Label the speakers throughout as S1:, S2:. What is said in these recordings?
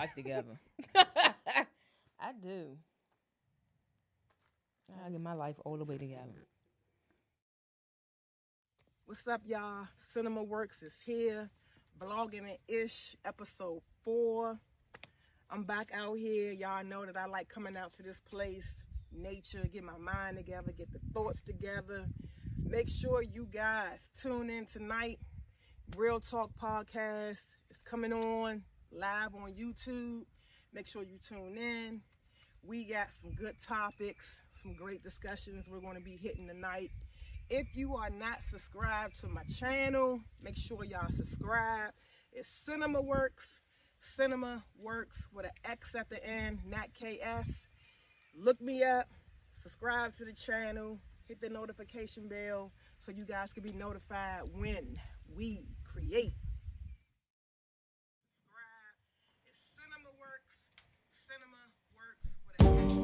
S1: life together. I do. I get my life all the way together.
S2: What's up, y'all? Cinema Works is here. Blogging and Ish, episode 4. I'm back out here. Y'all know that I like coming out to this place, nature, get my mind together, get the thoughts together. Make sure you guys tune in tonight. Real Talk Podcast is coming on live on YouTube. Make sure you tune in. We got some good topics, some great discussions we're going to be hitting tonight. If you are not subscribed to my channel, make sure y'all subscribe. It's Cinema Works. Cinema Works with an X at the end, not KS. Look me up, subscribe to the channel, hit the notification bell so you guys can be notified when we create. Subscribe. It's Cinema Works. Cinema Works with an X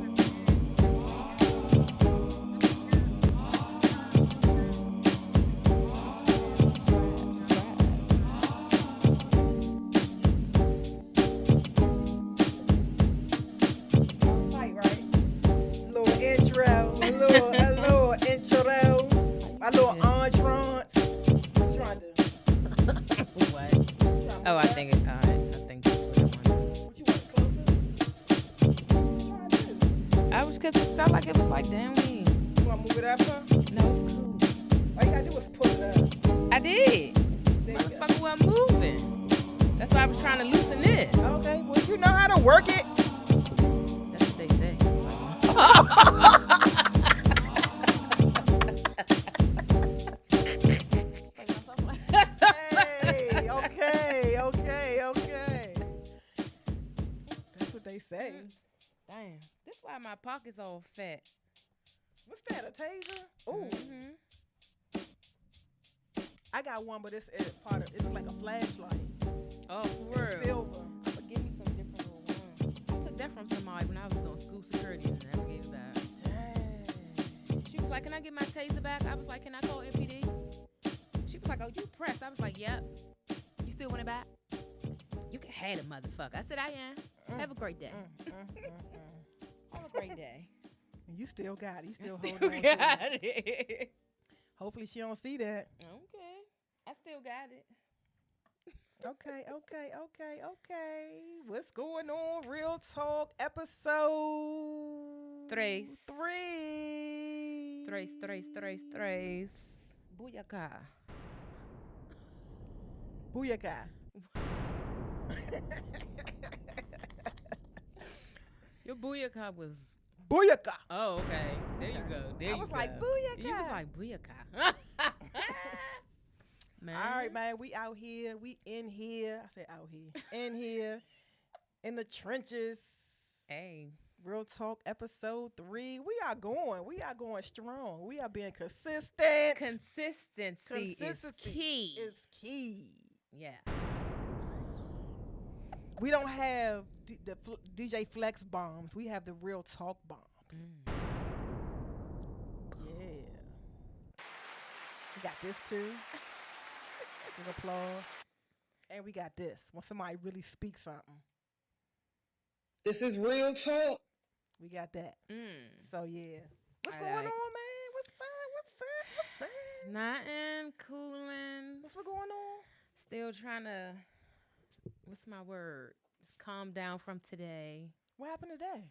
S2: my little entrance. Trying to.
S1: What? Oh, I think it. All right. I think that's what I want.
S2: What you want closer? What you trying to do?
S1: I was because it felt like it was like down here.
S2: You want to move it up, huh?
S1: No, it's cool.
S2: All you gotta do is pull it up.
S1: I did.
S2: There you go.
S1: Motherfucker wasn't moving. That's why I was trying to loosen this.
S2: Okay, well, you know how to work it.
S1: That's what they say. It's like,
S2: Hey, okay. That's what they say.
S1: damn. That's why my pockets all fat.
S2: What's that, a taser? Ooh,
S1: Mm-hmm.
S2: I got one, but it's part of, it's like a flashlight.
S1: Oh, for real.
S2: Silver.
S1: But give me some different little ones. I took that from somebody when I was doing school security and never gave it back.
S2: Dang.
S1: She was like, can I get my taser back? I was like, can I call MPD? She was like, oh, you pressed. I was like, yep. You still want it back? You can have it, motherfucker. I said, I am. Have a great day. Have a great day.
S2: And you still got it. You still
S1: Still
S2: holding on
S1: got
S2: to it.
S1: it.
S2: Hopefully she don't see that.
S1: Okay. I still got it.
S2: Okay. What's going on? Real Talk episode
S1: Tres.
S2: 3.
S1: Tres. Booyaka.
S2: Booyaka.
S1: Your booyaka was...
S2: Booyaka.
S1: Oh, okay. There you go.
S2: I was like, booyaka.
S1: You was like, booyaka. Man.
S2: All right, man. We out here. We in here. I said out here. In here. In the trenches.
S1: Hey.
S2: Real Talk episode 3. We are going strong. We are being consistent.
S1: Consistency is key.
S2: Is key.
S1: Yeah.
S2: We don't have DJ Flex bombs. We have the Real Talk bombs. Yeah. We got this too. Big applause. And we got this. When somebody really speaks something. This is Real Talk. We got that. So yeah. What's going on, man? What's up?
S1: Nothing. Cooling.
S2: What's going on?
S1: Still trying to, what's my word? Just calm down from today.
S2: What happened today?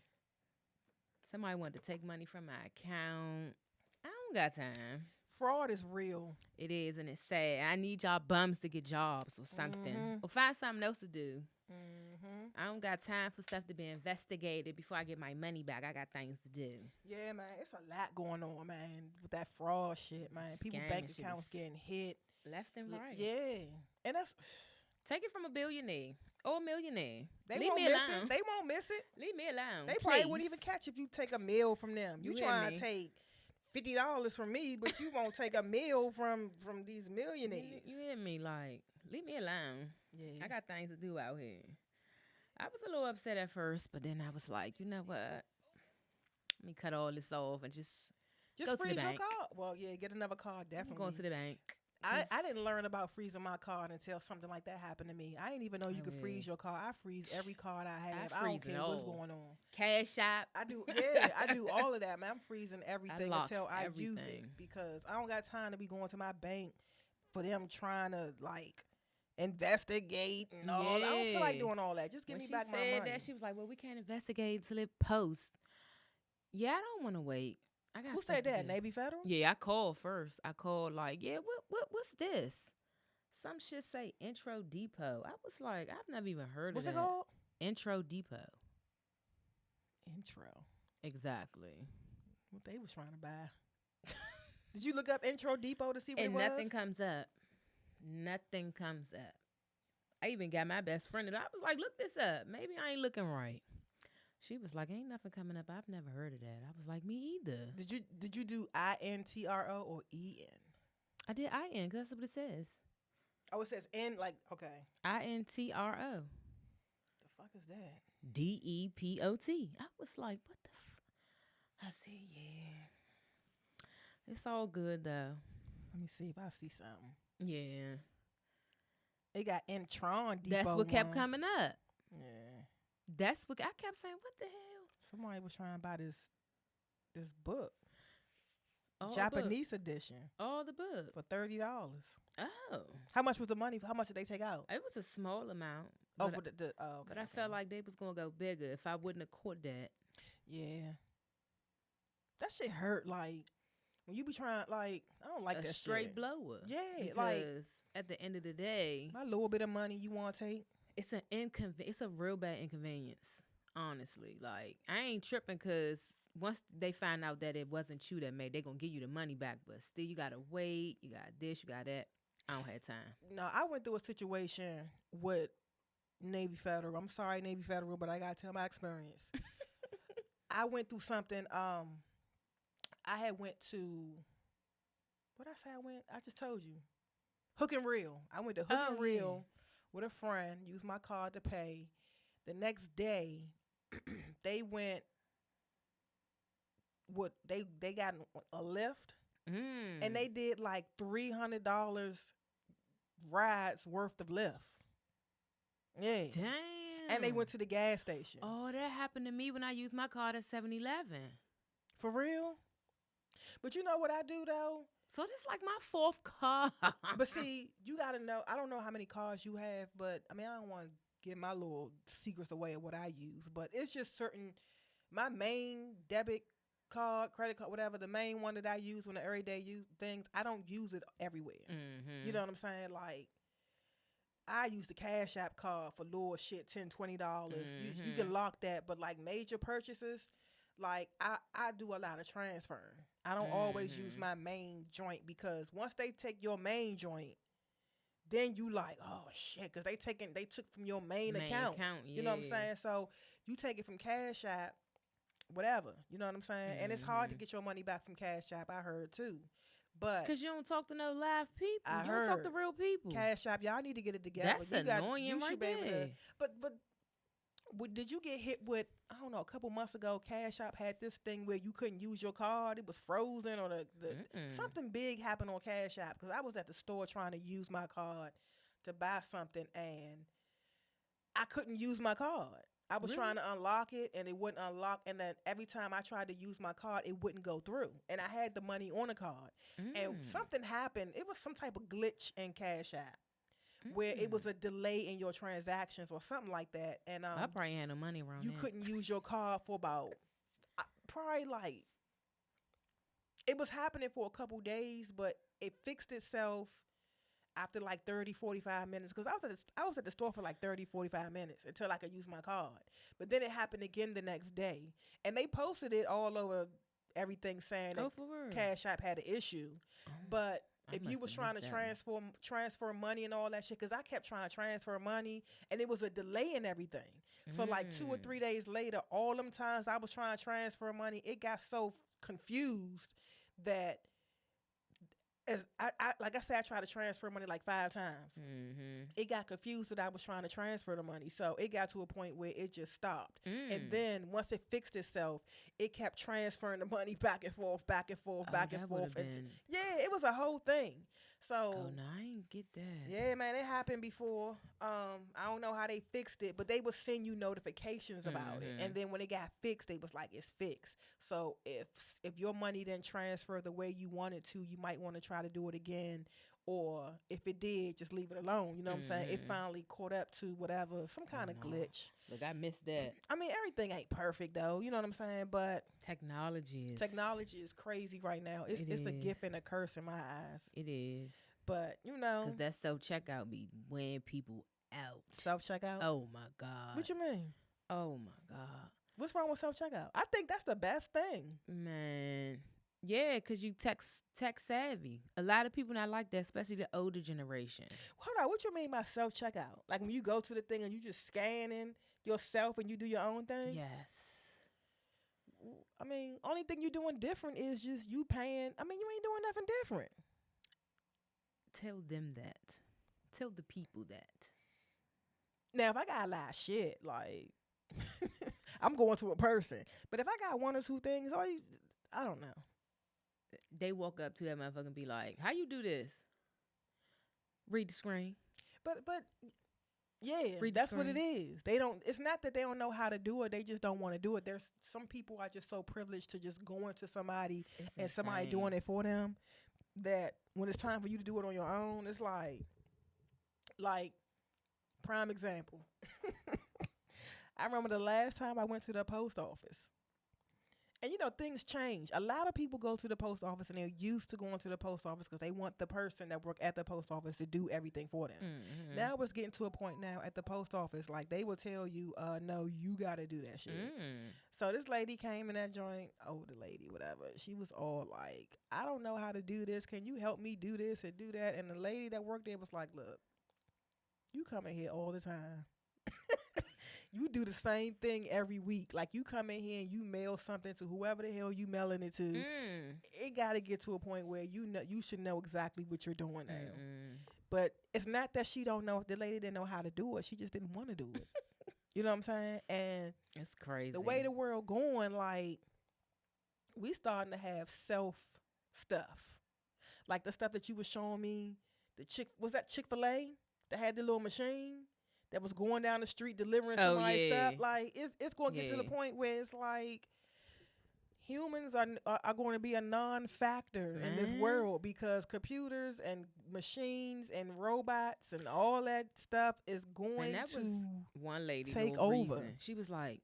S1: Somebody wanted to take money from my account. I don't got time.
S2: Fraud is real.
S1: It is, and it's sad. I need y'all bums to get jobs or something. Or find something else to do. I don't got time for stuff to be investigated before I get my money back. I got things to do.
S2: Yeah, man. It's a lot going on, man, with that fraud shit, man. People bank accounts getting hit.
S1: Left and right.
S2: Yeah. And that's...
S1: Take it from a billionaire or a millionaire.
S2: They
S1: Leave
S2: won't
S1: me
S2: miss
S1: alone.
S2: it. They won't miss it.
S1: Leave me alone.
S2: They
S1: please.
S2: probably wouldn't even catch if you take a meal from them. You
S1: hear
S2: trying
S1: me?
S2: to take $50 from me, but you won't take a meal from these millionaires.
S1: You hear me? Like, leave me alone.
S2: Yeah.
S1: I got things to do out here. I was a little upset at first, but then I was like, you know what? Let me cut all this off and just go to the
S2: freeze your
S1: bank.
S2: card. Well, yeah, get another card,
S1: I'm
S2: definitely.
S1: going to the bank.
S2: I didn't learn about freezing my card until something like that happened to me. I didn't even know you could freeze your card. I freeze every card I have. I don't care what's going on.
S1: Cash App.
S2: I do, yeah, I do all of that, man. I'm freezing everything until I use it
S1: everything.
S2: because I don't got time to be going to my bank for them trying to like investigate and all. I don't feel like doing all that. Just give me back my money.
S1: That, she was like, "Well, we can't investigate until it posts." Yeah, I don't want to wait. I got.
S2: Who said that? Navy Federal?
S1: Yeah, I called first. I called like, yeah, what's this? Some shit say Intro Depot. I was like, I've never even heard of that.
S2: What's it called?
S1: Intro Depot.
S2: Intro.
S1: Exactly.
S2: What they was trying to buy. Did you look up Intro Depot to see what it was?
S1: And nothing comes up. Nothing comes up. I even got my best friend and I was like, look this up. Maybe I ain't looking right. She was like, ain't nothing coming up. I've never heard of that. I was like, me either.
S2: Did you do INTRO or EN? I
S1: did IN because that's what it says.
S2: Oh, it says N, like, okay.
S1: INTRO.
S2: The fuck is that?
S1: DEPOT. I was like, what the fuck? I said, yeah. It's all good, though.
S2: Let me see if I see something.
S1: Yeah.
S2: They got Intron Depot.
S1: That's what kept coming up.
S2: Yeah.
S1: That's what I kept saying. What the hell?
S2: Somebody was trying to buy this book. Japanese edition.
S1: All the book.
S2: For $30.
S1: Oh.
S2: How much was the money? How much did they take out?
S1: It was a small amount.
S2: Oh, for okay,
S1: but I felt like they was going to go bigger if I wouldn't have caught that.
S2: Yeah. That shit hurt. Like, when you be trying, like, I don't like that shit. A
S1: straight blower.
S2: Yeah.
S1: Because
S2: like,
S1: at the end of the day.
S2: My little bit of money you want to take.
S1: It's it's a real bad inconvenience, honestly. Like, I ain't tripping because once they find out that it wasn't you that made, they going to give you the money back. But still, you got to wait. You got this, you got that. I don't have time.
S2: No, I went through a situation with Navy Federal. I'm sorry, Navy Federal, but I got to tell my experience. I went through something. I had went to, what did I say I went? I just told you. Hook and Reel. I went to Hook and Reel with a friend, used my card to pay. The next day, they went, they got a lift, and they did like $300 rides worth of lift. Yeah.
S1: Damn.
S2: And they went to the gas station.
S1: Oh, that happened to me when I used my card at 7-Eleven.
S2: For real? But you know what I do, though?
S1: So this like my fourth car.
S2: But see, you got to know, I don't know how many cars you have, but I mean, I don't want to give my little secrets away of what I use, but it's just certain, my main debit card, credit card, whatever, the main one that I use on the everyday use things, I don't use it everywhere.
S1: Mm-hmm.
S2: You know what I'm saying? Like, I use the Cash App card for little shit, $10, $20. Mm-hmm. You can lock that, but like major purchases, like I do a lot of transferring. I don't always use my main joint because once they take your main joint, then you like, oh shit, because they took from your main account.
S1: Yeah.
S2: You know what I'm saying? So you take it from Cash App, whatever. You know what I'm saying? And it's hard to get your money back from Cash App, I heard too. But
S1: because you don't talk to no live people.
S2: I
S1: you
S2: heard
S1: don't talk to real people.
S2: Cash App, y'all need to get it together.
S1: That's annoying right there.
S2: But did you get hit with, I don't know, a couple months ago, Cash App had this thing where you couldn't use your card. It was frozen or something big happened on Cash App because I was at the store trying to use my card to buy something and I couldn't use my card. I was trying to unlock it and it wouldn't unlock. And then every time I tried to use my card, it wouldn't go through. And I had the money on the card. And something happened. It was some type of glitch in Cash App where it was a delay in your transactions or something like that. And
S1: I probably had no money around
S2: you couldn't use your card for about probably like, it was happening for a couple days, but it fixed itself after like 30, 45 minutes. Because I was at the store for like 30, 45 minutes until I could use my card. But then it happened again the next day. And they posted it all over everything saying that Cash App had an issue. But if you was trying to transfer money and all that shit, because I kept trying to transfer money and it was a delay in everything. So like 2 or 3 days later, all them times I was trying to transfer money, it got so confused that as like I said, I tried to transfer money like 5 times. It got confused that I was trying to transfer the money. So it got to a point where it just stopped. And then once it fixed itself, it kept transferring the money back and forth, back and forth, back and forth. Yeah, it was a whole thing. So
S1: Oh no, I ain't get that.
S2: yeah, man, it happened before. I don't know how they fixed it, but they would send you notifications about it. And then when it got fixed, they was like, it's fixed. So if your money didn't transfer the way you wanted to, you might want to try to do it again. Or if it did, just leave it alone. You know what I'm saying? It finally caught up to whatever, some kind of glitch.
S1: Look, I missed that.
S2: I mean, everything ain't perfect though. You know what I'm saying? But
S1: Technology is
S2: crazy right now. It's a gift and a curse in my eyes.
S1: It is.
S2: But you know,
S1: because that self checkout be wearing people out.
S2: Self checkout.
S1: Oh my God.
S2: What you mean?
S1: Oh my God.
S2: What's wrong with self checkout? I think that's the best thing.
S1: Man. Yeah, because you tech savvy. A lot of people not like that, especially the older generation.
S2: Hold on, what you mean by self checkout? Like when you go to the thing and you just scanning yourself and you do your own thing?
S1: Yes.
S2: I mean, only thing you're doing different is just you paying. I mean, you ain't doing nothing different.
S1: Tell them that. Tell the people that.
S2: Now, if I got a lot of shit, like, I'm going to a person. But if I got one or two things, I don't know.
S1: They walk up to that motherfucker and be like, how you do this? Read the screen.
S2: But yeah, that's what it is. They don't. It's not that they don't know how to do it. They just don't want to do it. There's some people are just so privileged to just go into somebody and somebody doing it for them that when it's time for you to do it on your own, it's like prime example. I remember the last time I went to the post office. And, you know, things change. A lot of people go to the post office and they're used to going to the post office because they want the person that work at the post office to do everything for them. Mm-hmm. Now it's getting to a point now at the post office, like they will tell you, no, you got to do that shit. So this lady came in that joint, older lady, whatever. She was all like, I don't know how to do this. Can you help me do this and do that? And the lady that worked there was like, look, you come in here all the time. You do the same thing every week. Like you come in here and you mail something to whoever the hell you mailing it to. It got to get to a point where you should know exactly what you're doing now. But it's not that she don't know. The lady didn't know how to do it. She just didn't want to do it. You know what I'm saying? And
S1: it's crazy.
S2: The way the world going, like we starting to have self stuff. Like the stuff that you was showing me. Was that Chick-fil-A that had the little machine? That was going down the street delivering somebody's stuff. Like it's going to get to the point where it's like humans are going to be a non-factor in this world because computers and machines and robots and all that stuff is going to
S1: one lady
S2: take over.
S1: She was like,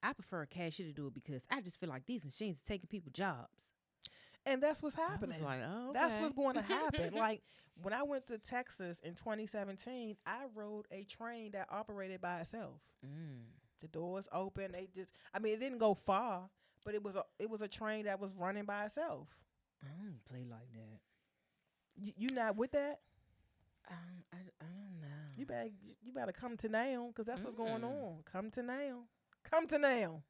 S1: I prefer a cashier to do it because I just feel like these machines are taking people's jobs.
S2: And that's what's happening.
S1: I was like, oh, okay.
S2: That's what's going to happen. Like when I went to Texas in 2017, I rode a train that operated by itself. The doors open. It didn't go far, but it was a train that was running by itself.
S1: I don't play like that.
S2: You not with that?
S1: I don't know.
S2: You better come to now because that's what's going on. Come to now. Come to now.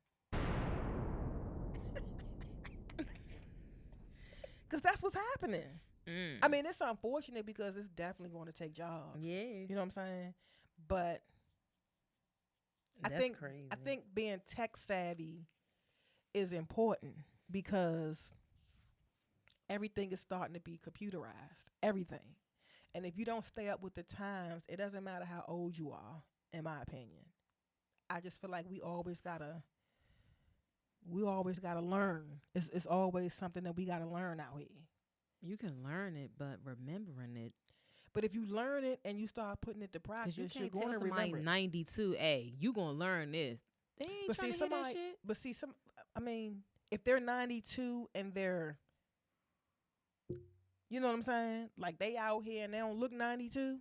S2: Because that's what's happening. I mean, it's unfortunate because it's definitely going to take jobs.
S1: Yeah.
S2: You know what I'm saying? But
S1: that's crazy.
S2: I think being tech savvy is important because everything is starting to be computerized. Everything. And if you don't stay up with the times, it doesn't matter how old you are, in my opinion. I just feel like we always gotta learn. It's always something that we gotta learn out here.
S1: You can learn it, but remembering it.
S2: But if you learn it and you start putting it to practice, you're going to remember it.
S1: 92, hey, you gonna learn this. They ain't trying to hear that shit.
S2: But see, if they're 92 and they're, you know what I'm saying? Like they out here and they don't look 92.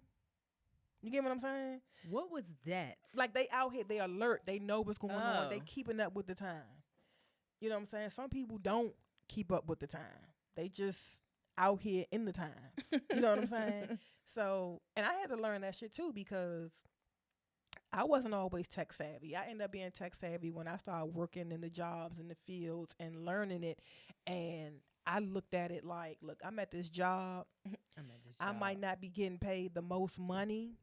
S2: You get what I'm saying?
S1: What was that?
S2: Like they out here, they alert. They know what's going on. They keeping up with the time. You know what I'm saying? Some people don't keep up with the time. They just out here in the time. You know what I'm saying? So, and I had to learn that shit too because I wasn't always tech savvy. I ended up being tech savvy when I started working in the jobs in the fields and learning it. And I looked at it like, look, I'm at this job. I might not be getting paid the most money,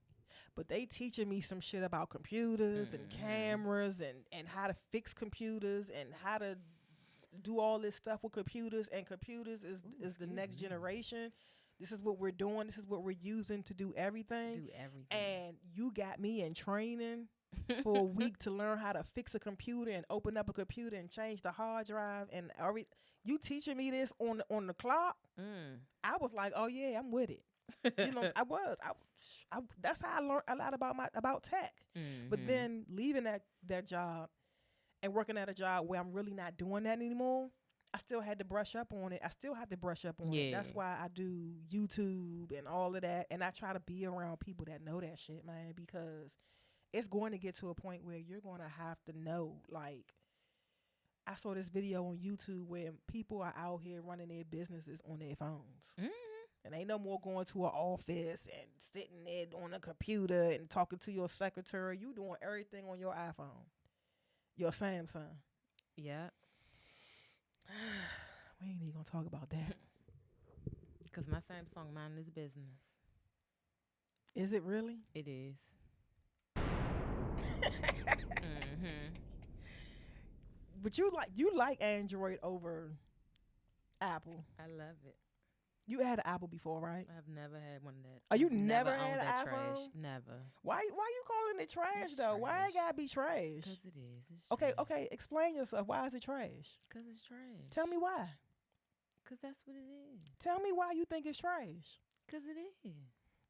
S2: but they teaching me some shit about computers and cameras and how to fix computers and how to do all this stuff with computers. And computers is the next generation. This is what we're doing. This is what we're using to do
S1: To
S2: everything.
S1: do everything.
S2: And you got me in training for a week to learn how to fix a computer and open up a computer and change the hard drive and you teaching me this on the clock. I was like, oh yeah, I'm with it. You know, I was. That's how I learned a lot about tech. But then leaving that job and working at a job where I'm really not doing that anymore, I still had to brush up on it. I still have to brush up on it. That's why I do YouTube and all of that. And I try to be around people that know that shit, man, because it's going to get to a point where you're going to have to know. Like, I saw this video on YouTube where people are out here running their businesses on their phones. And ain't no more going to an office and sitting there on a computer and talking to your secretary. You doing everything on your iPhone, your Samsung.
S1: Yeah.
S2: We ain't even gonna talk about that.
S1: Because my Samsung mind is business.
S2: Is it really?
S1: It is.
S2: But you like Android over Apple.
S1: I love it.
S2: You had an Apple before, right?
S1: I've never had one of that.
S2: Oh, you
S1: I've
S2: never
S1: owned
S2: had an
S1: that
S2: iPhone?
S1: trash. Never.
S2: Why you calling it trash
S1: It's
S2: though? Why it
S1: trash.
S2: gotta be trash?
S1: Because it is. It's
S2: Okay,
S1: trash.
S2: okay. Explain yourself. Why is it trash?
S1: Because it's trash.
S2: Tell me why.
S1: Because that's what it is.
S2: Tell me why you think it's trash.
S1: Because it is.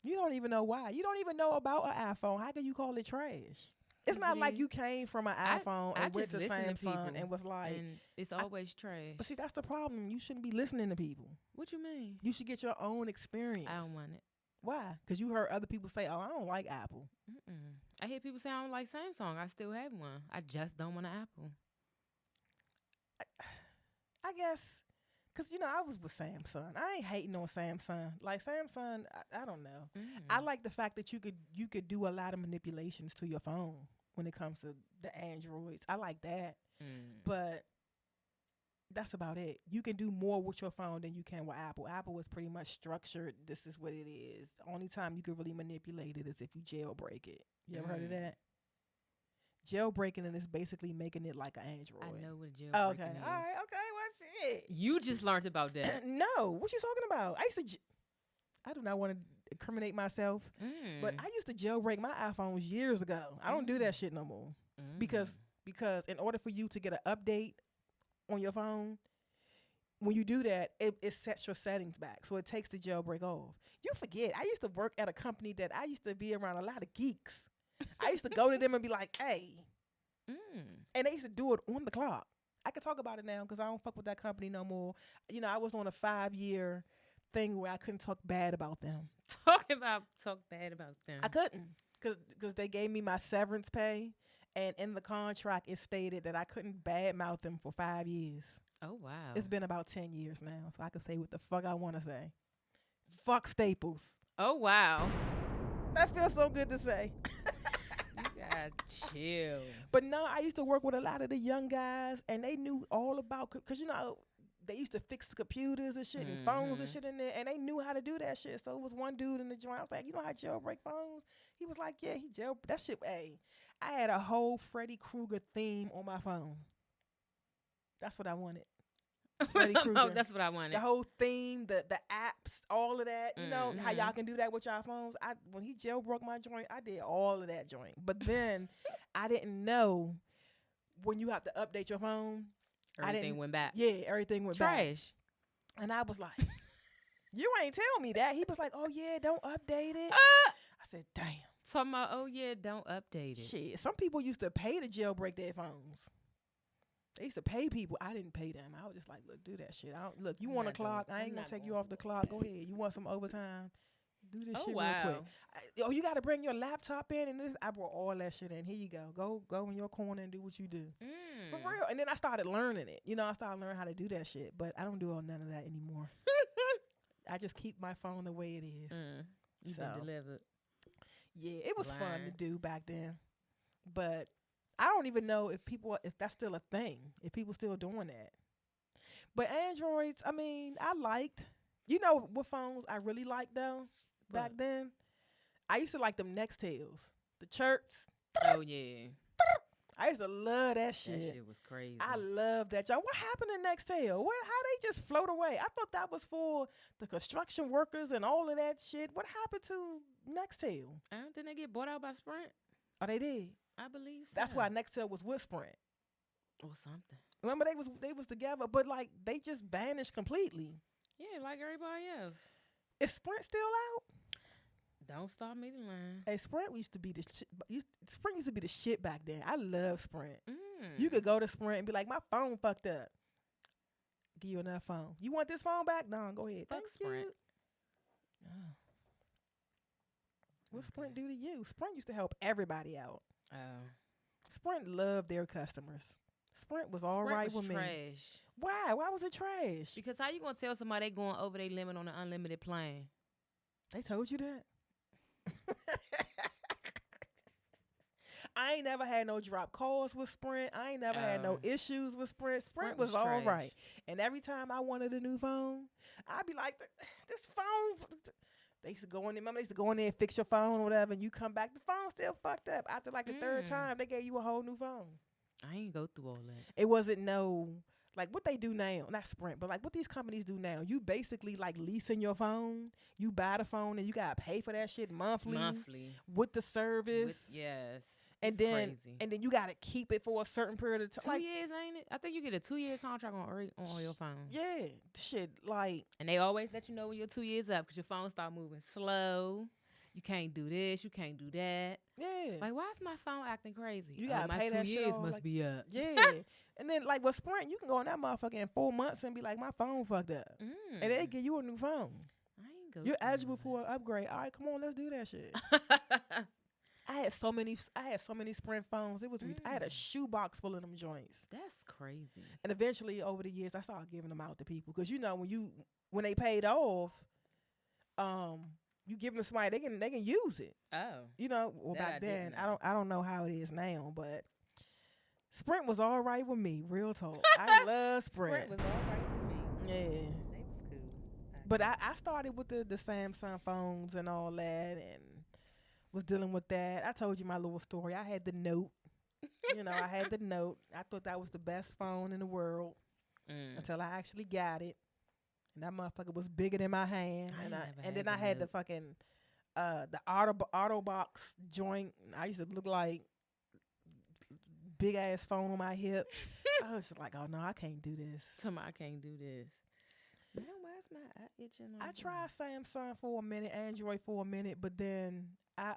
S2: You don't even know why. You don't even know about an iPhone. How can you call it trash? It's
S1: 'Cause
S2: not
S1: it
S2: like
S1: is.
S2: you came from an iPhone
S1: I
S2: and went
S1: just
S2: to
S1: listen to
S2: Samsung
S1: people,
S2: and was like,
S1: and it's always trash.
S2: but see, that's the problem. You shouldn't be listening to people.
S1: What you mean?
S2: You should get your own experience.
S1: I don't want it.
S2: Why? Because you heard other people say, oh, I don't like Apple.
S1: I hear people say I don't like Samsung. I still have one. I just don't want an Apple.
S2: I guess, because, I was with Samsung. I ain't hating on Samsung. Like, Samsung, I don't know. I like the fact that you could do a lot of manipulations to your phone when it comes to the Androids. I like that. But that's about it. You can do more with your phone than you can with Apple. Apple is pretty much structured. This is what it is. The only time you can really manipulate it is if you jailbreak it. You ever heard of that? Jailbreaking it is basically making it like an Android.
S1: I know what jailbreaking
S2: Okay.
S1: is.
S2: All right. Okay. What's it?
S1: You just learned about that.
S2: No. What you talking about? I do not want to incriminate myself, but I used to jailbreak my iPhones years ago. I don't do that shit no more because in order for you to get an update on your phone, when you do that, it sets your settings back. So it takes the jailbreak off. You forget, I used to work at a company that I used to be around a lot of geeks. I used to go to them and be like, hey. And they used to do it on the clock. I can talk about it now because I don't fuck with that company no more. I was on a 5-year thing where I couldn't talk bad about them.
S1: Talk bad about them.
S2: I couldn't because they gave me my severance pay. And in the contract, it stated that I couldn't badmouth them for 5 years.
S1: Oh, wow.
S2: It's been about 10 years now, so I can say what the fuck I want to say. Fuck Staples.
S1: Oh, wow.
S2: That feels so good to say.
S1: You gotta chill.
S2: But no, I used to work with a lot of the young guys, and they knew all about, because, they used to fix computers and shit and phones and shit in there, and they knew how to do that shit. So it was one dude in the joint. I was like, you know how to jailbreak phones? He was like, yeah, he jailbreak. That shit, hey, I had a whole Freddy Krueger theme on my phone. That's what I wanted. Freddy Krueger.
S1: That's what I wanted.
S2: The whole theme, the apps, all of that. You know how y'all can do that with y'all phones? When he jailbroke my joint, I did all of that joint. But then I didn't know when you have to update your phone.
S1: Everything went back.
S2: Yeah, everything went back.
S1: Trash.
S2: And I was like, you ain't tell me that. He was like, oh, yeah, don't update it. I said, damn.
S1: Talking about, oh, yeah, don't update it.
S2: Shit, some people used to pay to jailbreak their phones. They used to pay people. I didn't pay them. I was just like, look, do that shit. Look, you want a clock? I ain't going to take you off the clock. Go ahead. You want some overtime? Do this shit real quick. You got to bring your laptop in and this. I brought all that shit in. Here you go. Go in your corner and do what you do. For real. And then I started learning it. I started learning how to do that shit. But I don't do none of that anymore. I just keep my phone the way it is.
S1: You've been delivered.
S2: Yeah, it was fun to do back then. But I don't even know if that's still a thing. If people still doing that. But Androids, I mean, I liked. You know what phones I really liked though? Back then, I used to like them Nextels, the chirps.
S1: Oh yeah,
S2: I used to love that
S1: That
S2: shit.
S1: shit was crazy.
S2: I love that, y'all. What happened to Nextel? What? How they just float away? I thought that was for the construction workers and all of that shit. What happened to Nextel?
S1: I don't think they get bought out by Sprint.
S2: Oh, they did.
S1: I believe so.
S2: That's why Nextel was with Sprint.
S1: Or something.
S2: Remember they was together, but like they just vanished completely.
S1: Yeah, like everybody else.
S2: Is Sprint still out?
S1: Don't stop me the line.
S2: Hey, Sprint used to be the Sprint used to be the shit back then. I love Sprint.
S1: Mm.
S2: You could go to Sprint and be like, my phone fucked up. Give you another phone. You want this phone back? No, go ahead.
S1: Fuck
S2: Thank
S1: Sprint.
S2: you. Oh. What Sprint do to you? Sprint used to help everybody out.
S1: Oh.
S2: Sprint loved their customers. Sprint was all
S1: Sprint
S2: right
S1: was
S2: with me.
S1: trash.
S2: Why? Why was it trash?
S1: Because how you gonna tell somebody they going over their limit on an unlimited plan?
S2: They told you that? I ain't never had no drop calls with Sprint. I ain't never had no issues with Sprint. Sprint was all
S1: trash.
S2: right. And every time I wanted a new phone, I'd be like, this phone. They used to go in there. Remember, they used to go in there and fix your phone or whatever, and you come back, the phone still fucked up. After like the third time, they gave you a whole new phone.
S1: I ain't go through all that.
S2: It wasn't like what they do now, not Sprint, but like what these companies do now. You basically like leasing your phone. You buy the phone and you gotta pay for that shit monthly with the service.
S1: Yes.
S2: And then you gotta keep it for a certain period of time.
S1: 2 years, ain't it? I think you get a 2-year contract on your phone.
S2: Yeah, shit, like.
S1: And they always let you know when your 2 years up because your phone start moving slow. You can't do this. You can't do that.
S2: Yeah.
S1: Like, why is my phone acting crazy?
S2: You gotta
S1: my
S2: pay that
S1: 2
S2: shit
S1: years
S2: off,
S1: must
S2: like,
S1: be up.
S2: Yeah. And then like with Sprint, you can go on that motherfucker in 4 months and be like, my phone fucked up, and they give you a new phone.
S1: I ain't go.
S2: You're eligible for an upgrade. All right, come on, let's do that shit. I had so many Sprint phones. It was I had a shoebox full of them joints.
S1: That's crazy.
S2: And eventually, over the years, I started giving them out to people because you know when they paid off, you give them to somebody, they can use it.
S1: Oh,
S2: you know. Well,
S1: that
S2: back then,
S1: know.
S2: I don't know how it is now, but Sprint was all right with me. Real talk, I love Sprint.
S1: Sprint was all right with me.
S2: Yeah,
S1: they was cool.
S2: But I started with the Samsung phones and all that, and was dealing with that. I told you my little story. I had the Note. You know, I had the Note. I thought that was the best phone in the world until I actually got it. And that motherfucker was bigger than my hand. And then I had the fucking the auto box joint. I used to look like big ass phone on my hip. I was just like, oh no, I can't do this.
S1: I can't do this. Man, why's my eye itching?
S2: I tried Samsung for a minute, Android for a minute, but then I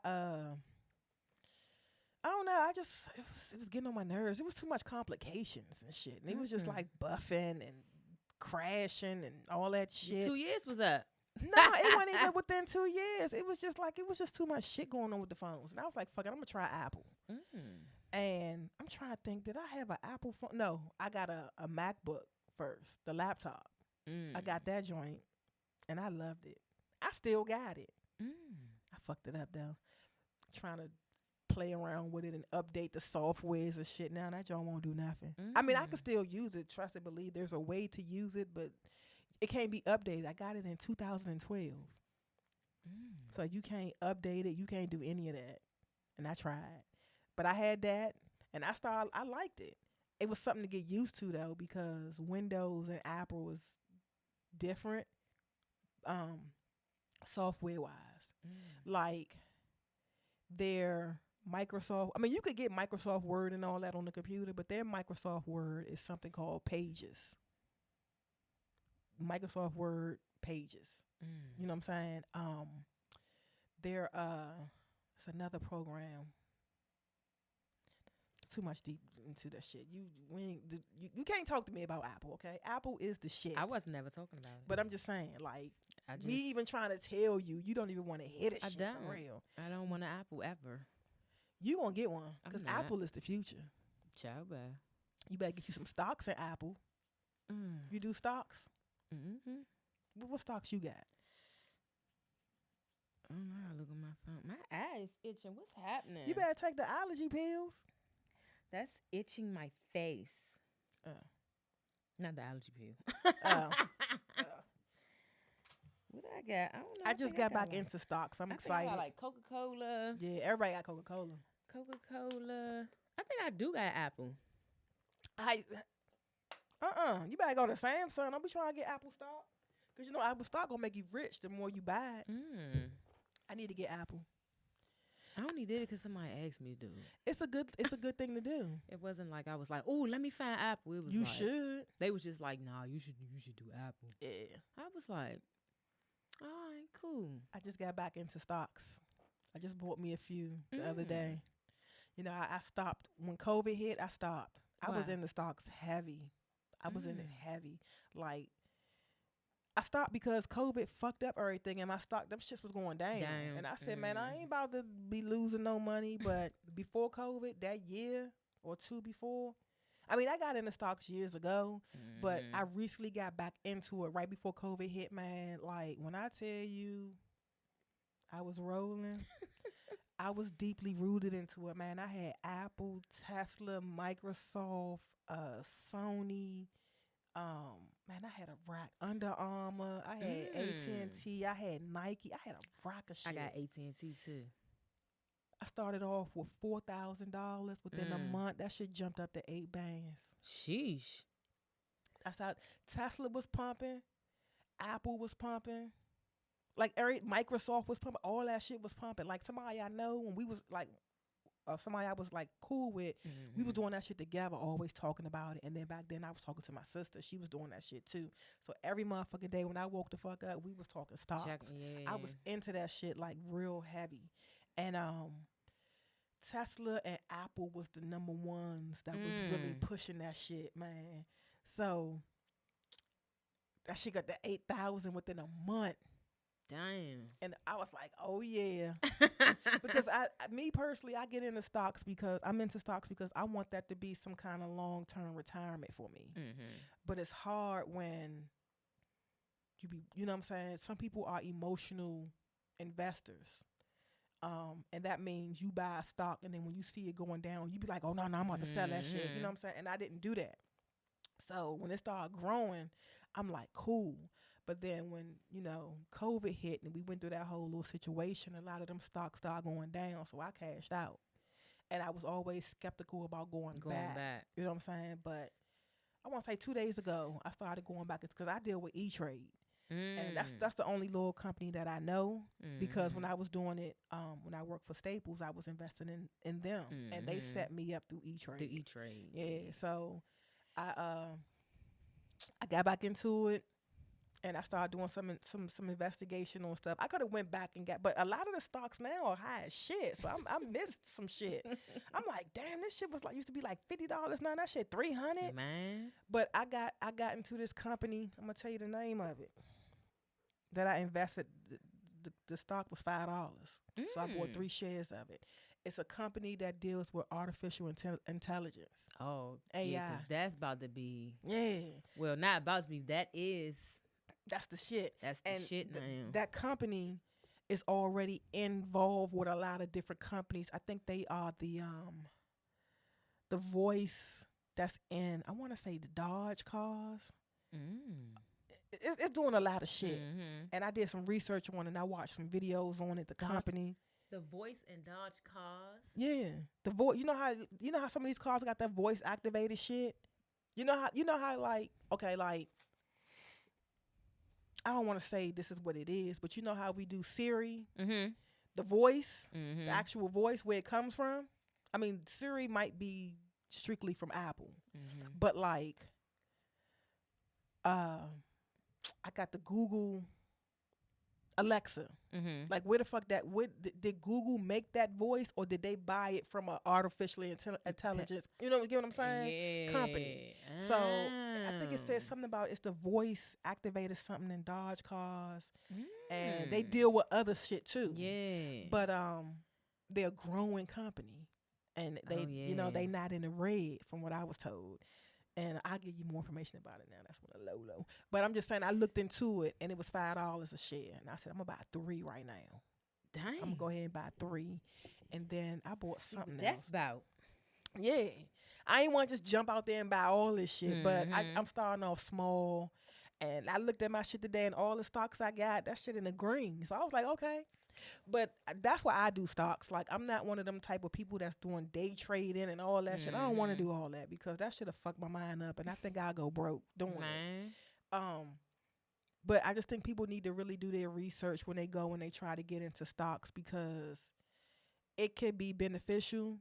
S2: don't know. It was getting on my nerves. It was too much complications and shit. And it was just like buffing and crashing and all that shit.
S1: 2 years was up.
S2: No, it wasn't even within 2 years. It was just too much shit going on with the phones. And I was like, fuck it, I'm gonna try Apple. And I'm trying to think, did I have an Apple phone? No, I got a MacBook first, the laptop. I got that joint, and I loved it. I still got it. I fucked it up though. Trying to play around with it and update the softwares and shit. Now that joint won't do nothing. I mean, I can still use it. Trust and believe. There's a way to use it, but it can't be updated. I got it in 2012, so you can't update it. You can't do any of that. And I tried, but I had that, and I liked it. It was something to get used to though, because Windows and Apple was different, software wise. Like their Microsoft, I mean, you could get Microsoft Word and all that on the computer, but their Microsoft Word is something called Pages. Microsoft Word Pages. You know what I'm saying? There it's another program. Too much deep into that shit. You can't talk to me about Apple, okay? Apple is the shit.
S1: I was never talking about it.
S2: But I'm just saying, like, me even trying to tell you, you don't even want to hear that shit for real.
S1: I don't want an Apple ever.
S2: You gonna get one, because Apple is the future.
S1: Ciao, bye.
S2: You better get you some stocks in Apple. You do stocks? What stocks you got?
S1: I look at my phone. My eye is itching. What's happening?
S2: You better take the allergy pills.
S1: That's itching my face. Not the allergy pill. What I got? I don't know.
S2: I just got back into stocks. I'm excited.
S1: I got like Coca-Cola.
S2: Yeah, everybody got Coca-Cola.
S1: Coca-Cola. I think I do got Apple.
S2: You better go to Samsung. Don't be trying to get Apple stock. Because you know Apple stock gonna make you rich the more you buy it. I need to get Apple.
S1: I only did it because somebody asked me to do it.
S2: It's a good thing to do.
S1: It wasn't like I was like, oh, let me find Apple. It was
S2: You
S1: like,
S2: should.
S1: They was just like, nah, you should do Apple.
S2: Yeah.
S1: I was like, all right, cool.
S2: I just got back into stocks. I just bought me a few the other day. You know, I stopped when COVID hit. I stopped. I was
S1: Why?
S2: in the stocks heavy. I was in it heavy. Like, I stopped because COVID fucked up everything, and my stock, them shits was going down. And I said, man, I ain't about to be losing no money. But before COVID, that year or two before, I mean, I got into stocks years ago, but I recently got back into it right before COVID hit, man. Like, when I tell you I was rolling, I was deeply rooted into it, man. I had Apple, Tesla, Microsoft, Sony. Man, I had a rack. Under Armour. I had AT&T. I had Nike. I had a rack of shit.
S1: I got AT&T too.
S2: I started off with $4,000 within a month. That shit jumped up to 8 bands.
S1: Sheesh.
S2: That's how Tesla was pumping. Apple was pumping. Like Microsoft was pumping. All that shit was pumping. Like somebody I know when we was like, somebody I was like cool with, we was doing that shit together, always talking about it. And then back then I was talking to my sister. She was doing that shit too. So every motherfucking day when I woke the fuck up, we was talking stocks. I was into that shit like real heavy. And Tesla and Apple was the number ones that was really pushing that shit, man. So that shit got to 8,000 within a month.
S1: Damn.
S2: And I was like, oh yeah. Because me personally, I get into stocks because I'm into stocks because I want that to be some kind of long-term retirement for me. But it's hard when you know what I'm saying? Some people are emotional investors. And that means you buy a stock and then when you see it going down, you be like, oh no, I'm about to sell that shit. You know what I'm saying? And I didn't do that. So when it started growing, I'm like, cool. But then when, you know, COVID hit and we went through that whole little situation, a lot of them stocks started going down. So I cashed out. And I was always skeptical about going back. You know what I'm saying? But I want to say 2 days ago, I started going back because I deal with E-Trade. And that's the only little company that I know because when I was doing it, when I worked for Staples, I was investing in them. And they set me up through E-Trade.
S1: The E-Trade.
S2: Yeah. So I got back into it. And I started doing some investigation on stuff. I could have went back and but a lot of the stocks now are high as shit. So I missed some shit. I'm like, damn, this shit was like used to be like $50 now. That shit $300.
S1: Man.
S2: But I got into this company. I'm gonna tell you the name of it. That I invested. The stock was $5. So I bought 3 shares of it. It's a company that deals with artificial intelligence.
S1: Oh,
S2: AI.
S1: yeah, 'cause that's about to be.
S2: Yeah.
S1: Well, not about to be. That is.
S2: That's the shit.
S1: That's the shit now.
S2: That company is already involved with a lot of different companies. I think they are the voice that's in, I want to say, the Dodge cars. It's doing a lot of shit. And I did some research on it and I watched some videos on it, the company.
S1: The voice in Dodge cars?
S2: Yeah. The voice, you know how some of these cars got that voice activated shit? You know how like, okay, like, I don't want to say this is what it is, but you know how we do Siri, the voice, the actual voice, where it comes from? I mean, Siri might be strictly from Apple, but like, I got the Google Alexa. Like, where the fuck did Google make that voice, or did they buy it from an artificially intelligence? You know, get what I'm saying?
S1: Yeah.
S2: Company. So I think it says something about it's the voice activated something in Dodge cars, and they deal with other shit too.
S1: Yeah.
S2: But they're a growing company, and they you know they not in the red from what I was told. And I'll give you more information about it now. That's one of low. But I'm just saying, I looked into it, and it was $5 a share. And I said, I'm going to buy 3 right now.
S1: Dang.
S2: I'm going to go ahead and buy 3. And then I bought something else.
S1: That's about.
S2: Yeah. I ain't want to just jump out there and buy all this shit. But I'm starting off small. And I looked at my shit today, and all the stocks I got, that shit in the green. So I was like, okay. But that's why I do stocks. Like I'm not one of them type of people that's doing day trading and all that shit. I don't want to do all that because that should have fucked my mind up, and I think I'll go broke doing
S1: Man.
S2: it. But I just think people need to really do their research when they go and they try to get into stocks because it could be beneficial,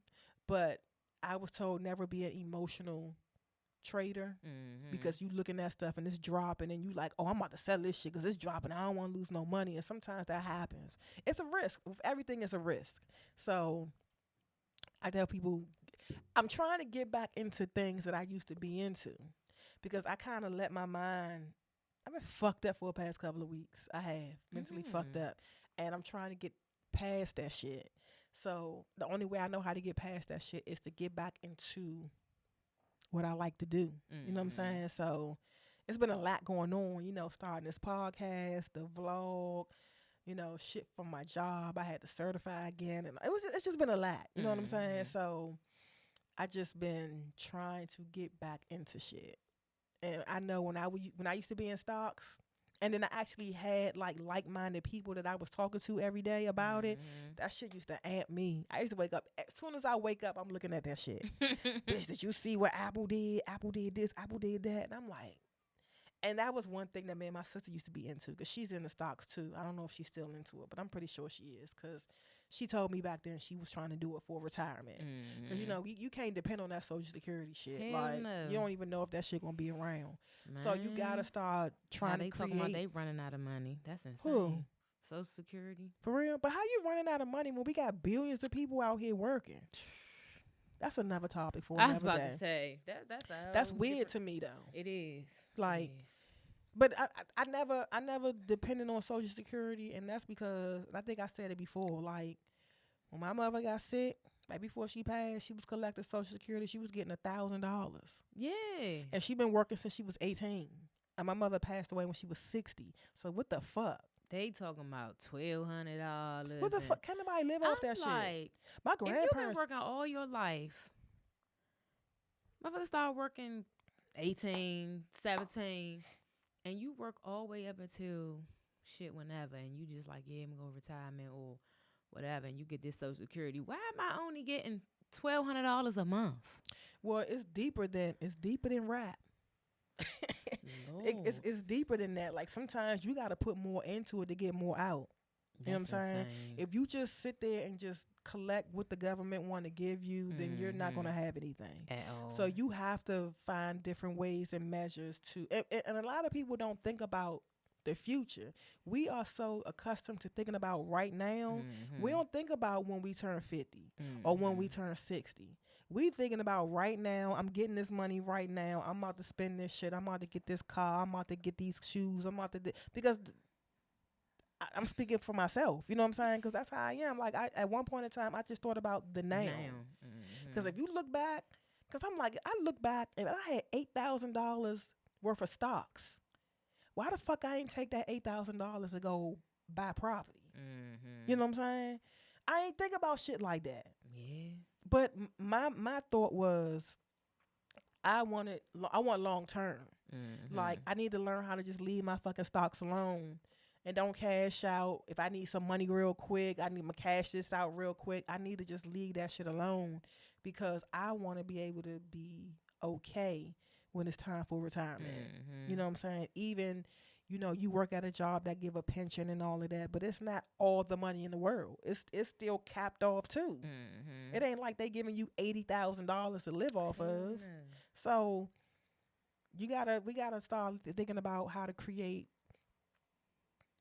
S2: but I was told never be an emotional trader because you looking at stuff and it's dropping and you like, oh, I'm about to sell this shit because it's dropping. I don't want to lose no money. And sometimes that happens. It's a risk. With everything is a risk. So I tell people I'm trying to get back into things that I used to be into because I kind of let my mind, I've been fucked up for the past couple of weeks. I have mentally fucked up and I'm trying to get past that shit. So the only way I know how to get past that shit is to get back into what I like to do. You know what I'm saying? So it's been a lot going on, you know, starting this podcast, the vlog, you know, shit from my job. I had to certify again and it's just been a lot. You know what I'm saying? So I just been trying to get back into shit. And I know when I used to be in stocks, and then I actually had like-minded people that I was talking to every day about it. That shit used to amp me. I used to wake up. As soon as I wake up, I'm looking at that shit. Bitch, did you see what Apple did? Apple did this. Apple did that. And I'm like, and that was one thing that me and my sister used to be into because she's in the stocks too. I don't know if she's still into it, but I'm pretty sure she is because she told me back then she was trying to do it for retirement. Because, you know, you can't depend on that Social Security shit.
S1: Hell
S2: like,
S1: no.
S2: you don't even know if that shit going to be around.
S1: Man.
S2: So you got to start trying to create.
S1: Talking about they running out of money. That's insane.
S2: Who?
S1: Social Security.
S2: For real? But how you running out of money when we got billions of people out here working? That's another topic for another day.
S1: I was about to say
S2: that's weird to me though.
S1: It is.
S2: Like,
S1: it is.
S2: But I never depended on Social Security, and that's because I think I said it before. Like when my mother got sick, right before she passed, she was collecting Social Security. She was getting $1,000.
S1: Yeah.
S2: And she been working since she was 18. And my mother passed away when she was 60. So what the fuck?
S1: They talking about $1,200.
S2: What the fuck? Can't nobody live off that shit? My grandparents.
S1: If you've been working all your life, motherfuckers start working 18, 17, and you work all the way up until shit whenever, and you just like, yeah, I'm going to retirement or whatever, and you get this Social Security. Why am I only getting $1,200 a month?
S2: Well, it's deeper than rap. It's deeper than that. Like sometimes you got to put more into it to get more out. You know what I'm saying? If you just sit there and just collect what the government want to give you, then you're not going to have anything.
S1: At all.
S2: So you have to find different ways and measures to, and a lot of people don't think about the future. We are so accustomed to thinking about right now. We don't think about when we turn 50 or when we turn 60. We thinking about right now. I'm getting this money right now. I'm about to spend this shit. I'm about to get this car. I'm about to get these shoes. I'm about to because I'm speaking for myself. You know what I'm saying? Because that's how I am. Like at one point in time, I just thought about the now. Because if you look back, because I'm like, I look back and I had $8,000 worth of stocks. Why the fuck I ain't take that $8,000 to go buy property? You know what I'm saying? I ain't think about shit like that.
S1: Yeah.
S2: But my thought was, I want long term. Like I need to learn how to just leave my fucking stocks alone and don't cash out. If I need some money real quick, I need to cash this out real quick. I need to just leave that shit alone because I want to be able to be okay when it's time for retirement. You know what I'm saying? Even, you know, you work at a job that give a pension and all of that, but it's not all the money in the world. It's still capped off too. It ain't like they giving you $80,000 to live off of. So we gotta start thinking about how to create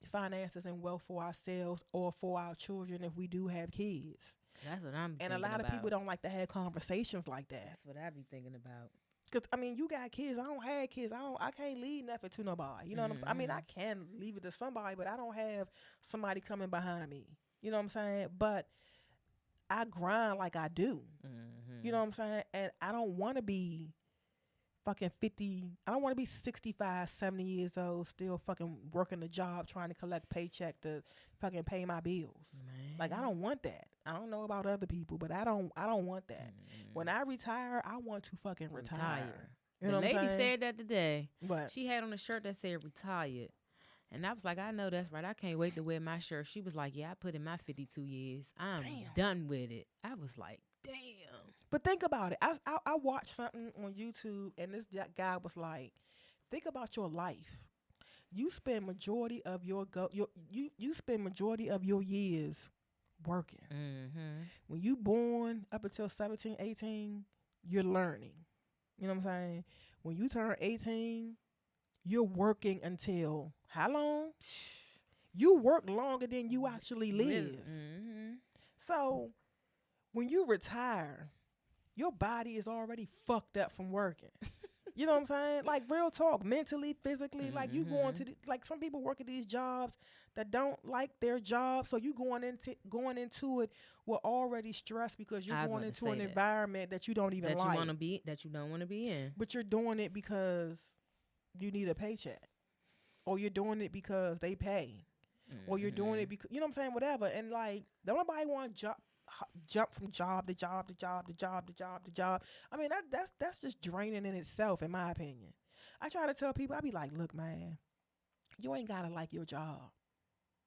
S2: finances and wealth for ourselves or for our children if we do have kids.
S1: That's what I'm thinking
S2: And a lot of people don't like to have conversations like that.
S1: That's what I be thinking about.
S2: Because, I mean, you got kids. I don't have kids. I can't leave nothing to nobody. You know what I'm saying? I mean, I can leave it to somebody, but I don't have somebody coming behind me. You know what I'm saying? But I grind like I do. You know what I'm saying? And I don't want to be fucking 50. I don't want to be 65, 70 years old, still fucking working a job, trying to collect paycheck to fucking pay my bills. Like, I don't want that. I don't know about other people, but I don't want that. When I retire, I want to fucking retire. You know
S1: the
S2: what I'm
S1: lady
S2: saying?
S1: said that today.
S2: What?
S1: She had on a shirt that said retired. And I was like, I know that's right. I can't wait to wear my shirt. She was like, yeah, I put in my 52 years. I'm
S2: Damn.
S1: done with it. I was like, damn.
S2: But think about it. I watched something on YouTube, and this guy was like, think about your life. You spend majority of you spend majority of your years working.
S1: Mm-hmm.
S2: When you born up until 17, 18, you're learning. You know what I'm saying? When you turn 18, you're working until how long? You work longer than you actually live.
S1: Mm-hmm.
S2: So when you retire, your body is already fucked up from working. You know what I'm saying? Like real talk, mentally, physically. Like you going to like some people work at these jobs that don't like their job, so you going into it with already stressed because you're going into an environment that you don't even
S1: that
S2: like.
S1: That you don't want to be in.
S2: But you're doing it because you need a paycheck, or you're doing it because they pay, or you're doing it because you know what I'm saying, whatever. And like, don't nobody want to jump from job to job to job to job to job to job. I mean, that's just draining in itself, in my opinion. I try to tell people, I be like, look, man, you ain't gotta like your job.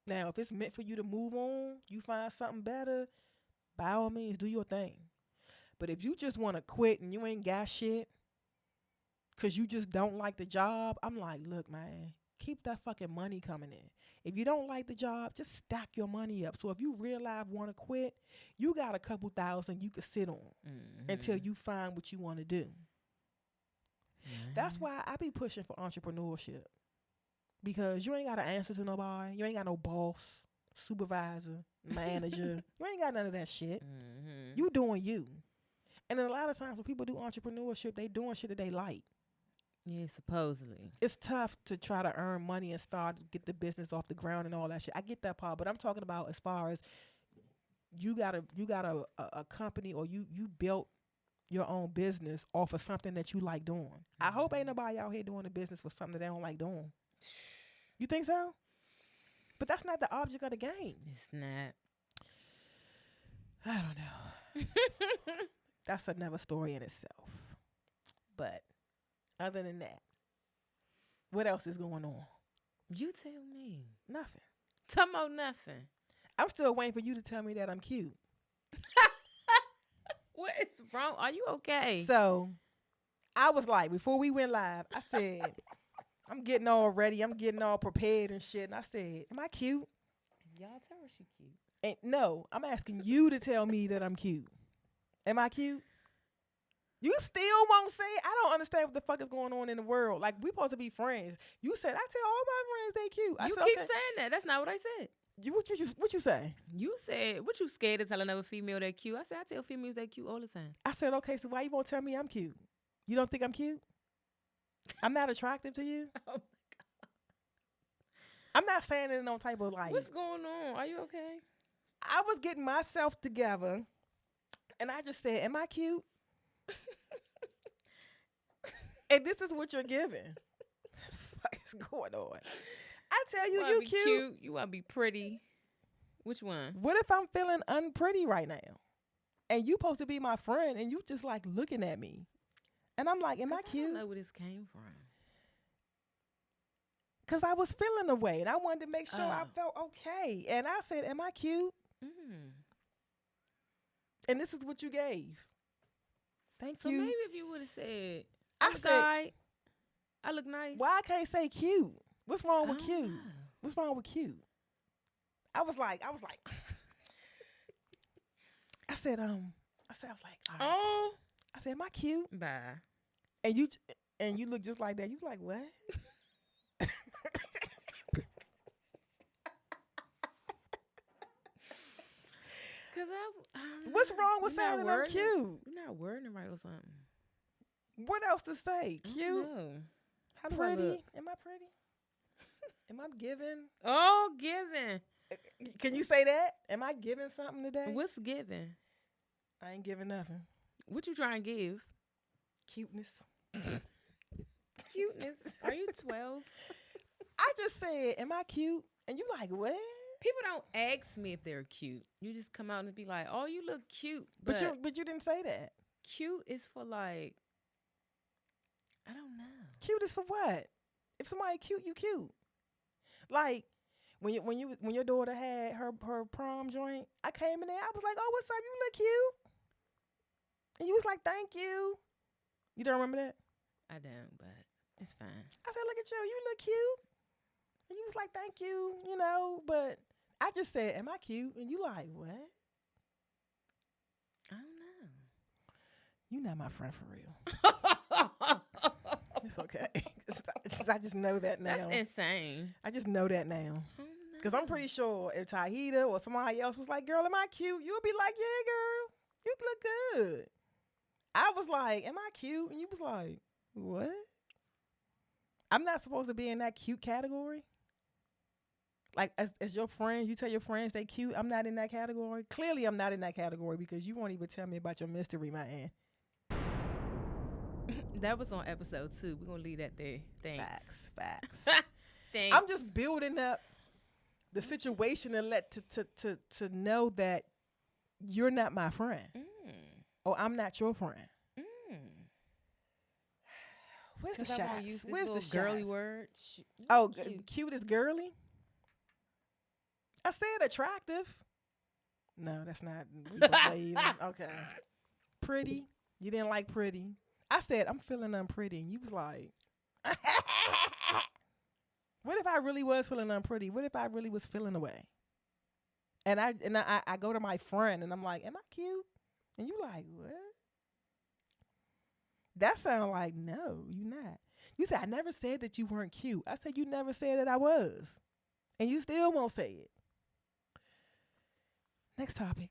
S2: Now, if it's meant for you to move on, you find something better, by all means, do your thing. But if you just want to quit and you ain't got shit because you just don't like the job, I'm like, look, man, keep that fucking money coming in. If you don't like the job, just stack your money up. So if you real life want to quit, you got a couple thousand you can sit on until you find what you want to do. That's why I be pushing for entrepreneurship. Because you ain't got to answer to nobody. You ain't got no boss, supervisor, manager. You ain't got none of that shit. You doing you. And then a lot of times when people do entrepreneurship, they doing shit that they like.
S1: Yeah, supposedly.
S2: It's tough to try to earn money and start to get the business off the ground and all that shit. I get that part, but I'm talking about as far as you got a company, or you built your own business off of something that you like doing. I hope ain't nobody out here doing a business for something that they don't like doing. You think so? But that's not the object of the game.
S1: It's not.
S2: I don't know. That's another story in itself. But other than that, what else is going on?
S1: You tell me.
S2: Nothing.
S1: Tell me nothing.
S2: I'm still waiting for you to tell me that I'm cute.
S1: What is wrong? Are you okay?
S2: So, I was like, before we went live, I said, I'm getting all ready. I'm getting all prepared and shit. And I said, am I cute?
S1: Y'all tell her she cute.
S2: And no, I'm asking you to tell me that I'm cute. Am I cute? You still won't say it? I don't understand what the fuck is going on in the world. Like, we supposed to be friends. You said, I tell all my friends they cute. I
S1: You
S2: said,
S1: keep
S2: okay.
S1: saying that. That's not what I said.
S2: What you say?
S1: You said, what you scared to tell another female they're cute? I said, I tell females they're cute all the time.
S2: I said, okay, so why you won't tell me I'm cute? You don't think I'm cute? I'm not attractive to you?
S1: Oh my God.
S2: I'm not saying it in no type of like.
S1: What's going on? Are you okay?
S2: I was getting myself together, and I just said, am I cute? And this is what you're giving. What is going on? I tell you, you cute.
S1: You want to be pretty. Which one?
S2: What if I'm feeling unpretty right now? And you supposed to be my friend, and you just like looking at me. And I'm like, am I cute?
S1: I don't know where this came from.
S2: Because I was feeling the way, and I wanted to make sure I felt okay. And I said, am I cute? And this is what you gave. Thank you.
S1: So maybe if you would have said, I look nice.
S2: Why I can't say cute? What's wrong with cute? What's wrong with cute? I was like, I said, all right. I said, am I cute?
S1: Bye.
S2: And you look just like that. You like, what?
S1: Cause
S2: what's wrong with saying that I'm cute?
S1: You're not wording it right or something.
S2: What else to say? Cute?
S1: How do
S2: pretty?
S1: I look?
S2: Am I pretty? Am I giving?
S1: Oh, giving.
S2: Can you say that? Am I giving something today?
S1: What's giving?
S2: I ain't giving nothing.
S1: What you trying to give?
S2: Cuteness.
S1: Cuteness. Are you 12?
S2: I just said, am I cute? And you like, what?
S1: People don't ask me if they're cute. You just come out and be like, oh, you look cute.
S2: But you didn't say that.
S1: Cute is for like, I don't know.
S2: Cute is for what? If somebody cute, you cute. Like when your daughter had her prom joint, I came in there. I was like, "Oh, what's up? You look cute." And you was like, "Thank you." You don't remember that?
S1: I don't, but it's fine.
S2: I said, "Look at you. You look cute." And you was like, "Thank you." You know, but I just said, "Am I cute?" And you like, "What?"
S1: I don't know.
S2: You not my friend for real. It's okay. I just know that now.
S1: That's insane.
S2: I just know that now.
S1: Oh,
S2: Because I'm pretty sure if Tahita or somebody else was like, "Girl, am I cute?" You'll be like, "Yeah, girl, you look good." I was like, "Am I cute?" And you was like, "What?" I'm not supposed to be in that cute category. Like, as your friends, you tell your friends they cute. I'm not in that category. Clearly, I'm not in that category because you won't even tell me about your mystery, man.
S1: That was on episode 2. We're gonna leave that there. Thanks.
S2: Facts.
S1: Thanks.
S2: I'm just building up the situation and to know that you're not my friend, or I'm not your friend. Where's the shots? Where's the
S1: girly
S2: shots?
S1: word?
S2: Oh, cute is girly. I said attractive. No, that's not. Okay. Pretty. You didn't like pretty. I said I'm feeling unpretty, and you was like, "What if I really was feeling unpretty? What if I really was feeling away?" And I go to my friend, and I'm like, "Am I cute?" And you like, "What?" That sounded like, "No, you not." You said, "I never said that you weren't cute." I said, "You never said that I was." And you still won't say it. Next topic.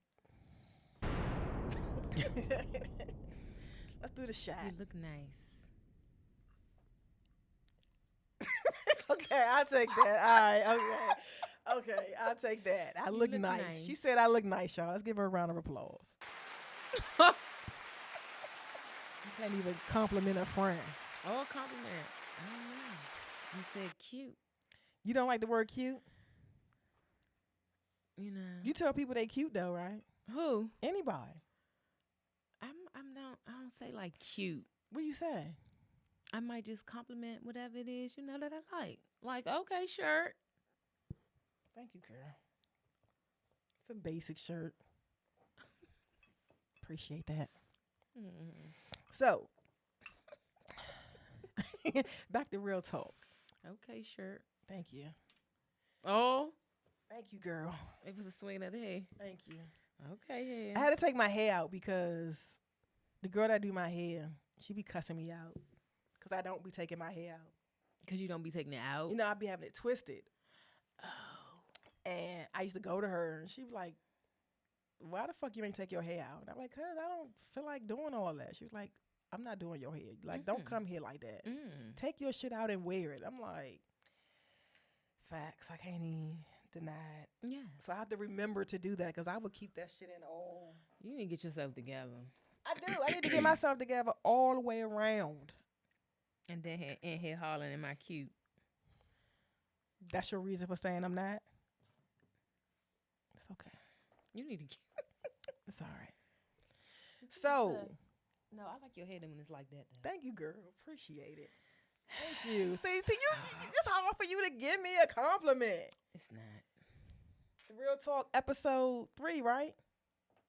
S2: Let's do the shot.
S1: You look nice.
S2: Okay, I'll take that. All right, okay, I'll take that. I look nice. She said I look nice, y'all. Let's give her a round of applause. You can't even compliment a friend.
S1: Oh, compliment. I don't know. You said cute.
S2: You don't like the word cute?
S1: You know.
S2: You tell people they cute though, right?
S1: Who?
S2: Anybody.
S1: I don't say like cute.
S2: What do you say?
S1: I might just compliment whatever it is, that I like. Like, okay, shirt.
S2: Thank you, girl. It's a basic shirt. Appreciate that. So, back to real talk.
S1: Okay, shirt.
S2: Thank you.
S1: Oh.
S2: Thank you, girl.
S1: It was a swing of the head.
S2: Thank you.
S1: Okay, yeah.
S2: I had to take my hair out because the girl that do my hair, she be cussing me out because I don't be taking my hair out.
S1: Because you don't be taking it out?
S2: You know, I be having it twisted.
S1: Oh.
S2: And I used to go to her, and she was like, "Why the fuck you ain't take your hair out?" And I'm like, "Cause I don't feel like doing all that." She was like, "I'm not doing your hair. Like, don't come here like that. Take your shit out and wear it." I'm like, facts. I can't even deny it.
S1: Yes.
S2: So I have to remember to do that because I would keep that shit in all.
S1: You need to get yourself together.
S2: I do. I need to get myself together all the way around.
S1: And then in here hollering, "Am I cute?"
S2: That's your reason for saying I'm not? It's okay.
S1: You need to get...
S2: It's all right. So.
S1: No, I like your hair when it's like that, though.
S2: Thank you, girl. Appreciate it. Thank you. See, it's hard for you to give me a compliment.
S1: It's not.
S2: Real Talk episode 3, right?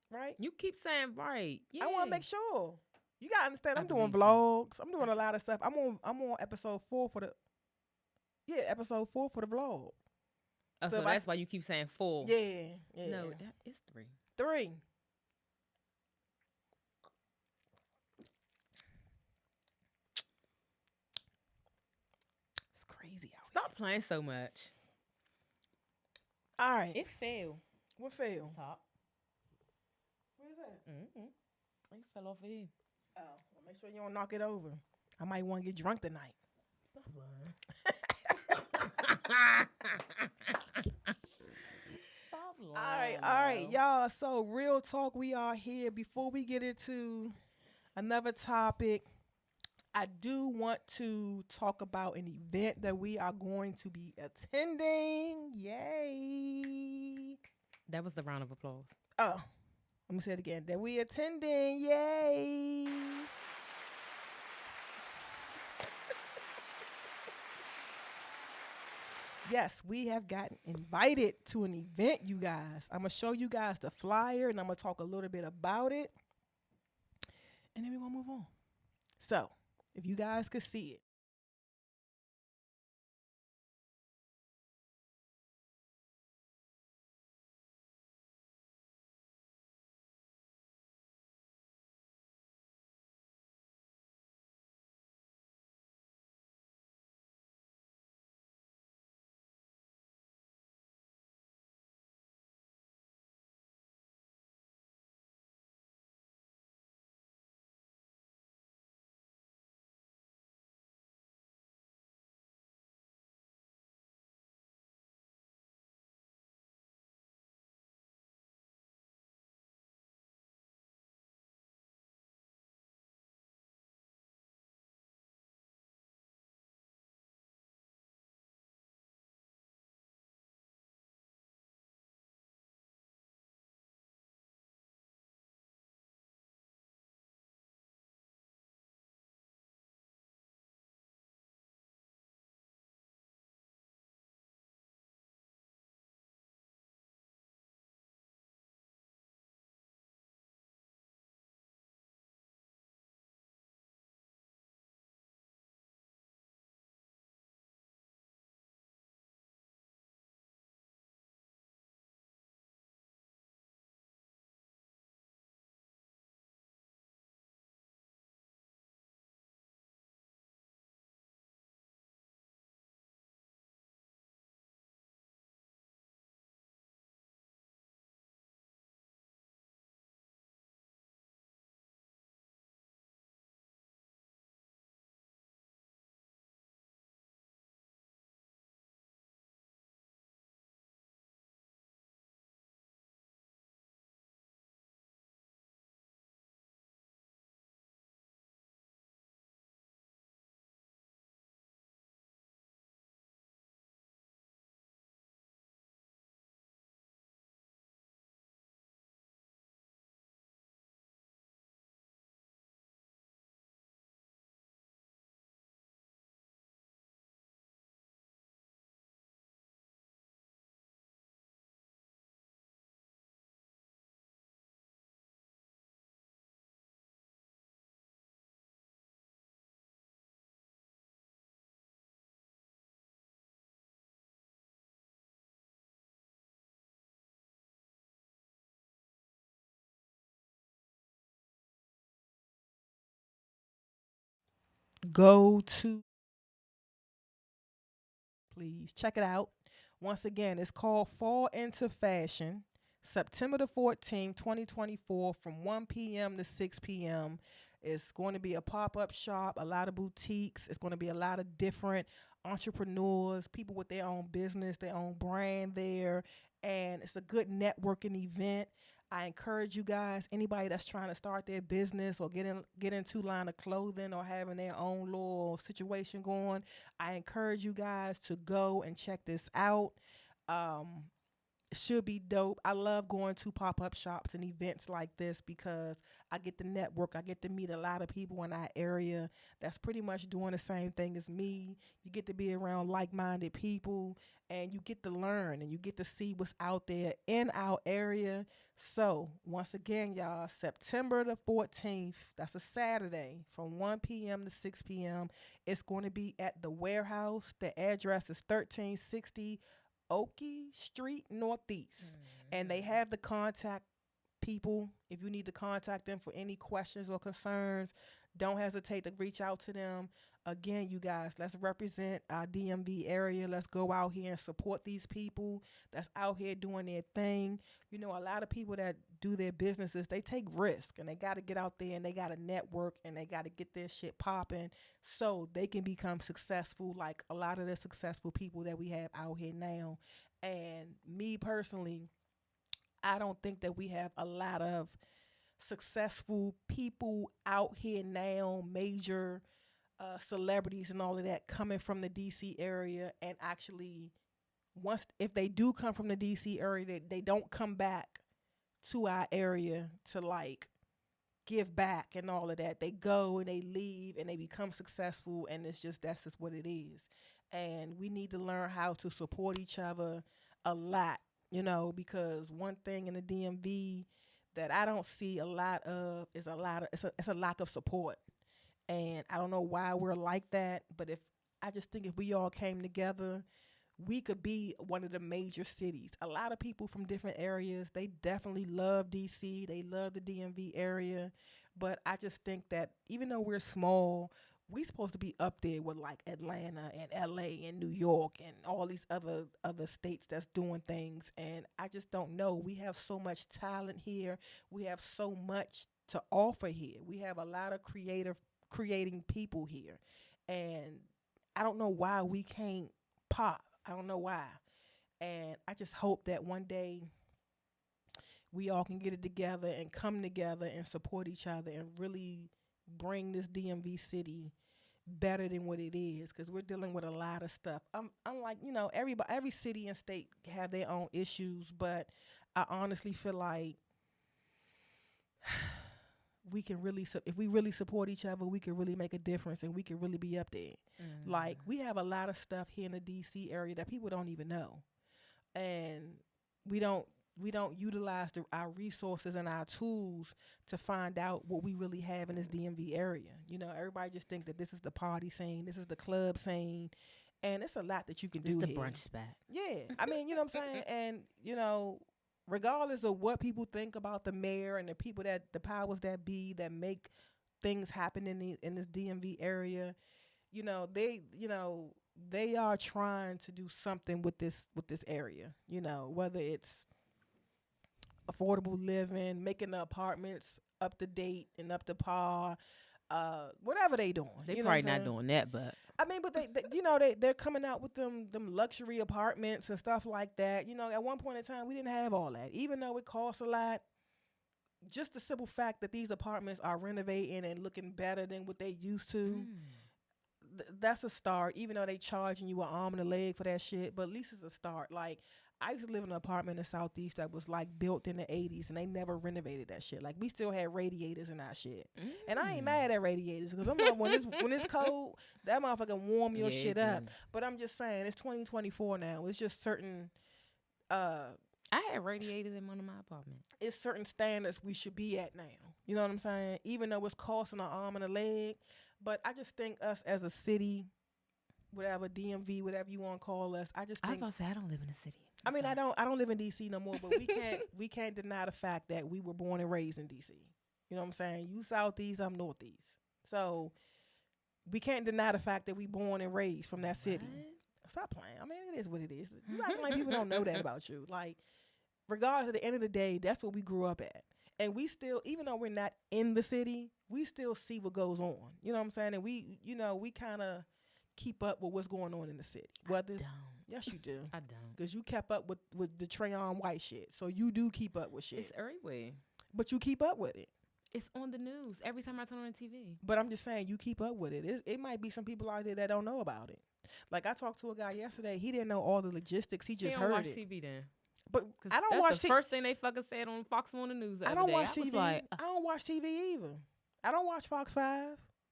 S2: Right?
S1: You keep saying right. Yeah.
S2: I want to make sure. You gotta understand. I'm doing
S1: believe
S2: vlogs. I'm doing a lot of stuff. I'm on episode 4 for the. Yeah, episode 4 for the vlog.
S1: Oh, so that's why you keep saying 4.
S2: Yeah.
S1: No, it's 3.
S2: 3. It's crazy out
S1: Stop playing so much.
S2: All right.
S1: It fell.
S2: What fell?
S1: Top.
S2: Where's that?
S1: It fell off of here.
S2: Oh, well, make sure you don't knock it over. I might want to get drunk tonight.
S1: Stop lying. Stop lying.
S2: All right, y'all. So, real talk, we are here. Before we get into another topic, I do want to talk about an event that we are going to be attending. Yay.
S1: That was the round of applause.
S2: Oh, let me say it again. That we attending. Yay. Yes, we have gotten invited to an event, you guys. I'm going to show you guys the flyer and I'm going to talk a little bit about it. And then we're going to move on. So, if you guys could see it. Go to, please check it out. Once again, it's called Fall into Fashion, September the 14th, 2024, from 1 p.m. to 6 p.m. It's going to be a pop up shop, a lot of boutiques. It's going to be a lot of different entrepreneurs, people with their own business, their own brand there. And it's a good networking event. I encourage you guys, anybody that's trying to start their business or get into line of clothing or having their own little situation going, I encourage you guys to go and check this out. Um, should be dope. I love going to pop up shops and events like this because I get to network. I get to meet a lot of people in our area that's pretty much doing the same thing as me. You get to be around like minded people and you get to learn and you get to see what's out there in our area. So, once again, y'all, September the 14th, that's a Saturday from 1 p.m. to 6 p.m. It's going to be at the warehouse. The address is 1360 Oakey Street Northeast. And they have the contact people if you need to contact them for any questions or concerns. Don't hesitate to reach out to them. Again, you guys, let's represent our DMV area. Let's go out here and support these people that's out here doing their thing. You know, a lot of people that do their businesses, they take risk and they got to get out there and they got to network and they got to get their shit popping so they can become successful like a lot of the successful people that we have out here now. And me personally, I don't think that we have a lot of successful people out here now, major celebrities and all of that coming from the DC area and actually once if they do come from the DC area they don't come back to our area to like give back and all of that. They go and they leave and they become successful, and that's just what it is. And we need to learn how to support each other a lot, because one thing in the DMV that I don't see a lot of is it's a lack of support. And I don't know why we're like that, but I just think if we all came together, we could be one of the major cities. A lot of people from different areas, they definitely love DC. They love the DMV area. But I just think that even though we're small, we supposed to be up there with like Atlanta and LA and New York and all these other states that's doing things. And I just don't know. We have so much talent here. We have so much to offer here. We have a lot of creating people here. And I don't know why we can't pop. I don't know why. And I just hope that one day we all can get it together and come together and support each other and really bring this DMV city better than what it is, because we're dealing with a lot of stuff. I'm like, every city and state have their own issues, but I honestly feel like we can really, if we really support each other, we can really make a difference and we can really be up there. Like, we have a lot of stuff here in the DC area that people don't even know. And we don't utilize our resources and our tools to find out what we really have in this DMV area. Everybody just think that this is the party scene, this is the club scene, and it's a lot that you can do
S1: It's the
S2: here.
S1: brunch spot.
S2: Yeah, I mean, you know what I'm saying? And, regardless of what people think about the mayor and the powers that be that make things happen in this DMV area, they are trying to do something with this area, whether it's affordable living, making the apartments up to date and up to par, whatever they doing.
S1: They probably not doing that, but
S2: I mean, but they're coming out with them luxury apartments and stuff like that. At one point in time, we didn't have all that. Even though it costs a lot, just the simple fact that these apartments are renovating and looking better than what they used to, that's a start. Even though they charging you an arm and a leg for that shit, but at least it's a start. Like, I used to live in an apartment in the Southeast that was like built in the 80s, and they never renovated that shit. Like, we still had radiators in our shit. And I ain't mad at radiators, because I'm like, when it's cold, that motherfucker warm your shit up. But I'm just saying, it's 2024 now. It's just certain
S1: I had radiators in one of my apartments.
S2: It's certain standards we should be at now. You know what I'm saying? Even though it's costing an arm and a leg. But I just think us as a city, whatever, DMV, whatever you want to call us, I just think,
S1: I was about to say, I don't live in the city.
S2: I don't live in DC no more, but we can't deny the fact that we were born and raised in DC. You know what I'm saying? You Southeast, I'm Northeast. So we can't deny the fact that we born and raised from that city. Stop playing. I mean, it is what it is. You acting like people don't know that about you. Like, regardless, at the end of the day, that's what we grew up at. And we still, even though we're not in the city, we still see what goes on. You know what I'm saying? And we kind of keep up with what's going on in the city. Yes, you do.
S1: I don't.
S2: Because you kept up with the Trayon White shit. So you do keep up with shit.
S1: It's everywhere.
S2: But you keep up with it.
S1: It's on the news every time I turn on the TV.
S2: But I'm just saying, you keep up with it. It might be some people out there that don't know about it. Like, I talked to a guy yesterday. He didn't know all the logistics. He just heard it.
S1: He don't watch TV then.
S2: But I don't watch
S1: TV. That's the first thing they fucking said on Fox on the news the
S2: I
S1: other
S2: don't
S1: day.
S2: watch TV.
S1: Like,
S2: I don't watch TV either. I don't watch Fox 5.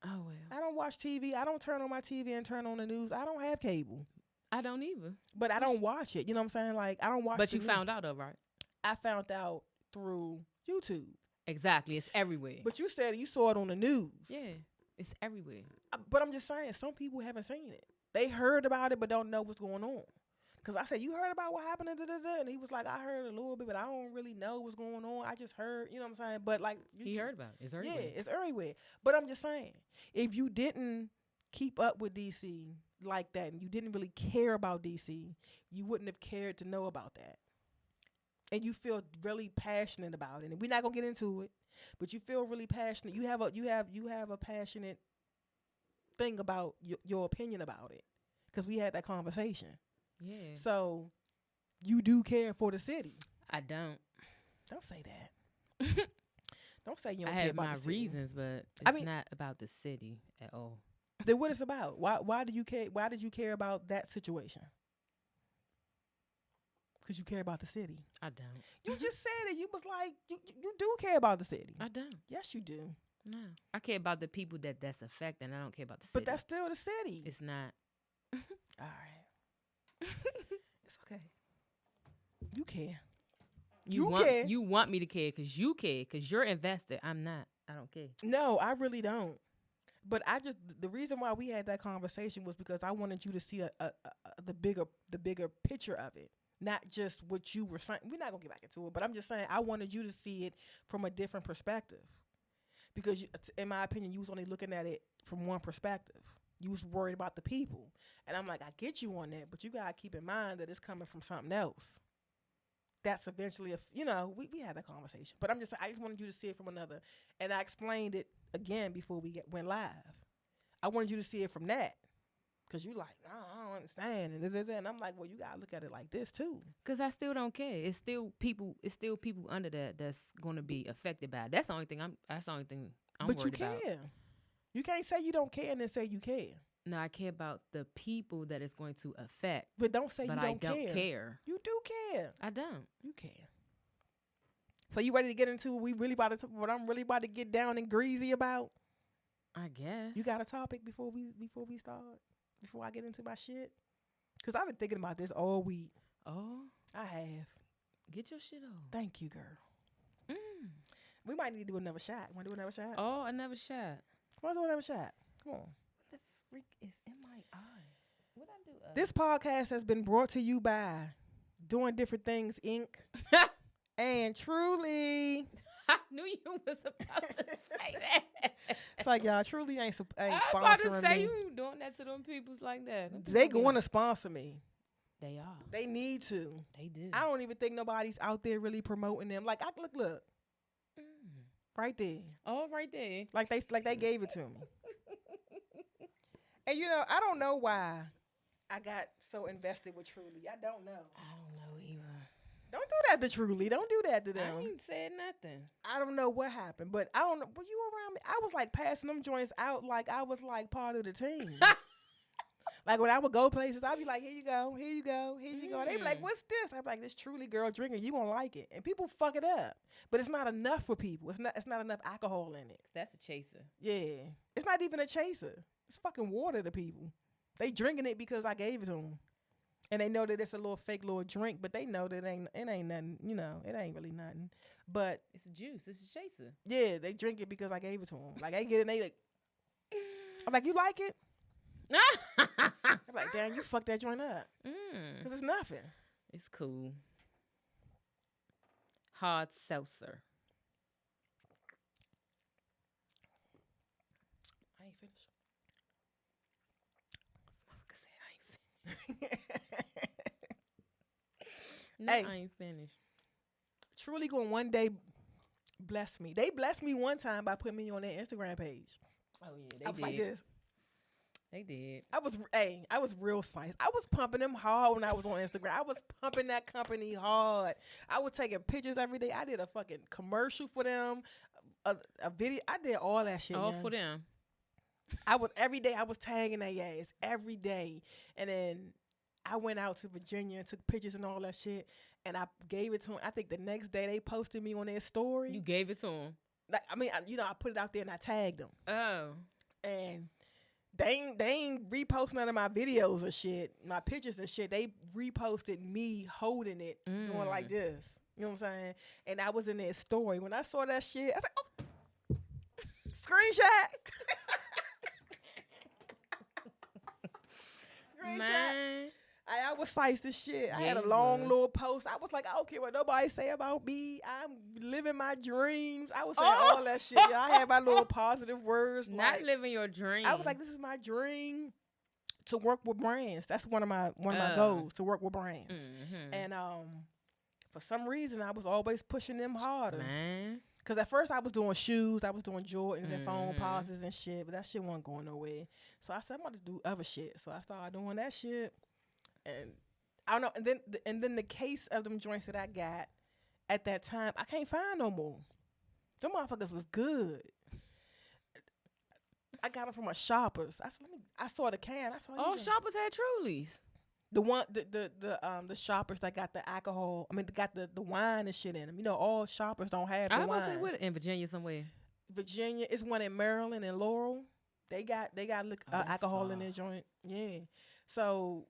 S1: Oh, well.
S2: I don't watch TV. I don't turn on my TV and turn on the news. I don't have cable.
S1: I don't either.
S2: But I don't watch it. You know what I'm saying? Like, I don't watch it.
S1: But you found out, though, right?
S2: I found out through YouTube.
S1: Exactly. It's everywhere.
S2: But you said you saw it on the news.
S1: Yeah. It's everywhere.
S2: But I'm just saying, some people haven't seen it. They heard about it but don't know what's going on. Because I said, you heard about what happened? And he was like, I heard a little bit, but I don't really know what's going on. I just heard, you know what I'm saying? But like,
S1: he heard about it. It's everywhere.
S2: Yeah, it's everywhere. But I'm just saying, if you didn't keep up with DC like that and you didn't really care about DC, you wouldn't have cared to know about that. And you feel really passionate about it. And we're not gonna get into it, but you feel really passionate. You have a passionate thing about your opinion about it, because we had that conversation.
S1: Yeah.
S2: So you do care for the city.
S1: I don't.
S2: Don't say that. Don't say you don't care about the city.
S1: I have my reasons, but it's not about the city at all.
S2: Then what it's about? Why do you care? Why did you care about that situation? because you care about the city.
S1: I don't.
S2: You just said it. You was like, you do care about the city.
S1: I don't.
S2: Yes, you do.
S1: No. I care about the people that's affected. I don't care about the city.
S2: But that's still the city.
S1: It's not.
S2: All right. It's okay. You care. You care.
S1: You want me to care because you care because you're invested. I'm not. I don't care.
S2: No, I really don't. But the reason why we had that conversation was because I wanted you to see the bigger picture of it, not just what you were saying. We're not gonna get back into it, but I'm just saying I wanted you to see it from a different perspective, because in my opinion, you was only looking at it from one perspective. You was worried about the people, and I'm like, I get you on that, but you gotta keep in mind that it's coming from something else. That's eventually, we had that conversation. But I just wanted you to see it from another. And I explained it again before we went live. I wanted you to see it from that. Because you like, I don't understand. And I'm like, well, you got to look at it like this too.
S1: Because I still don't care. It's still people under that's going to be affected by it. That's the only thing I'm worried about.
S2: But you care. You can't say you don't care and then say you care.
S1: No, I care about the people that it's going to affect.
S2: But don't say you don't care.
S1: But I don't care.
S2: You do care.
S1: I don't.
S2: You care. So you ready to get into what I'm really about to get down and greasy about?
S1: I guess.
S2: You got a topic before we start? Before I get into my shit? Because I've been thinking about this all week.
S1: Oh?
S2: I have.
S1: Get your shit on.
S2: Thank you, girl. We might need to do another shot. Want to do another shot?
S1: Oh, another shot.
S2: Want to do another shot? Come on.
S1: What the freak is in my eye? What I do?
S2: This podcast has been brought to you by Doing Different Things, Inc. And Truly.
S1: I knew you was about to say that.
S2: It's like, y'all, Truly ain't sponsoring me.
S1: I was about to say you doing that to them peoples like that.
S2: They going to sponsor me.
S1: They are.
S2: They need to.
S1: They do.
S2: I don't even think nobody's out there really promoting them. Like, look. Right there.
S1: Oh, right there.
S2: Like they gave it to me. And I don't know why I got so invested with Truly. I don't know.
S1: I don't know either.
S2: Don't do that to Truly. Don't do that to them.
S1: I ain't said nothing.
S2: I don't know what happened, but I don't know. Were you around me? I was like passing them joints out like I was like part of the team. Like when I would go places, I'd be like, here you go, here you go, here you go. They'd be like, what's this? I'd be like, this Truly girl drinking. You gonna like it. And people fuck it up. But it's not enough for people. It's not enough alcohol in it.
S1: That's a chaser.
S2: Yeah. It's not even a chaser. It's fucking water to people. They drinking it because I gave it to them. And they know that it's a little fake little drink, but they know that it ain't nothing, it ain't really nothing. But
S1: it's a juice. It's a chaser.
S2: Yeah, they drink it because I gave it to them. Like, they get it and they like, I'm like, you like it? I'm like, damn, you fucked that joint up. Because it's nothing.
S1: It's cool. Hard seltzer.
S2: I ain't finished.
S1: This motherfucker said I ain't finished. No,
S2: Hey,
S1: I ain't finished.
S2: Truly going one day bless me. They blessed me one time by putting me on their Instagram page.
S1: Oh, yeah, they
S2: I was
S1: did.
S2: like this.
S1: They did.
S2: I was real nice. I was pumping them hard when I was on Instagram. I was pumping that company hard. I was taking pictures every day. I did a fucking commercial for them, a video. I did all that shit.
S1: All for them.
S2: Every day I was tagging their ass every day. And then I went out to Virginia and took pictures and all that shit. And I gave it to them. I think the next day they posted me on their story.
S1: You gave it to them.
S2: Like, I mean, I put it out there and I tagged them.
S1: Oh.
S2: And they ain't repost none of my videos or shit, my pictures and shit. They reposted me holding it, doing like this. You know what I'm saying? And I was in their story. When I saw that shit, I said, oh, screenshot. Screenshot.
S1: Man.
S2: I was sized as shit. I had a
S1: you
S2: long
S1: was.
S2: little post. I was like, I don't care what nobody say about me. I'm living my dreams. I was saying all that shit. Yeah, I had my little positive words.
S1: Not
S2: like,
S1: living your dream.
S2: I was like, this is my dream to work with brands. That's one of my goals, to work with brands.
S1: Mm-hmm.
S2: And for some reason, I was always pushing them harder.
S1: Man.
S2: Because at first I was doing shoes, I was doing Jordans and phone pauses and shit, but that shit wasn't going nowhere. So I said, I'm about to do other shit. So I started doing that shit. And I don't know. And then the case of them joints that I got at that time, I can't find no more. Them motherfuckers was good. I got them from a Shoppers. I said, I saw the can. I saw
S1: Oh, Shoppers had Trulies.
S2: The one, the shoppers that got the alcohol. I mean, they got the wine and shit in them. You know, all shoppers don't have the
S1: I was
S2: wine.
S1: gonna say what in Virginia somewhere.
S2: Virginia is one in Maryland and Laurel. They got
S1: That's
S2: alcohol in
S1: far.
S2: their joint. Yeah. So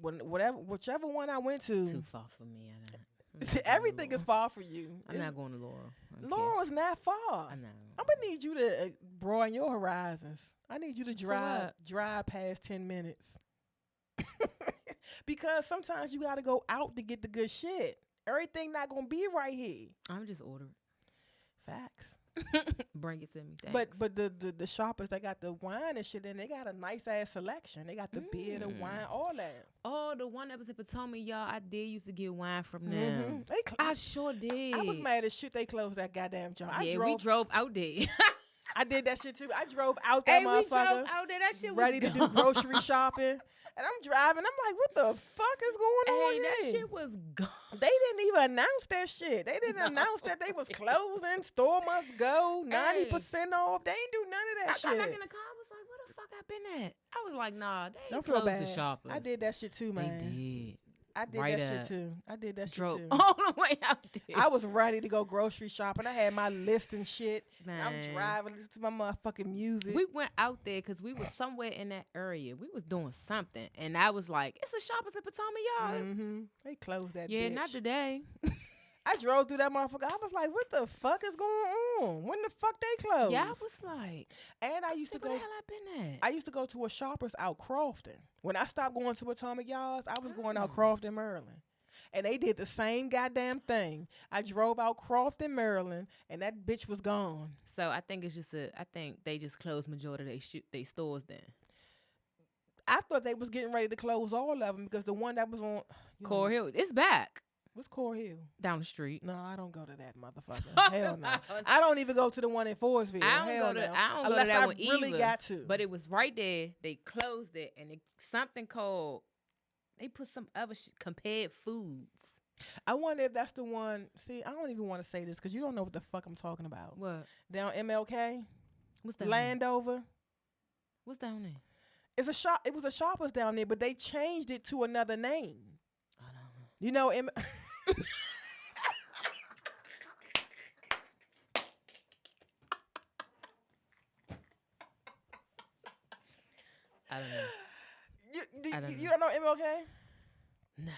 S2: whichever one I went
S1: It's
S2: to,
S1: too far for me. I'm not going to
S2: everything is
S1: Laurel.
S2: far for you.
S1: I'm not going to Laurel. I don't care.
S2: Laurel is not far.
S1: I'm not.
S2: I'm gonna need you to broaden your horizons. I need you to
S1: what?
S2: drive past 10 minutes. Because sometimes you gotta go out to get the good shit. Everything not gonna be right here.
S1: I'm just ordering.
S2: Facts.
S1: Bring it to me. Thanks.
S2: But the shoppers that got the wine and shit in, they got a nice ass selection. They got the beer, the wine, all that.
S1: Oh, the one that was in Potomac, y'all. I did used to get wine from them.
S2: Mhm.
S1: I sure did.
S2: I was mad as shit they closed that goddamn joint.
S1: We drove out there.
S2: I did that shit too. I drove out that
S1: Hey, we drove
S2: motherfucker
S1: out there. That shit was
S2: ready to do
S1: gone.
S2: grocery shopping. And I'm driving. I'm like, what the fuck is going on
S1: Hey, that
S2: here?
S1: shit was gone.
S2: They didn't even announce that shit. They didn't announce that they was closing. Store must go. 90% off. They ain't do none of
S1: I
S2: that
S1: got back
S2: shit.
S1: in the car. I was like, where the fuck I been at? I was like, nah, they
S2: Don't
S1: ain't
S2: feel
S1: closed
S2: bad.
S1: the shoppers.
S2: I did that shit too,
S1: They
S2: man.
S1: did.
S2: I did
S1: Right
S2: that
S1: up.
S2: shit too. I did that
S1: Drove
S2: shit too.
S1: all the way out there.
S2: I was ready to go grocery shopping. I had my list and shit. And I'm
S1: Man.
S2: driving, listening to my motherfucking music.
S1: We went out there because we was somewhere in that area. We was doing something, and I was like, "It's a Shoppers in Potomac, y'all."
S2: Mm-hmm. They closed that
S1: Yeah,
S2: bitch.
S1: not today.
S2: I drove through that motherfucker. I was like, what the fuck is going on? When the fuck they closed?
S1: Yeah, I was like,
S2: And I used to
S1: "Where
S2: go.
S1: the hell I been at?"
S2: I used to go to a Shoppers out Crofton. When I stopped going to Atomic Yards, I was going out
S1: Oh.
S2: Crofton, Maryland. And they did the same goddamn thing. I drove out Crofton, Maryland, and that bitch was gone.
S1: So I think it's just I think they just closed majority of they stores then.
S2: I thought they was getting ready to close all of them because the one that was on
S1: Core Hill, it's back
S2: What's Core Hill?
S1: down the street.
S2: No, I don't go to that motherfucker.
S1: Talk
S2: Hell no.
S1: about-
S2: I don't even go to the one in Forestville.
S1: I don't
S2: Hell
S1: go to
S2: no.
S1: I don't go
S2: Unless
S1: to that
S2: I
S1: one
S2: really
S1: either.
S2: got to.
S1: But it was right there. They closed it, and something called. They put some other compared foods.
S2: I wonder if that's the one. See, I don't even want to say this because you don't know what the fuck I'm talking about.
S1: What?
S2: Down MLK,
S1: What's down there?
S2: Landover.
S1: What's down there?
S2: It's a shop. It was a Shoppers down there, but they changed it to another name.
S1: I don't know.
S2: You know,
S1: I don't know. I don't
S2: you
S1: know.
S2: don't know MLK?
S1: No.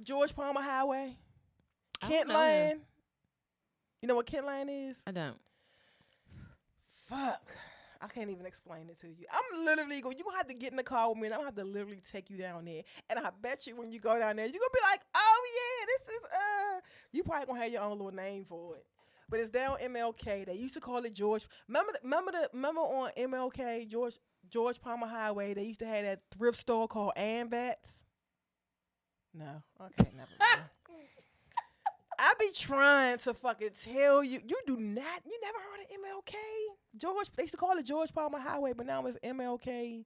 S2: George Palmer Highway,
S1: I don't
S2: Kent
S1: know him.
S2: Lane. You know what Kent Lane is?
S1: I don't.
S2: Fuck. I can't even explain it to you. I'm literally going. You gonna have to get in the car with me, and I'm gonna have to literally take you down there. And I bet you when you go down there, you're gonna be like, "Oh yeah, this is You probably gonna have your own little name for it. But it's down MLK. They used to call it George. Remember on MLK George Palmer Highway. They used to have that thrift store called Ambats. No, okay, never mind. I be trying to fucking tell you. You do not. You never heard of MLK? They used to call it George Palmer Highway, but now it's MLK,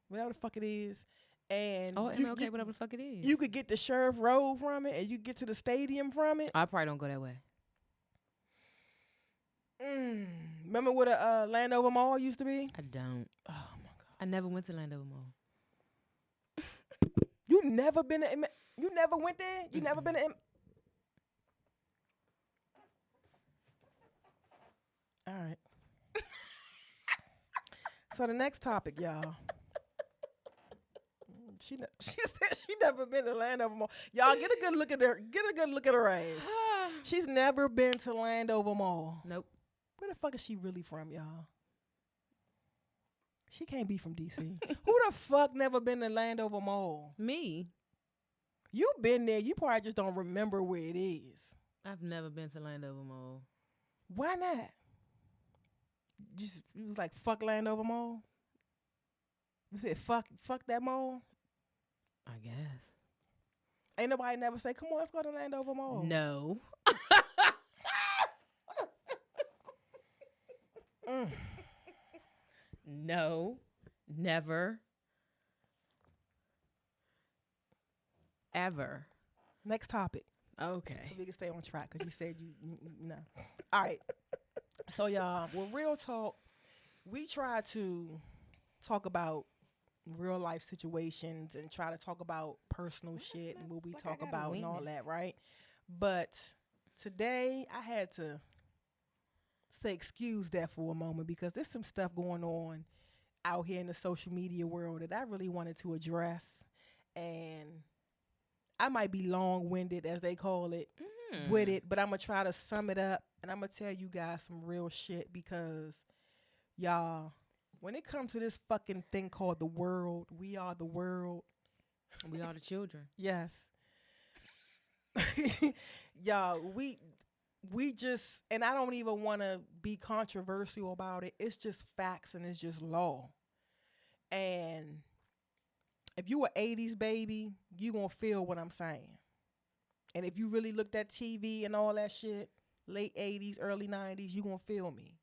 S2: whatever the fuck it is. And
S1: Oh,
S2: you,
S1: MLK, whatever the fuck it is.
S2: you could get the Sheriff Road from it, and you get to the stadium from it.
S1: I probably don't go that way.
S2: Remember what a Landover Mall used to be?
S1: I don't.
S2: Oh my god!
S1: I never went to Landover Mall.
S2: You never been to? You never went there? You never been to? All right. So the next topic, y'all. She said she never been to Landover Mall. Y'all get a good look at her. Get a good look at her ass. She's never been to Landover Mall.
S1: Nope.
S2: Where the fuck is she really from, y'all? She can't be from DC. Who the fuck never been to Landover Mall?
S1: Me.
S2: You been there. You probably just don't remember where it is.
S1: I've never been to Landover Mall.
S2: Why not? You was like, fuck Landover Mall? You said, fuck that mall?
S1: I guess.
S2: Ain't nobody never say, come on, let's go to Landover Mall.
S1: No. No. Never. Ever.
S2: Next topic.
S1: Okay.
S2: So we can stay on track because you said no. All right. So, y'all, with Real Talk, we try to talk about real life situations and try to talk about personal
S1: Well,
S2: shit and what we
S1: like I
S2: talk
S1: got a
S2: about and all
S1: weenus.
S2: that, right? But today I had to say excuse that for a moment because there's some stuff going on out here in the social media world that I really wanted to address. And I might be long winded, as they call it, with
S1: Mm.
S2: it, but I'm going to try to sum it up and I'm going to tell you guys some real shit because, y'all, when it comes to this fucking thing called the world, we are the world.
S1: We are the children.
S2: Yes. Y'all, we just, and I don't even want to be controversial about it. It's just facts and it's just law. And if you a 80s baby, you going to feel what I'm saying. And if you really looked at TV and all that shit, late 80s, early 90s, you going to feel me.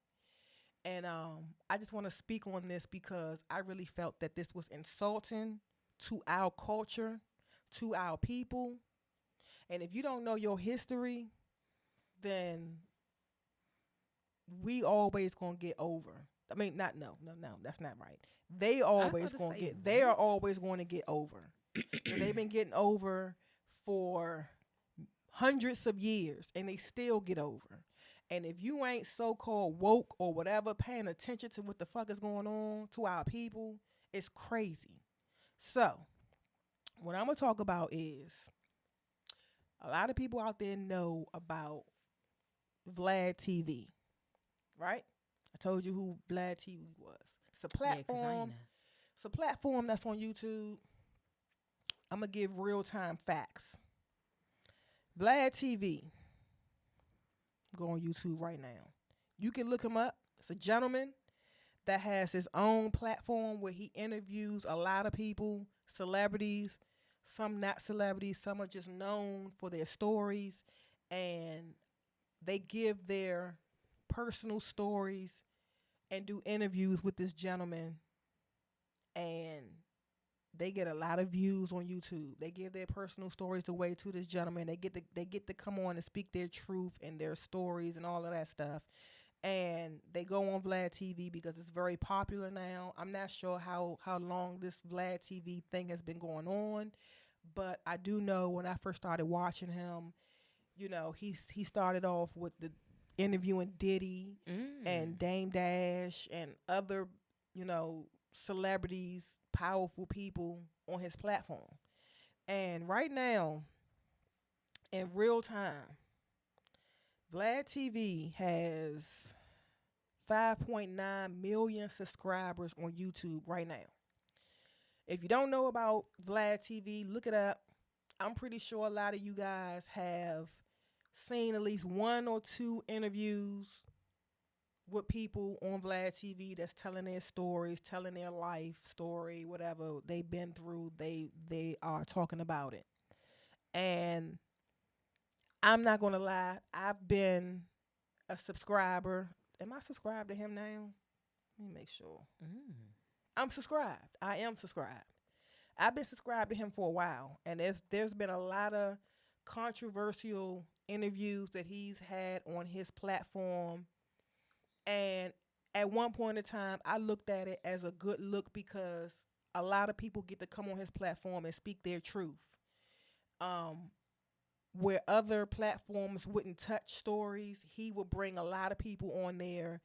S2: And I just want to speak on this because I really felt that this was insulting to our culture, to our people. And if you don't know your history, then we always gonna get over. I mean, not no, no, no, that's not right. They
S1: I was
S2: always
S1: about to
S2: gonna
S1: say
S2: get. They are
S1: what?
S2: always going to get over. 'Cause they've been getting over for hundreds of years, and they still get over. And if you ain't so-called woke or whatever, paying attention to what the fuck is going on to our people, it's crazy. So, what I'm gonna talk about is a lot of people out there know about Vlad TV, right? I told you who Vlad TV was. It's a
S1: Yeah, cause I ain't
S2: platform.
S1: know.
S2: It's a platform that's on YouTube. I'm gonna give real time facts. Vlad TV. Go on YouTube right now. You can look him up. It's a gentleman that has his own platform where he interviews a lot of people, celebrities, some not celebrities, some are just known for their stories, and they give their personal stories and do interviews with this gentleman, and they get a lot of views on YouTube. They give their personal stories away to this gentleman. They get to come on and speak their truth and their stories and all of that stuff. And they go on Vlad TV because it's very popular now. I'm not sure how long this Vlad TV thing has been going on, but I do know when I first started watching him, he started off with the interviewing Diddy and
S1: Mm.
S2: Dame Dash and other, celebrities, powerful people on his platform. And right now, in real time, Vlad TV has 5.9 million subscribers on YouTube right now. If you don't know about Vlad TV, look it up. I'm pretty sure a lot of you guys have seen at least one or two interviews with people on Vlad TV that's telling their stories, telling their life story, whatever they've been through. They are talking about it. And I'm not gonna lie, I've been a subscriber. Am I subscribed to him now? Let me make sure.
S1: Mm.
S2: I'm subscribed. I am subscribed. I've been subscribed to him for a while, and there's been a lot of controversial interviews that he's had on his platform. And at one point in time, I looked at it as a good look because a lot of people get to come on his platform and speak their truth. Um, where other platforms wouldn't touch stories, he would bring a lot of people on there.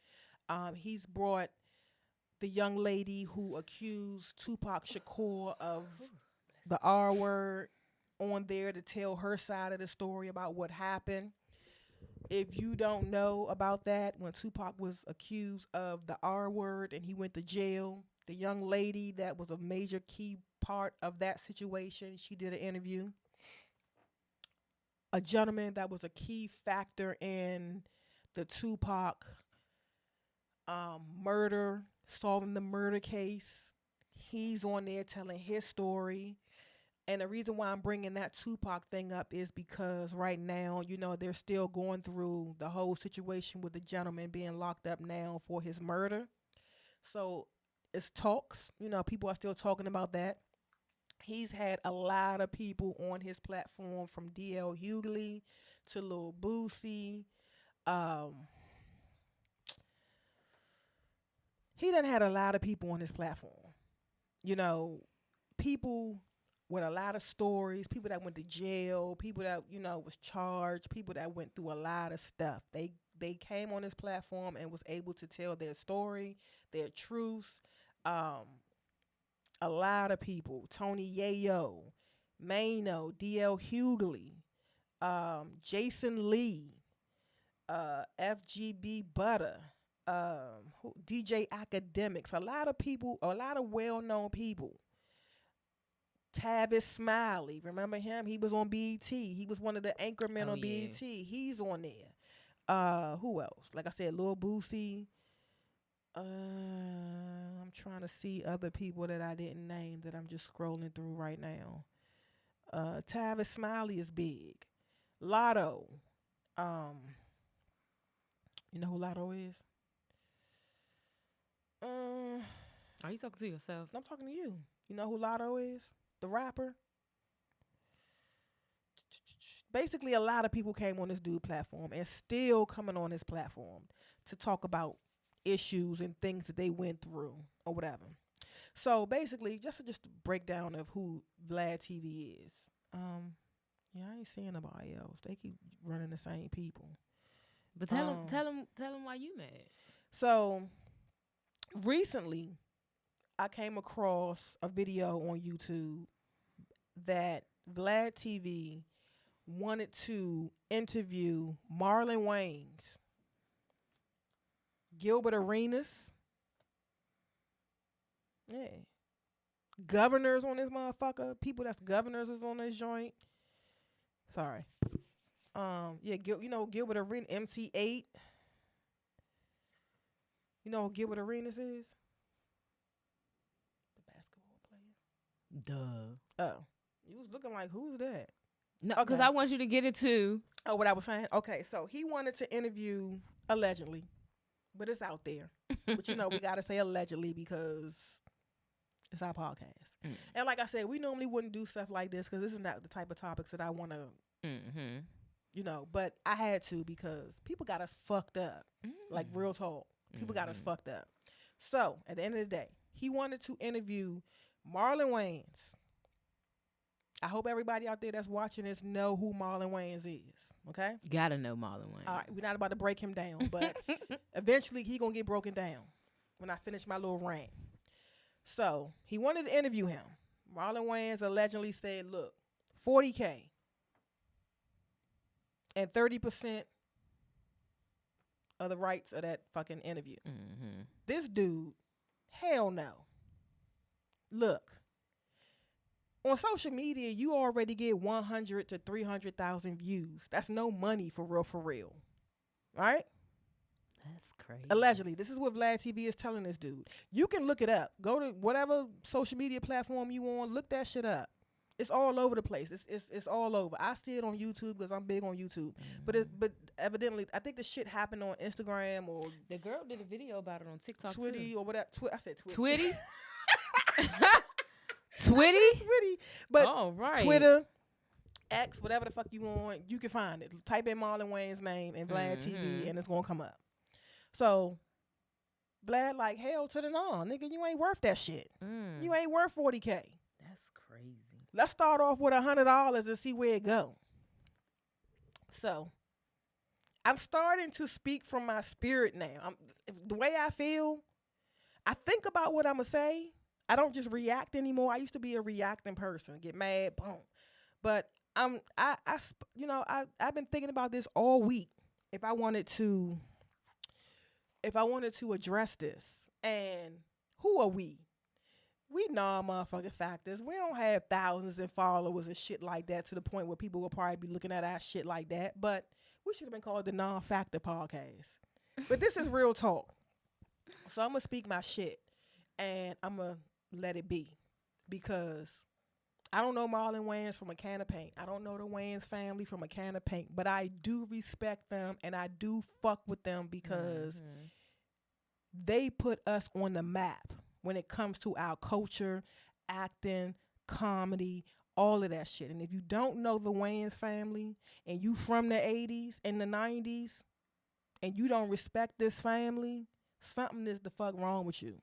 S2: He's brought the young lady who accused Tupac Shakur of the R word on there to tell her side of the story about what happened. If you don't know about that, when Tupac was accused of the R word and he went to jail, the young lady that was a major key part of that situation, she did an interview. A gentleman that was a key factor in the Tupac murder, solving the murder case. He's on there telling his story. And the reason why I'm bringing that Tupac thing up is because right now, they're still going through the whole situation with the gentleman being locked up now for his murder. So it's talks, people are still talking about that. He's had a lot of people on his platform from DL Hughley to Lil Boosie. Um, he done had a lot of people on his platform. you know, people with a lot of stories, people that went to jail, people that, was charged, people that went through a lot of stuff. They came on this platform and was able to tell their story, their truths. Um, a lot of people, Tony Yayo, Mano, DL Hughley, Jason Lee, FGB Butter, DJ Academics, a lot of people, a lot of well-known people. Tavis Smiley, remember him? He was on BET. He was one of the anchormen
S1: Oh,
S2: on
S1: yeah.
S2: BET. He's on there. Who else? Like I said, Lil Boosie. I'm trying to see other people that I didn't name that I'm just scrolling through right now. Tavis Smiley is big. Lotto. You know who Lotto is?
S1: Are you talking to yourself?
S2: I'm talking to you. You know who Lotto is? The rapper. Basically, a lot of people came on this dude platform and still coming on this platform to talk about issues and things that they went through or whatever. So basically, just a breakdown of who Vlad TV is. Yeah, I ain't seeing nobody else. They keep running the same people.
S1: But tell him why you mad.
S2: So recently, I came across a video on YouTube that Vlad TV wanted to interview Marlon Wayans, Gilbert Arenas, governors on this motherfucker. People that's governors is on this joint. Sorry. Gilbert Arenas, MC8. You know who Gilbert Arenas is? The basketball player.
S1: Duh.
S2: Oh. You was looking like, who's that?
S1: No, because
S2: Okay.
S1: I want you to get it too.
S2: Oh, what I was saying? Okay, so he wanted to interview, allegedly, but it's out there. But we got to say allegedly because it's our podcast.
S1: Mm.
S2: And like I said, we normally wouldn't do stuff like this because this is not the type of topics that I want to, but I had to because people got us fucked up. Like real talk. People got us fucked up. So at the end of the day, he wanted to interview Marlon Wayans. I hope everybody out there that's watching this know who Marlon Wayans is. Okay?
S1: You gotta know Marlon Wayans.
S2: All right, we're not about to break him down, but eventually he gonna get broken down when I finish my little rant. So he wanted to interview him. Marlon Wayans allegedly said, "Look, $40K and 30% of the rights of that fucking interview." This dude, hell no. Look, on social media, you already get 100 to 300,000 views. That's no money for real. Right?
S1: That's crazy.
S2: Allegedly. This is what Vlad TV is telling this dude. You can look it up. Go to whatever social media platform you on. Look that shit up. It's all over the place. It's all over. I see it on YouTube because I'm big on YouTube. But evidently, I think the shit happened on Instagram or
S1: the girl did a video about it on TikTok
S2: Twitty
S1: too.
S2: or whatever. I said Twitty.
S1: Twitty? Twitty?
S2: Twitty. But
S1: right.
S2: Twitter, X, whatever the fuck you want, you can find it. Type in Marlon Wayans' name and Vlad TV and it's going to come up. So, Vlad like, hell to the no. Nigga, you ain't worth that shit. You ain't worth $40K.
S1: That's crazy.
S2: Let's start off with $100 and see where it go. So, I'm starting to speak from my spirit now. The way I feel, I think about what I'm going to say. I don't just react anymore. I used to be a reacting person, get mad, boom. But I've been thinking about this all week. If I wanted to address this, and who are we? We non-motherfucking factors. We don't have thousands of followers and shit like that to the point where people will probably be looking at our shit like that. But we should have been called the non-factor podcast. But this is real talk. So I'm going to speak my shit, and I'm going to let it be, because I don't know Marlon Wayans from a can of paint. I don't know the Wayans family from a can of paint, but I do respect them and I do fuck with them because they put us on the map when it comes to our culture, acting, comedy, all of that shit. And if you don't know the Wayans family and you from the 80s and the 90s and you don't respect this family, something is the fuck wrong with you.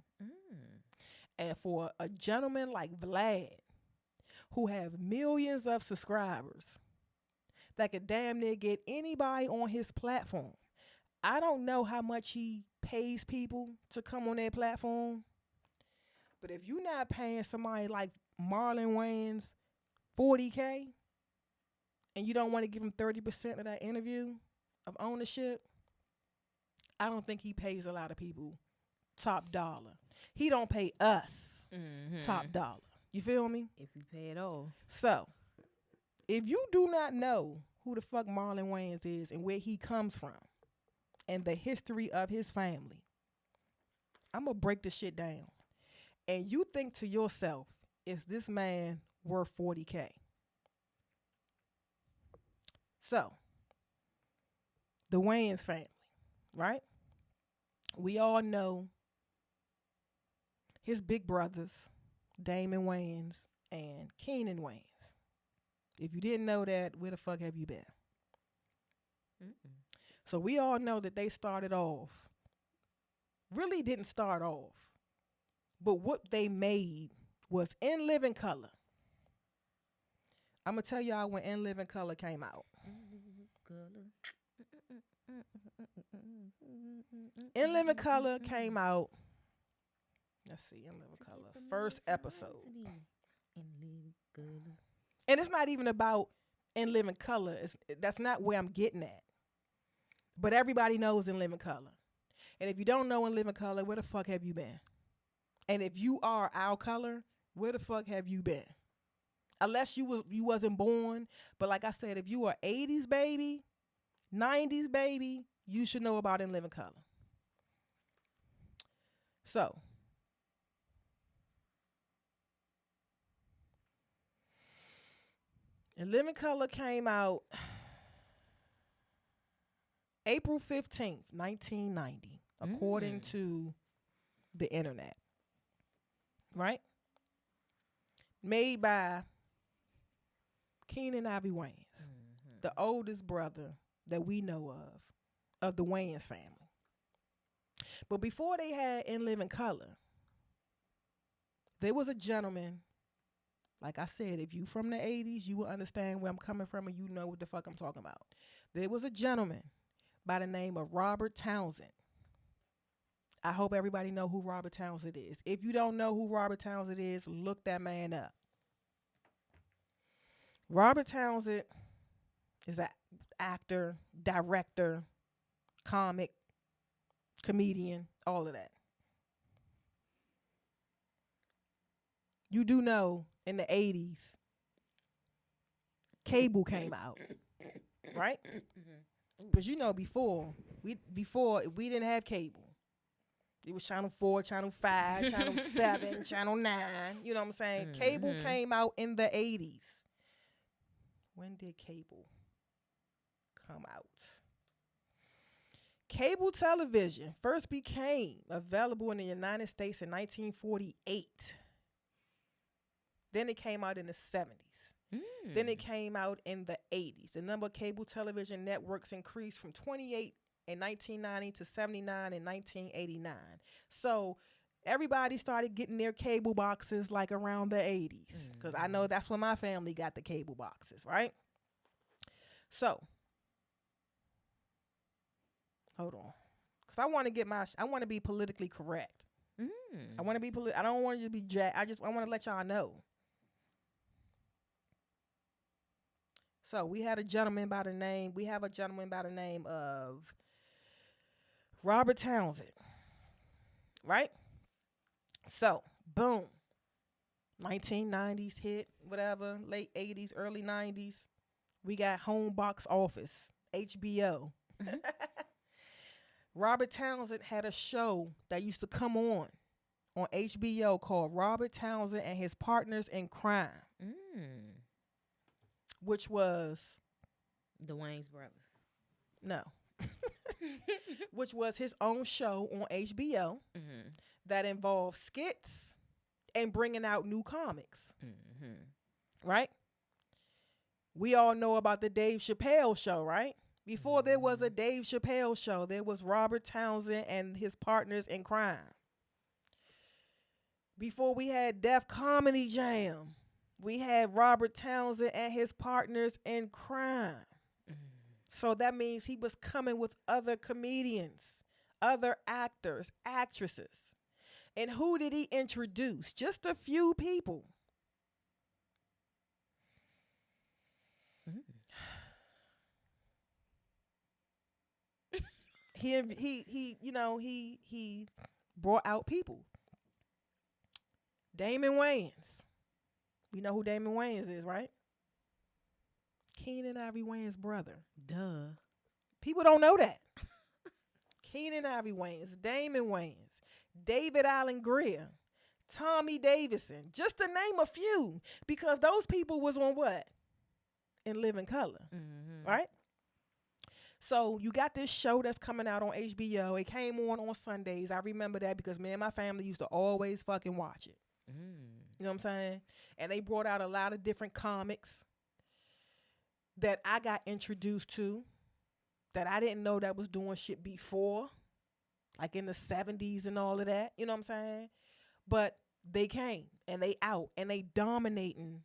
S2: And for a gentleman like Vlad, who have millions of subscribers, that could damn near get anybody on his platform. I don't know how much he pays people to come on their platform, but if you're not paying somebody like Marlon Wayans $40K and you don't want to give him 30% of that interview of ownership, I don't think he pays a lot of people top dollar. He don't pay us top dollar. You feel me?
S1: If you pay it all.
S2: So, if you do not know who the fuck Marlon Wayans is and where he comes from and the history of his family, I'm going to break the shit down. And you think to yourself, is this man worth $40K? So, the Wayans family, right? We all know his big brothers, Damon Wayans and Keenan Wayans. If you didn't know that, where the fuck have you been? So we all know that they started off, really didn't start off, but what they made was In Living Color. I'm going to tell y'all when In Living Color came out. In Living Color came out, let's see, In Living Color, first episode. And it's not even about In Living Color. That's not where I'm getting at. But everybody knows In Living Color. And if you don't know In Living Color, where the fuck have you been? And if you are our color, where the fuck have you been? Unless you wasn't born. But like I said, if you are 80s baby, 90s baby, you should know about In Living Color. So, In Living Color came out April 15th, 1990, according to the internet. Right? Made by Keenan Ivory Wayans, the oldest brother that we know of the Wayans family. But before they had In Living Color, there was a gentleman, like I said, if you from the 80s, you will understand where I'm coming from and you know what the fuck I'm talking about. There was a gentleman by the name of Robert Townsend. I hope everybody know who Robert Townsend is. If you don't know who Robert Townsend is, look that man up. Robert Townsend is an actor, director, comic, comedian, all of that. You do know in the 80s, cable came out, right? Because you know before we didn't have cable. It was Channel 4, Channel 5, Channel 7, Channel 9. You know what I'm saying? Cable came out in the 80s. When did cable come out? Cable television first became available in the United States in 1948. Then it came out in the 70s. Then it came out in the 80s. The number of cable television networks increased from 28 in 1990 to 79 in 1989. So everybody started getting their cable boxes like around the 80s. Because I know that's when my family got the cable boxes, right? So, hold on. Because I want to be politically correct. I want to be I don't want you to be I want to let y'all know. So we have a gentleman by the name of Robert Townsend, right? So, boom, 1990s hit, whatever, late 80s, early 90s. We got Home Box Office, HBO. Robert Townsend had a show that used to come on HBO called Robert Townsend and His Partners in Crime. Which was
S1: the Wayans brothers.
S2: No. Which was his own show on HBO that involved skits and bringing out new comics. Right? We all know about the Dave Chappelle show, right? Before there was a Dave Chappelle show, there was Robert Townsend and His Partners in Crime. Before we had Def Comedy Jam, we had Robert Townsend and his partners in crime. So that means he was coming with other comedians, other actors, actresses. And who did he introduce? Just a few people. He brought out people. Damon Wayans. You know who Damon Wayans is, right? Keenan Ivory Wayans' brother.
S1: Duh.
S2: People don't know that. Keenan Ivory Wayans, Damon Wayans, David Allen Greer, Tommy Davidson, just to name a few, because those people was on what? In Living Color, right? So you got this show that's coming out on HBO. It came on Sundays. I remember that because me and my family used to always fucking watch it. You know what I'm saying? And they brought out a lot of different comics that I got introduced to that I didn't know that was doing shit before, like in the 70s and all of that. You know what I'm saying? But they came and they out and they dominating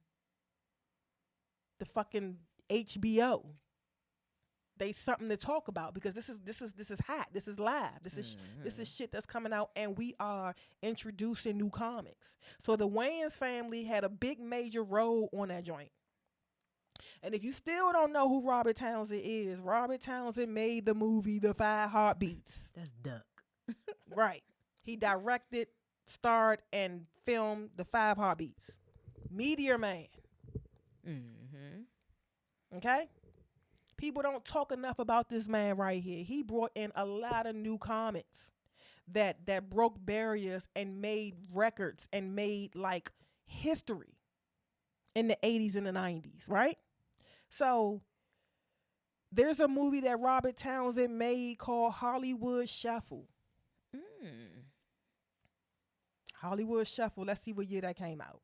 S2: the fucking HBO. They something to talk about because this is hot. This is live. This is shit that's coming out, and we are introducing new comics. So the Wayans family had a big major role on that joint. And if you still don't know who Robert Townsend is, Robert Townsend made the movie The Five Heartbeats.
S1: That's Duck.
S2: Right. He directed, starred, and filmed The Five Heartbeats. Meteor Man. Okay? People don't talk enough about this man right here. He brought in a lot of new comics that broke barriers and made records and made like history in the 80s and the 90s, right? So there's a movie that Robert Townsend made called Hollywood Shuffle. Hollywood Shuffle. Let's see what year that came out.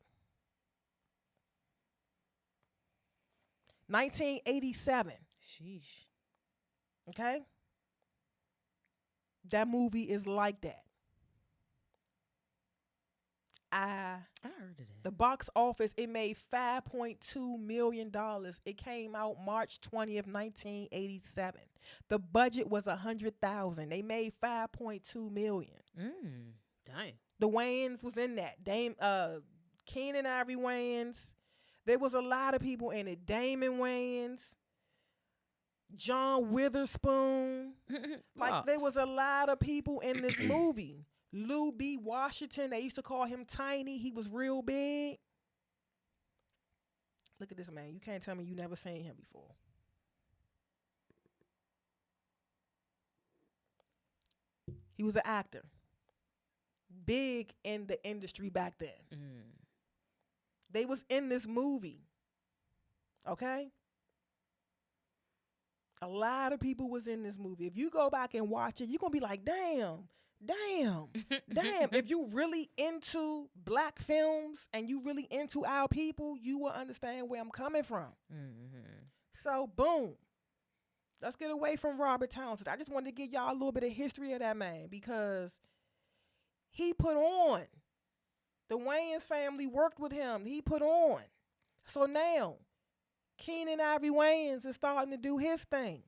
S2: 1987.
S1: Sheesh.
S2: Okay? That movie is like that. I
S1: heard of that.
S2: The box office, it made $5.2 million. It came out March 20th, 1987. The budget was $100,000. They made $5.2 million.
S1: Dang.
S2: The Wayans was in that. Keenan Ivory Wayans. There was a lot of people in it. Damon Wayans. John Witherspoon. Like, there was a lot of people in this movie. Lou B. Washington, they used to call him Tiny. He was real big. Look at this man. You can't tell me you never seen him before. He was an actor. Big in the industry back then. They was in this movie. Okay? A lot of people was in this movie. If you go back and watch it, you're going to be like, damn. If you really into black films and you really into our people, you will understand where I'm coming from. So, boom. Let's get away from Robert Townsend. I just wanted to give y'all a little bit of history of that man because he put on. The Wayans family worked with him. He put on. So now, Keenan Ivory Wayans is starting to do his thing.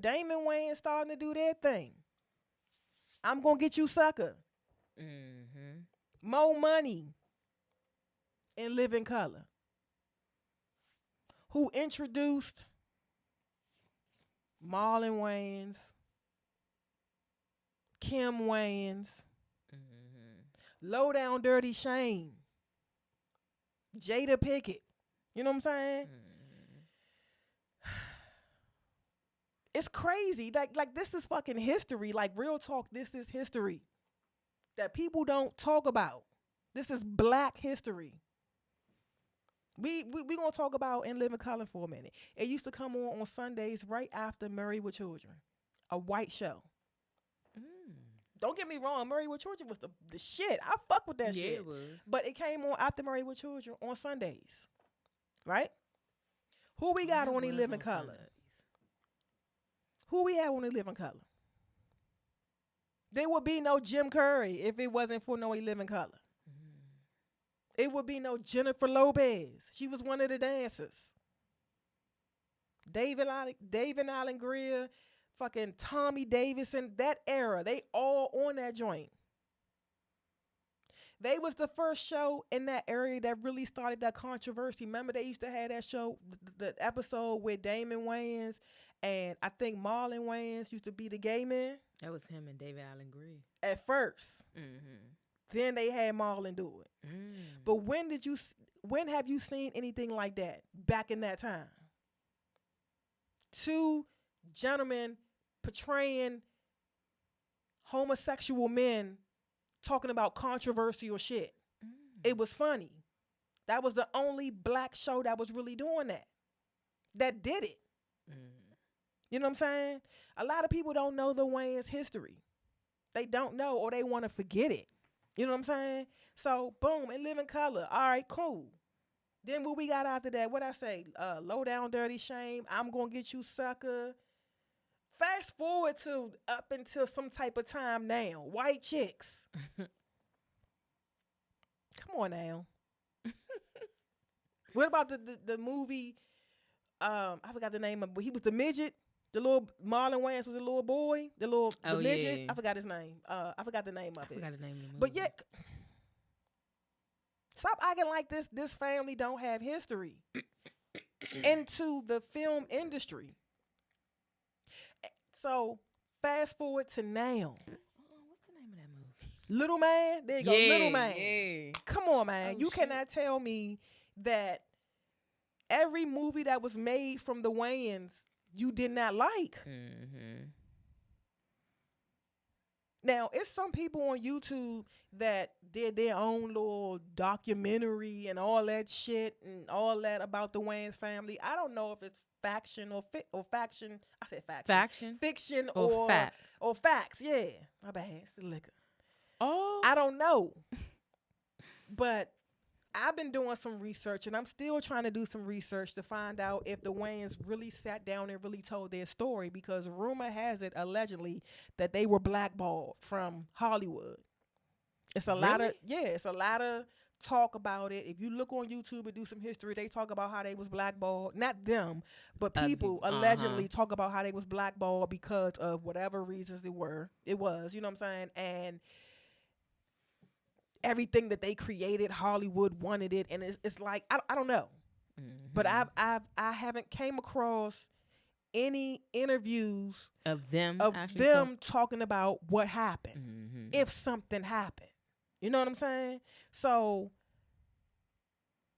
S2: Damon Wayans starting to do their thing. I'm going to get you, sucker. More money in Living Color. Who introduced Marlon Wayans, Kim Wayans, Low Down Dirty Shame, Jada Pinkett. You know what I'm saying? It's crazy. Like this is fucking history. Like, real talk, this is history that people don't talk about. This is black history. We gonna talk about In Living Color for a minute. It used to come on Sundays right after Married with Children, a white show. Don't get me wrong, Married with Children was the shit. I fuck with that shit.
S1: Yeah, it was.
S2: But it came on after Married with Children on Sundays, right? Who we got on In Living Color?
S1: Sundays.
S2: Who we have on In Living Color? There would be no Jim Curry if it wasn't for no In Living Color. It would be no Jennifer Lopez. She was one of the dancers. David Allen Greer, fucking Tommy Davidson, that era, they all on that joint. They was the first show in that area that really started that controversy. Remember they used to have that show, the episode with Damon Wayans and I think Marlon Wayans used to be the gay man?
S1: That was him and David Allen Greer.
S2: At first.
S1: Mm-hmm.
S2: Then they had Marlon do it. But when have you seen anything like that back in that time? Two gentlemen portraying homosexual men talking about controversial shit. It was funny. That was the only black show that was really doing that. That did it. You know what I'm saying? A lot of people don't know the Wayans history. They don't know or they want to forget it. You know what I'm saying? So, boom, In Living Color. All right, cool. Then what we got after that? What I say? Low Down Dirty Shame. I'm going to Get You Sucker. Fast forward to up until some type of time now. White Chicks. Come on now. What about the movie? I forgot the name of it, but he was the midget. The little Marlon Wayans was the little boy. The midget. Yeah. I forgot his name. I forgot the name of it.
S1: I forgot the name of the movie.
S2: But yet, stop acting like this family don't have history into the film industry. So fast forward to now.
S1: What's the name of that movie?
S2: Little Man. There you go. Little Man.
S1: Yeah.
S2: Come on, man. You cannot tell me that every movie that was made from the Wayans you did not like. Now, it's some people on YouTube that did their own little documentary and all that shit and all that about the Wayans family. I don't know if it's faction or faction. I said faction.
S1: Faction?
S2: Fiction
S1: or facts.
S2: Or facts, yeah. My bad. It's the liquor.
S1: Oh.
S2: I don't know. But I've been doing some research, and I'm still trying to do some research to find out if the Wayans really sat down and really told their story, because rumor has it, allegedly, that they were blackballed from Hollywood. It's a lot of talk about it. If you look on YouTube and do some history, they talk about how they was blackballed. Not them, but people allegedly talk about how they was blackballed because of whatever reasons it was, you know what I'm saying? And everything that they created, Hollywood wanted it, and it's like I don't know, but I haven't came across any interviews
S1: of them
S2: talking about what happened, if something happened. You know what I'm saying? So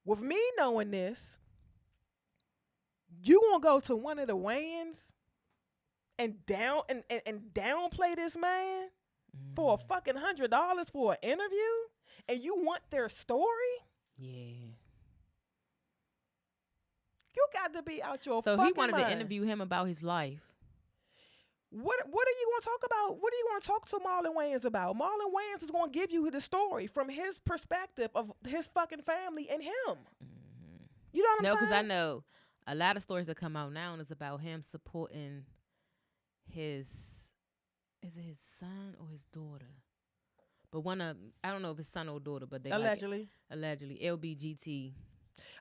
S2: with me knowing this, you gonna go to one of the Wayans and downplay this man for a fucking $100 for an interview? And you want their story?
S1: Yeah.
S2: You got to be out your
S1: fucking
S2: mind.
S1: So he wanted to interview him about his life.
S2: What are you going to talk about? What are you going to talk to Marlon Wayans about? Marlon Wayans is going to give you the story from his perspective of his fucking family and him. You know what I'm saying?
S1: No, because I know a lot of stories that come out now is about him supporting is it his son or his daughter? But I don't know if it's son or daughter, but they allegedly LBGT.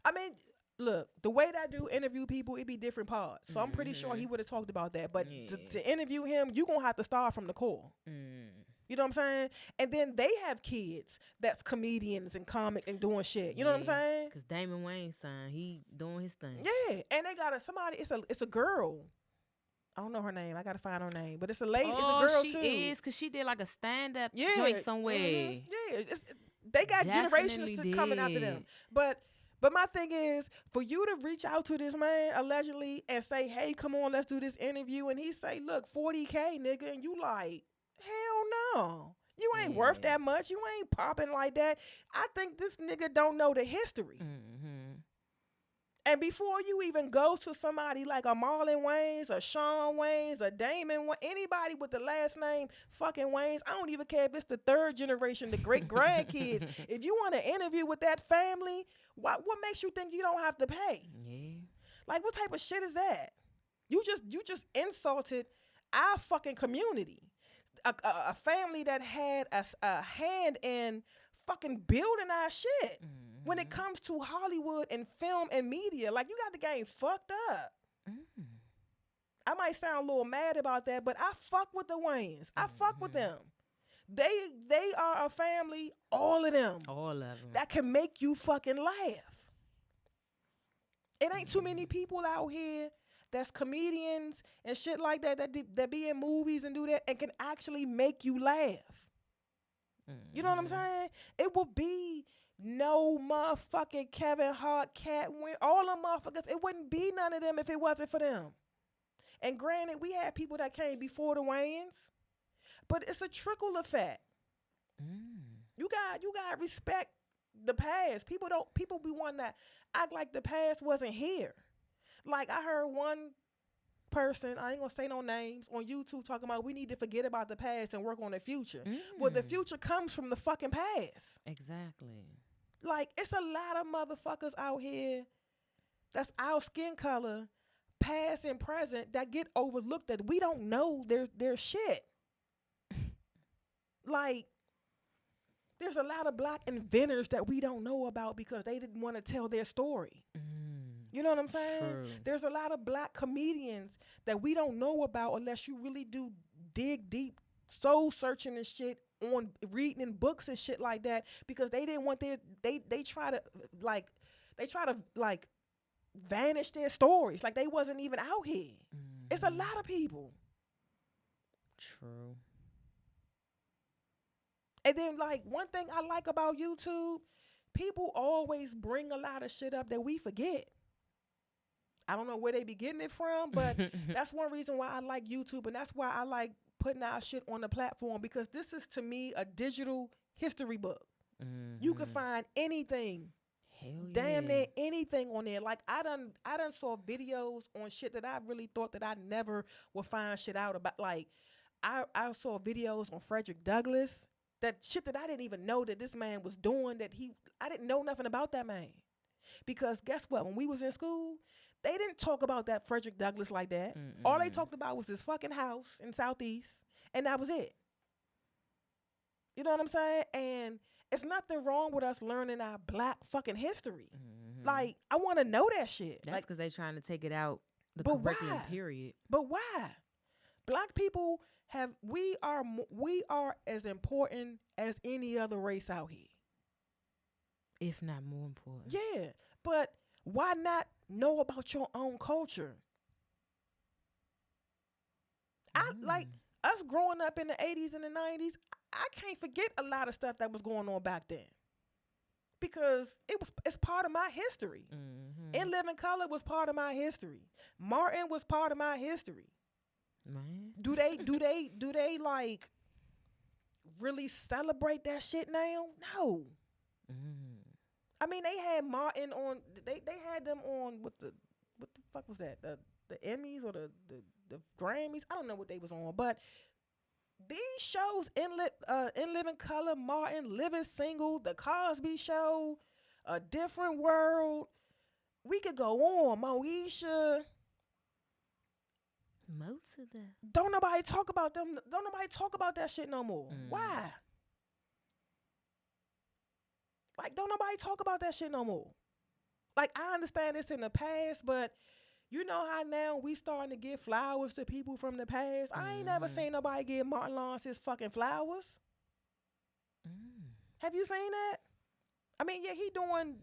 S2: I mean, look, the way that I do interview people, it be different parts. So I'm pretty sure he would have talked about that. But to interview him, you gonna have to start from the core. You know what I'm saying? And then they have kids that's comedians and comic and doing shit. You know what I'm saying?
S1: Because Damon Wayans' son, he doing his thing.
S2: Yeah, and they got somebody. It's a girl. I don't know her name. I gotta find her name, but it's a lady. It's a girl too.
S1: She is, because she did like a stand-up joint somewhere.
S2: Yeah, they got generations coming after them. But my thing is, for you to reach out to this man allegedly and say, "Hey, come on, let's do this interview," and he say, "Look, $40K, nigga," and you like, hell no. You ain't worth that much. You ain't popping like that. I think this nigga don't know the history. And before you even go to somebody like a Marlon Wayans, a Sean Wayans, a Damon, anybody with the last name fucking Wayans, I don't even care if it's the third generation, the great grandkids. If you want to interview with that family, what makes you think you don't have to pay?
S1: Yeah.
S2: Like, what type of shit is that? You just insulted our fucking community. A family that had a hand in fucking building our shit. when it comes to Hollywood and film and media. Like, you got the game fucked up. I might sound a little mad about that, but I fuck with the Wayans. I fuck with them. They are a family, all of them.
S1: All of them.
S2: That can make you fucking laugh. It ain't too many people out here that's comedians and shit like that that be in movies and do that and can actually make you laugh. You know what I'm saying? It will be no motherfucking Kevin Hart, Cat Win, all them motherfuckers. It wouldn't be none of them if it wasn't for them. And granted, we had people that came before the Wayans, but it's a trickle effect. You got to respect the past. People be wanting to act like the past wasn't here. Like, I heard one person, I ain't gonna say no names, on YouTube talking about we need to forget about the past and work on the future. Well, the future comes from the fucking past.
S1: Exactly.
S2: Like, it's a lot of motherfuckers out here that's our skin color, past and present, that get overlooked, that we don't know their shit. Like, there's a lot of black inventors that we don't know about because they didn't want to tell their story. You know what I'm saying?
S1: True.
S2: There's a lot of black comedians that we don't know about unless you really do dig deep, soul searching and shit, on reading in books and shit like that, because they didn't want they try to vanish their stories like they wasn't even out here. It's a lot of people.
S1: True.
S2: And then, like, one thing I like about YouTube, people always bring a lot of shit up that we forget. I don't know where they be getting it from, but that's one reason why I like YouTube, and that's why I like putting our shit on the platform, because this is, to me, a digital history book. You can find anything. Damn near anything on there. Like, I done saw videos on shit that I really thought that I never would find shit out about. Like, I saw videos on Frederick Douglass. That shit that I didn't even know that this man was doing, I didn't know nothing about that man. Because guess what? When we was in school, they didn't talk about that Frederick Douglass like that. All they talked about was his fucking house in Southeast, and that was it. You know what I'm saying? And it's nothing wrong with us learning our black fucking history. Like, I want to know that shit.
S1: That's because they trying to take it out the
S2: But
S1: curriculum
S2: why?
S1: period.
S2: But why? Black people we are as important as any other race out here.
S1: If not more important.
S2: Yeah, but why not know about your own culture? I like us growing up in the 80s and the 90s, I can't forget a lot of stuff that was going on back then. Because it's part of my history. In Living Color was part of my history. Martin was part of my history.
S1: Man.
S2: Do they like really celebrate that shit now? No. I mean, they had Martin on. They had them on what the fuck was that? The Emmys or the Grammys? I don't know what they was on, but these shows, in Living Color, Martin, Living Single, The Cosby Show, A Different World. We could go on. Moesha.
S1: Most of that.
S2: Don't nobody talk about them. Don't nobody talk about that shit no more. Why? Like, don't nobody talk about that shit no more. Like, I understand this in the past, but you know how now we starting to give flowers to people from the past? I ain't never seen nobody give Martin Lawrence his fucking flowers. Have you seen that? I mean, yeah, he doing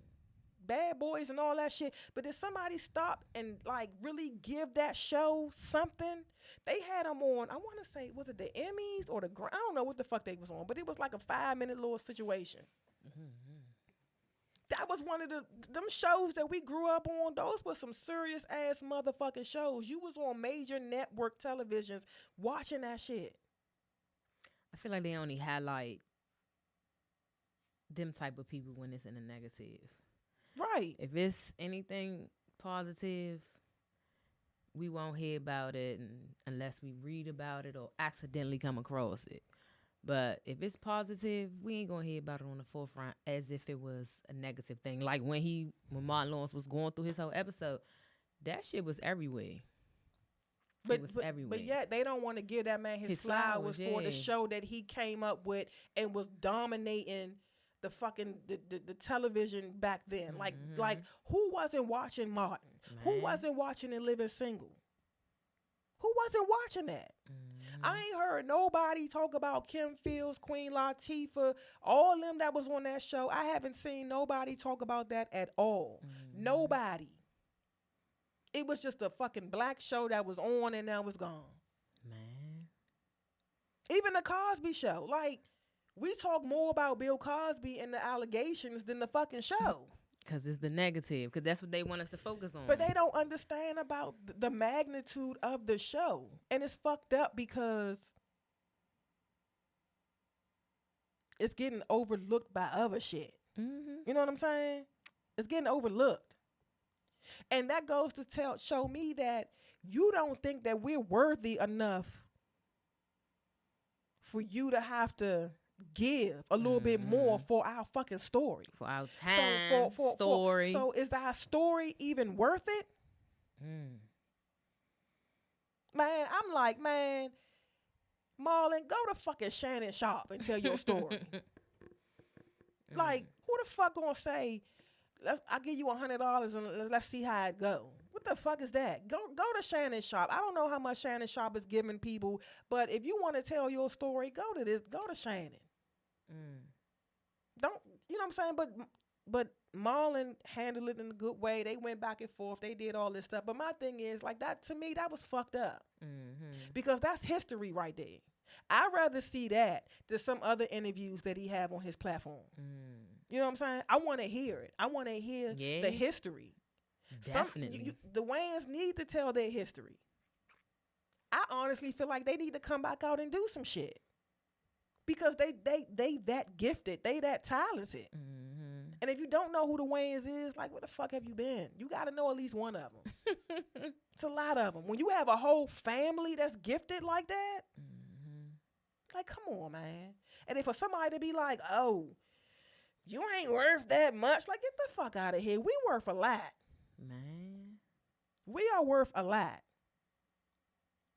S2: Bad Boys and all that shit, but did somebody stop and like really give that show something? They had him on, I want to say, was it the Emmys or I don't know what the fuck they was on, but it was like a 5-minute little situation. That was one of them shows that we grew up on. Those were some serious ass motherfucking shows. You was on major network televisions watching that shit.
S1: I feel like they only highlight them type of people when it's in a negative.
S2: Right.
S1: If it's anything positive, we won't hear about it unless we read about it or accidentally come across it. But if it's positive, we ain't gonna hear about it on the forefront as if it was a negative thing. Like when Martin Lawrence was going through his whole episode, that shit was everywhere. It was everywhere.
S2: But yet they don't want to give that man his flowers for the show that he came up with and was dominating the television back then. Like who wasn't watching Martin? Who wasn't watching And Living Single? Who wasn't watching that? I ain't heard nobody talk about Kim Fields, Queen Latifah, all them that was on that show. I haven't seen nobody talk about that at all. Nobody. It was just a fucking black show that was on and now it's gone.
S1: Man.
S2: Even the Cosby Show. Like, we talk more about Bill Cosby and the allegations than the fucking show.
S1: Because it's the negative. Because that's what they want us to focus on.
S2: But they don't understand about the magnitude of the show. And it's fucked up because it's getting overlooked by other shit. You know what I'm saying? It's getting overlooked. And that goes to show me that you don't think that we're worthy enough for you to have to give a little bit more for our fucking story.
S1: For our time, story.
S2: So is our story even worth it? Man, I'm like, man, Marlon, go to fucking Shannon Sharp and tell your story. Like, who the fuck gonna say, I'll give you $100 and let's see how it go? What the fuck is that? Go to Shannon Sharp. I don't know how much Shannon Sharp is giving people, but if you want to tell your story, go to Shannon. Don't, you know what I'm saying? But Marlon handled it in a good way. They went back and forth. They did all this stuff. But my thing is, like, that to me, that was fucked up. Because that's history right there. I'd rather see that than some other interviews that he have on his platform. You know what I'm saying? I want to hear it. I want to hear the history.
S1: Definitely.
S2: The Wayans need to tell their history. I honestly feel like they need to come back out and do some shit. Because they that gifted. They that talented. And if you don't know who the Wayans is, like, where the fuck have you been? You got to know at least one of them. It's a lot of them. When you have a whole family that's gifted like that, like, come on, man. And if for somebody to be like, oh, you ain't worth that much, like, get the fuck out of here. We worth a lot.
S1: Man.
S2: We are worth a lot.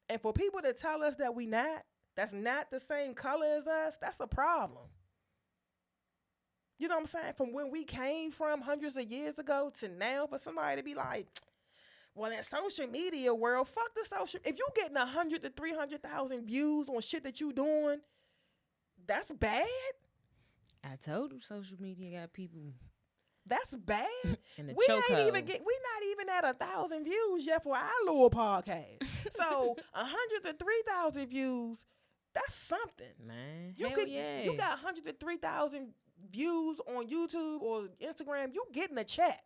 S2: And for people to tell us that we not, that's not the same color as us, that's a problem. You know what I'm saying? From when we came from hundreds of years ago to now, for somebody to be like, well, in social media world, fuck the social. If you getting 100 to 300,000 views on shit that you doing, that's bad.
S1: I told you social media got people.
S2: That's bad.
S1: In the
S2: we
S1: chokehold.
S2: ain't even we not even at 1,000 views yet for our little podcast. So 100 to 3,000 views, that's something.
S1: Man,
S2: You got 100 to 3,000 views on YouTube or Instagram. You getting a check.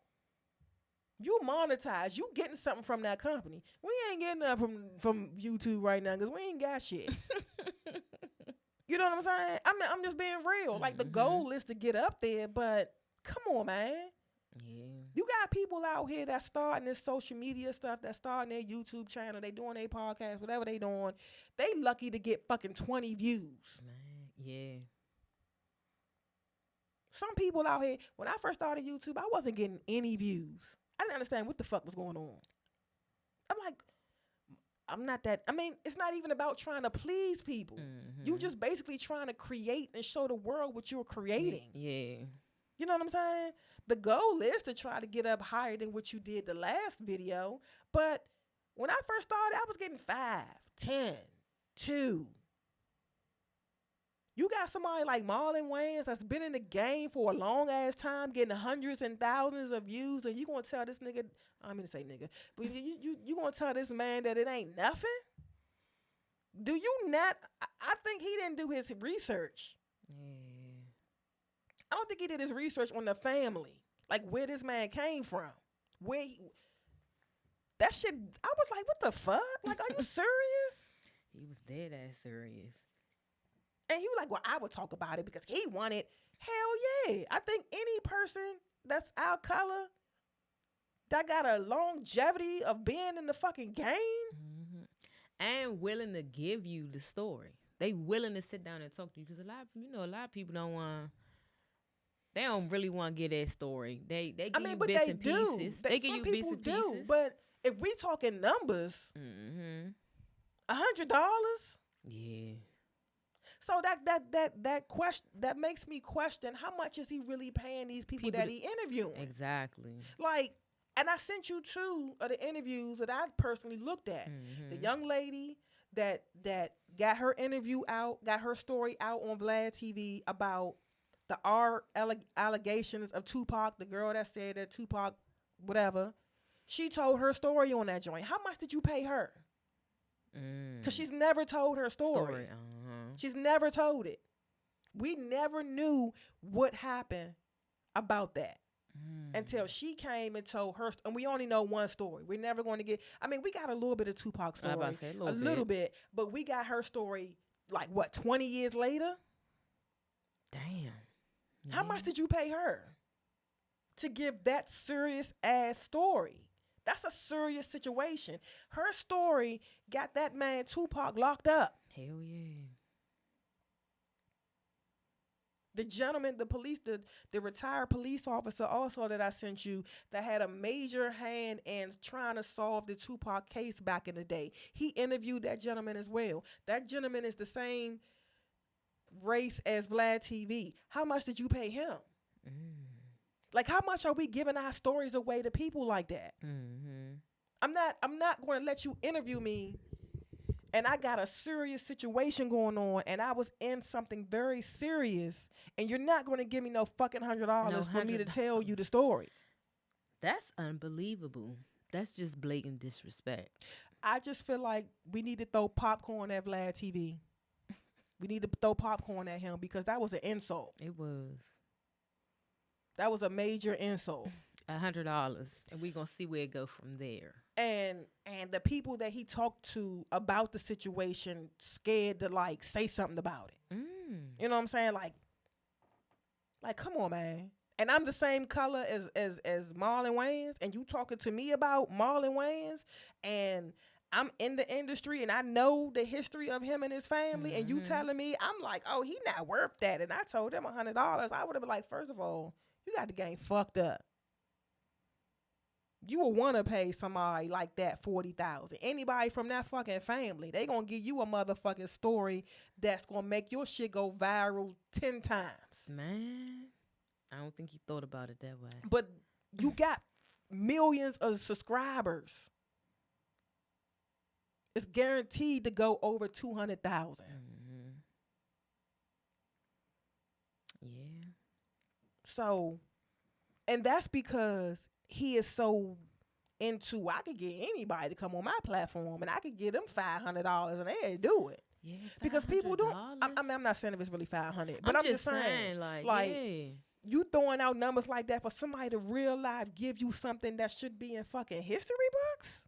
S2: You monetize. You getting something from that company. We ain't getting nothing from YouTube right now because we ain't got shit. You know what I'm saying? I'm just being real. Like, the goal is to get up there, but come on, man.
S1: Yeah.
S2: You got people out here that starting this social media stuff, that starting their YouTube channel, they doing their podcast, whatever they doing. They lucky to get fucking 20 views.
S1: Man, yeah.
S2: Some people out here, when I first started YouTube, I wasn't getting any views. I didn't understand what the fuck was going on. I'm like, I'm not that, I mean, it's not even about trying to please people. You just basically trying to create and show the world what you're creating.
S1: Yeah.
S2: You know what I'm saying? The goal is to try to get up higher than what you did the last video. But when I first started, I was getting 5, 10, 2. You got somebody like Marlon Wayans that's been in the game for a long ass time, getting hundreds and thousands of views, and you gonna tell this nigga, I don't mean to say nigga, but you gonna tell this man that it ain't nothing? Do you not? I think he didn't do his research.
S1: Yeah.
S2: I don't think he did his research on the family, like where this man came from, that shit. I was like, what the fuck? Like, are you serious?
S1: He was dead ass serious.
S2: And he was like, well, I would talk about it because he wanted. Hell yeah. I think any person that's our color that got a longevity of being in the fucking game.
S1: And willing to give you the story. They willing to sit down and talk to you. Because a lot of people don't want, they don't really want to get that story. They give you bits and pieces. They give you bits and pieces.
S2: But if we talking numbers, $100.
S1: Yeah.
S2: So that makes me question how much is he really paying these people that he interviewing?
S1: Exactly.
S2: Like, and I sent you 2 of the interviews that I personally looked at. The young lady that got her interview out, got her story out on Vlad TV about the allegations of Tupac, the girl that said that Tupac, whatever. She told her story on that joint. How much did you pay her? Because she's never told her story. She's never told it. We never knew what happened about that until she came and told her. And we only know one story. We're never going to get. I mean, we got a little bit of Tupac story, a little bit, but we got her story like what 20 years later.
S1: Damn.
S2: How much did you pay her to give that serious ass story? That's a serious situation. Her story got that man Tupac locked up.
S1: Hell yeah.
S2: The gentleman, the retired police officer also that I sent you that had a major hand in trying to solve the Tupac case back in the day. He interviewed that gentleman as well. That gentleman is the same race as Vlad TV. How much did you pay him? Like, how much are we giving our stories away to people like that? I'm not going to let you interview me and I got a serious situation going on and I was in something very serious and you're not going to give me no fucking $100 for me to tell you the story.
S1: That's unbelievable. That's just blatant disrespect.
S2: I just feel like we need to throw popcorn at Vlad TV. We need to throw popcorn at him because that was an insult.
S1: It was.
S2: That was a major insult.
S1: $100, and we're gonna see where it go from there.
S2: And the people that he talked to about the situation scared to like say something about it. You know what I'm saying? Like come on, man. And I'm the same color as Marlon Wayans, and you talking to me about Marlon Wayans, and I'm in the industry and I know the history of him and his family, and you telling me, I'm like, oh, he not worth that. And I told him $100. I would have been like, first of all, you got the game fucked up. You will want to pay somebody like that $40,000. Anybody from that fucking family, they gonna give you a motherfucking story that's gonna make your shit go viral 10 times.
S1: Man, I don't think he thought about it that way.
S2: But you got millions of subscribers. It's guaranteed to go over 200,000.
S1: Yeah.
S2: So, and that's because he is so into, I could get anybody to come on my platform and I could get them $500 and they do it.
S1: Yeah,
S2: because people do. I'm not saying if it's really 500, but I'm just saying like
S1: yeah.
S2: You throwing out numbers like that for somebody to real life give you something that should be in fucking history books.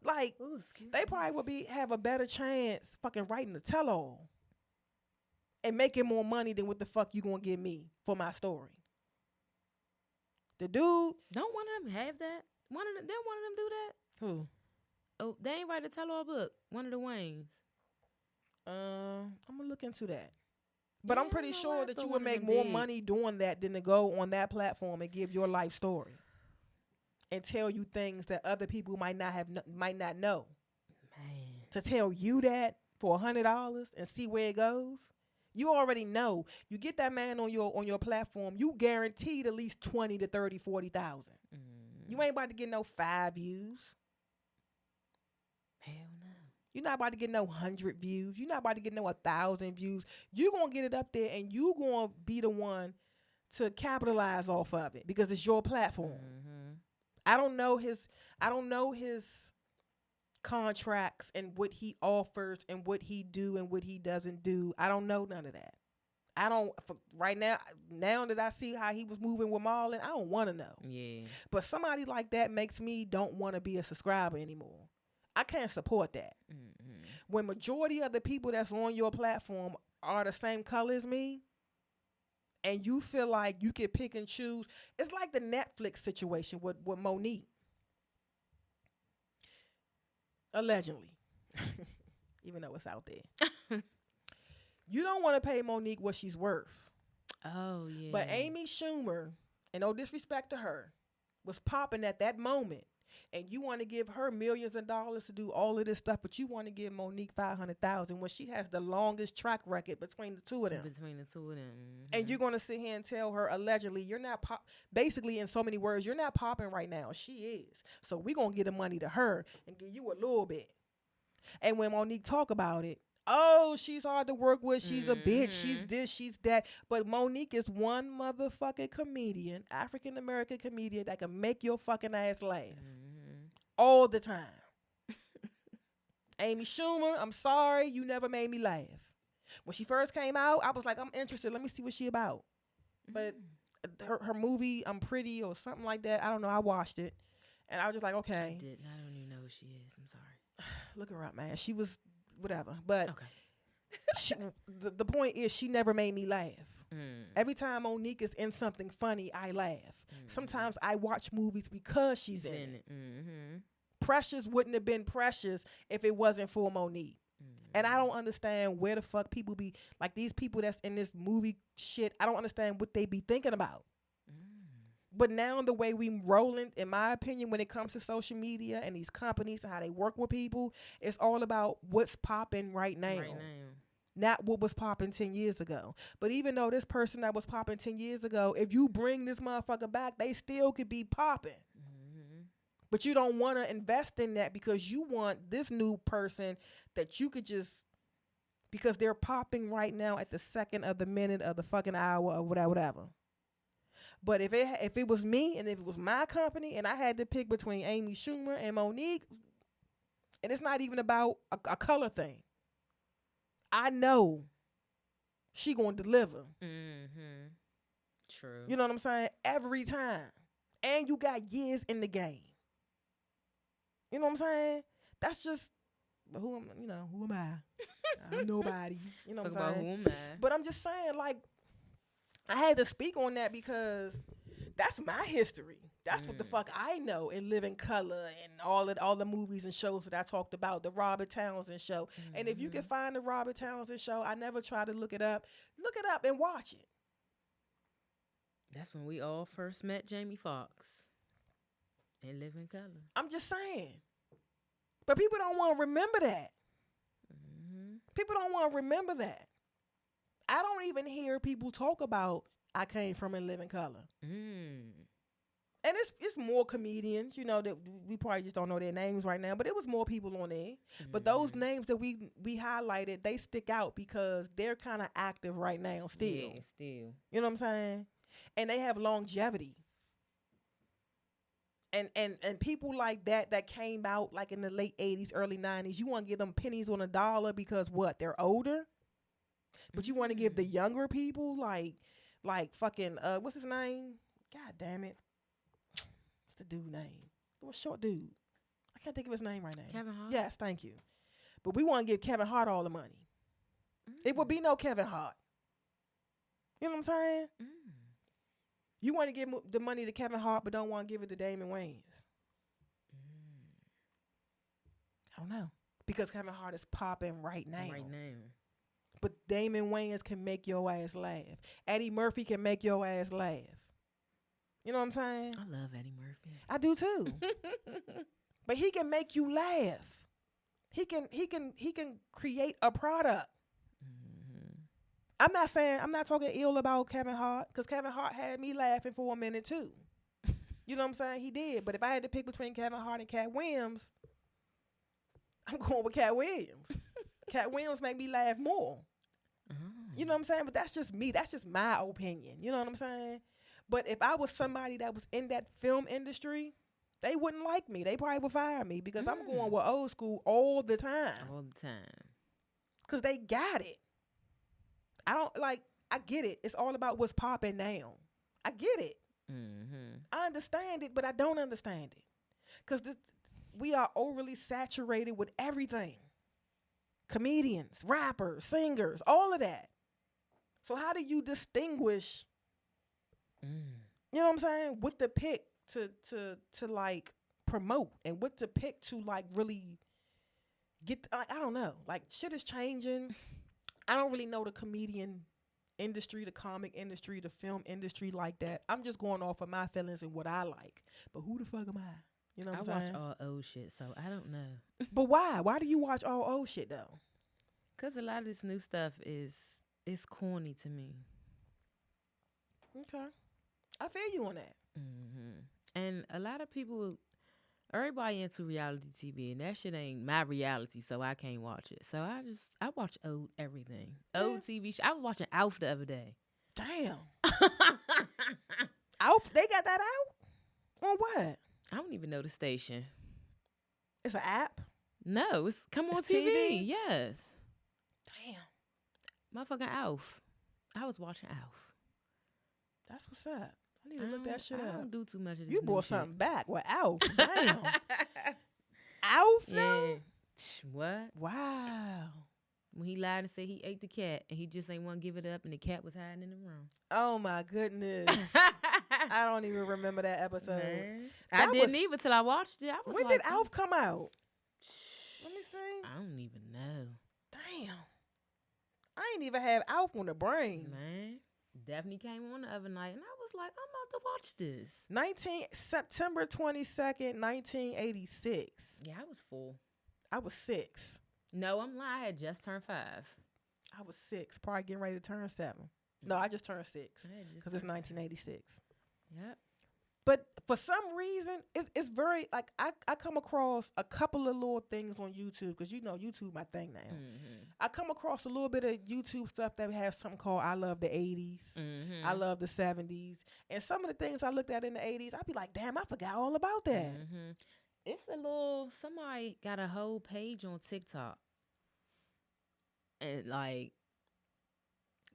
S2: Like, ooh, they probably would have a better chance fucking writing a tell-all and making more money than what the fuck you gonna give me for my story. The dude,
S1: don't one of them have that? One of them do that?
S2: Who?
S1: Oh, they ain't write a tell-all book. One of the Waynes.
S2: I'm gonna look into that. But yeah, I'm pretty sure that you would make more money doing that than to go on that platform and give your life story and tell you things that other people might not know.
S1: Man,
S2: to tell you that for $100 and see where it goes, you already know. You get that man on your platform, you guaranteed at least 20 to 30, 40,000. You ain't about to get no 5 views.
S1: Hell no.
S2: You're not about to get no 100 views. You're not about to get no 1,000 views. You're going to get it up there and you're going to be the one to capitalize off of it because it's your platform. I don't know his contracts and what he offers and what he do and what he doesn't do. I don't know none of that. Right now that I see how he was moving with Marlon, I don't want to know.
S1: Yeah.
S2: But somebody like that makes me don't want to be a subscriber anymore. I can't support that. When majority of the people that's on your platform are the same color as me, and you feel like you can pick and choose, it's like the Netflix situation with Monique. Allegedly. Even though it's out there. You don't want to pay Monique what she's worth.
S1: Oh, yeah.
S2: But Amy Schumer, and no disrespect to her, was popping at that moment And you want to give her millions of dollars to do all of this stuff, but you want to give Monique 500,000 when she has the longest track record between the two of them.
S1: Between the two of them.
S2: And you're gonna sit here and tell her allegedly you're not basically in so many words, you're not popping right now. She is. So we're gonna give the money to her and give you a little bit. And when Monique talk about it, oh, she's hard to work with, she's a bitch, she's this, she's that. But Monique is one motherfucking comedian, African American comedian that can make your fucking ass laugh all the time. Amy Schumer, I'm sorry, you never made me laugh. When she first came out, I was like, I'm interested. Let me see what she about. But her movie, I'm Pretty or something like that, I don't know. I watched it. And I was just like, okay.
S1: I didn't. I don't even know who she is. I'm sorry.
S2: Look her up, man. She was whatever. But
S1: okay.
S2: the point is, she never made me laugh. Every time Monique is in something funny, I laugh. Sometimes I watch movies because she's in it. Precious wouldn't have been Precious if it wasn't for Monique. And I don't understand where the fuck people be, like these people that's in this movie shit, I don't understand what they be thinking about. But now the way we rolling, in my opinion, when it comes to social media and these companies and how they work with people, it's all about what's popping right now. Not what was popping 10 years ago. But even though this person that was popping 10 years ago, if you bring this motherfucker back, they still could be popping. But you don't want to invest in that because you want this new person that you could just, because they're popping right now at the second of the minute of the fucking hour or whatever. But if it was me and if it was my company and I had to pick between Amy Schumer and Monique, and it's not even about a color thing, I know she gonna deliver.
S1: True.
S2: You know what I'm saying? Every time. And you got years in the game. You know what I'm saying? That's just who am I? I'm nobody. You know what I'm saying?
S1: Who am I?
S2: But I'm just saying, like, I had to speak on that because that's my history. That's what the fuck I know in Living Color and all the movies and shows that I talked about, the Robert Townsend show. And if you can find the Robert Townsend show, I never try to look it up. Look it up and watch it.
S1: That's when we all first met Jamie Foxx in Living Color.
S2: I'm just saying. But people don't want to remember that. People don't want to remember that. I don't even hear people talk about I came from In Living Color. And it's more comedians, you know, that we probably just don't know their names right now, but it was more people on there. But those names that we highlighted, they stick out because they're kind of active right now still.
S1: Yeah, still.
S2: You know what I'm saying? And they have longevity. And people like that came out like in the late 80s, early 90s, you want to give them pennies on a dollar because what? They're older? But you want to give the younger people like fucking, what's his name? God damn it. What's the dude name? The short dude. I can't think of his name right now.
S1: Kevin Hart?
S2: Yes, thank you. But we want to give Kevin Hart all the money. It would be no Kevin Hart. You know what I'm saying? You want to give the money to Kevin Hart, but don't want to give it to Damon Wayans. I don't know. Because Kevin Hart is popping right now. But Damon Wayans can make your ass laugh. Eddie Murphy can make your ass laugh. You know what I'm saying?
S1: I love Eddie Murphy.
S2: I do too. But he can make you laugh. He can create a product. I'm not talking ill about Kevin Hart, because Kevin Hart had me laughing for a minute too. You know what I'm saying? He did. But if I had to pick between Kevin Hart and Cat Williams, I'm going with Cat Williams. Cat Williams make me laugh more. You know what I'm saying? But that's just me. That's just my opinion. You know what I'm saying? But if I was somebody that was in that film industry, they wouldn't like me. They probably would fire me because I'm going with old school all the time.
S1: All the time.
S2: Because they got it. I get it. It's all about what's popping now. I get it. I understand it, but I don't understand it. Because we are overly saturated with everything. Comedians, rappers, singers, all of that. So how do you distinguish, you know what I'm saying, what to pick to like promote and what to pick to like really get, I don't know. Like shit is changing. I don't really know the comedian industry, the comic industry, the film industry like that. I'm just going off of my feelings and what I like. But who the fuck am I? You know
S1: I
S2: what I'm
S1: watch
S2: saying?
S1: all old shit, so I don't know.
S2: But why? Why do you watch all old shit though?
S1: Cause a lot of this new stuff is corny to me.
S2: Okay, I feel you on that.
S1: And a lot of people, everybody into reality TV, and that shit ain't my reality, so I can't watch it. So I watch old everything, old TV. I was watching Alf the other day.
S2: Damn. Alf, they got that out on what?
S1: I don't even know the station.
S2: It's an app.
S1: No, it's Come On
S2: It's
S1: TV.
S2: TV?
S1: Yes,
S2: Damn,
S1: motherfucking Alf. I was watching Alf.
S2: that's what's up. I need to look that shit
S1: I
S2: up.
S1: don't do too much of this.
S2: You
S1: new
S2: brought
S1: shit.
S2: something back with Alf. Damn, Alf
S1: Yeah.
S2: now?
S1: What?
S2: Wow.
S1: When he lied and said he ate the cat and he just ain't want to give it up and the cat was hiding in the room.
S2: Oh my goodness. I don't even remember that episode.
S1: Man.
S2: That
S1: I didn't
S2: was-
S1: even till I watched it. I was
S2: When
S1: like,
S2: did Alf come out? Let me see.
S1: I don't even know.
S2: Damn. I ain't even have Alf on the brain.
S1: Man. Daphne came on the other night and I was like, I'm about to watch this.
S2: September 22nd, 1986.
S1: Yeah, I was full.
S2: I was 6.
S1: No, I'm lying. I had just turned 5.
S2: I was 6, probably getting ready to turn 7. No, I just turned 6
S1: I had just
S2: because it's
S1: turned
S2: 1986.
S1: 5. Yep.
S2: But for some reason, it's very, like, I come across a couple of little things on YouTube because, you know, YouTube my thing now.
S1: Mm-hmm.
S2: I come across a little bit of YouTube stuff that have something called I Love the 80s.
S1: Mm-hmm.
S2: I love the 70s. And some of the things I looked at in the 80s, I'd be like, damn, I forgot all about that.
S1: Mm-hmm. It's a little, somebody got a whole page on TikTok. And like,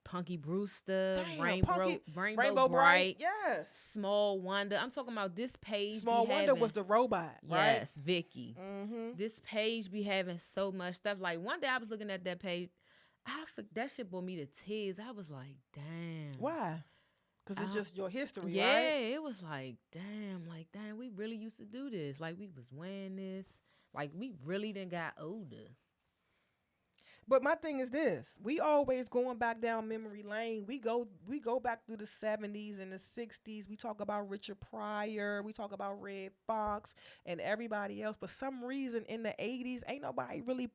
S1: Punky Brewster,
S2: Damn,
S1: Rainbow Bright,
S2: Yes.
S1: Small Wonder. I'm talking about this page.
S2: Small Wonder was the robot, right?
S1: Yes, Vicky.
S2: Mm-hmm.
S1: This page be having so much stuff. Like one day I was looking at that page, that shit brought me to tears. I was like, damn.
S2: Why? Because it's just your history,
S1: Yeah,
S2: right?
S1: it was like, damn, we really used to do this. Like we was wearing this. Like we really done got older.
S2: But my thing is this: we always going back down memory lane. We go back through the 70s and the 60s. We talk about Richard Pryor. We talk about Red Fox and everybody else. For some reason, in the 80s, ain't nobody really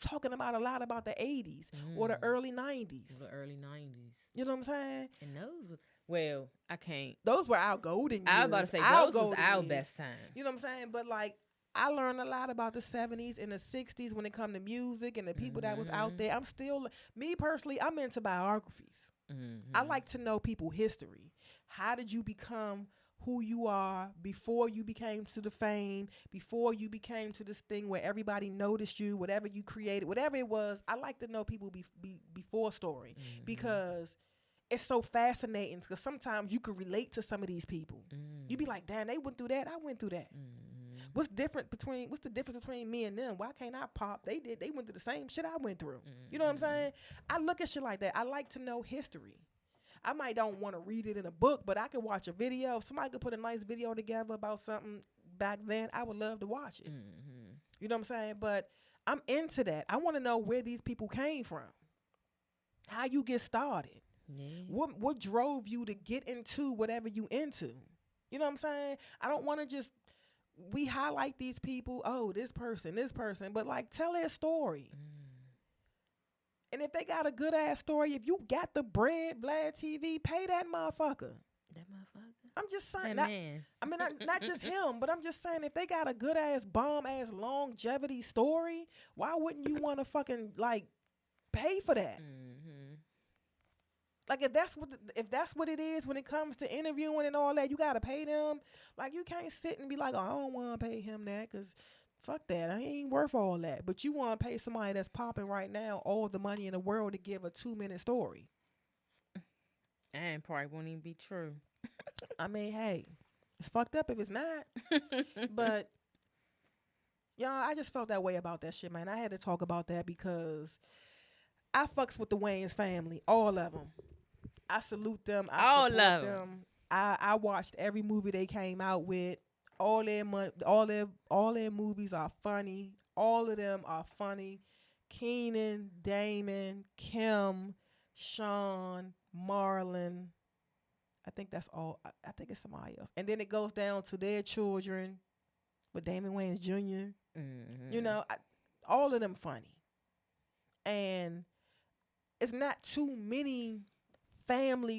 S2: talking about a lot about the 80s or the early 90s.
S1: The early 90s.
S2: You know what I'm saying?
S1: And those were, well, I can't.
S2: Those were our golden years.
S1: I was about to say, those was our
S2: years.
S1: best time.
S2: You know what I'm saying? But like, I learned a lot about the 70s and the 60s when it come to music and the people that was out there. I'm still, me personally, I'm into biographies. I like to know people's history. How did you become who you are before you became to the fame, before you became to this thing where everybody noticed you, whatever you created, whatever it was. I like to know people before story because it's so fascinating because sometimes you can relate to some of these people. You be like, damn, they went through that. I went through that. What's the difference between me and them? Why can't I pop? They went through the same shit I went through. You know what I'm saying? I look at shit like that. I like to know history. I might don't want to read it in a book, but I could watch a video. If somebody could put a nice video together about something back then, I would love to watch it. You know what I'm saying? But I'm into that. I want to know where these people came from. How you get started.
S1: Yeah.
S2: What drove you to get into whatever you into? You know what I'm saying? I don't want to just, we highlight these people, oh, this person, but like tell their story. And if they got a good ass story, if you got the bread, Vlad TV, pay that motherfucker.
S1: That motherfucker.
S2: I'm just saying,
S1: That man.
S2: I mean, not just him, but I'm just saying if they got a good ass, bomb ass longevity story, why wouldn't you want to fucking like pay for that? Like if that's what it is when it comes to interviewing and all that, you gotta pay them. Like you can't sit and be like, oh, I don't want to pay him that because fuck that, I ain't worth all that. But you want to pay somebody that's popping right now all the money in the world to give a 2-minute story.
S1: And probably won't even be true.
S2: I mean, hey, it's fucked up if it's not. But y'all, I just felt that way about that shit, man. I had to talk about that because I fucks with the Wayans family, all of them. I salute them. I support them. I watched every movie they came out with. All their movies are funny. All of them are funny. Keenan, Damon, Kim, Sean, Marlon. I think that's all. I think it's somebody else. And then it goes down to their children. with Damon Wayans Jr.
S1: Mm-hmm.
S2: You know, all of them funny. And it's not too many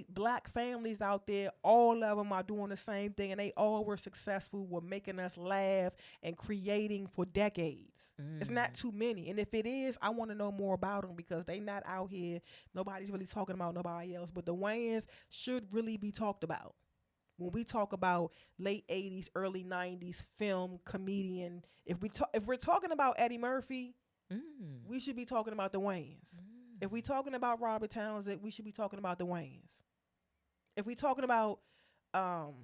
S2: black families out there. All of them are doing the same thing, and they all were successful with making us laugh and creating for decades. It's not too many. And if it is, I want to know more about them because they not out here. Nobody's really talking about nobody else. But the Wayans should really be talked about. When we talk about late 80s, early 90s film, comedian, if we're talking about Eddie Murphy, we should be talking about the Wayans. If we talking about Robert Townsend, we should be talking about the Wayans. If we talking about John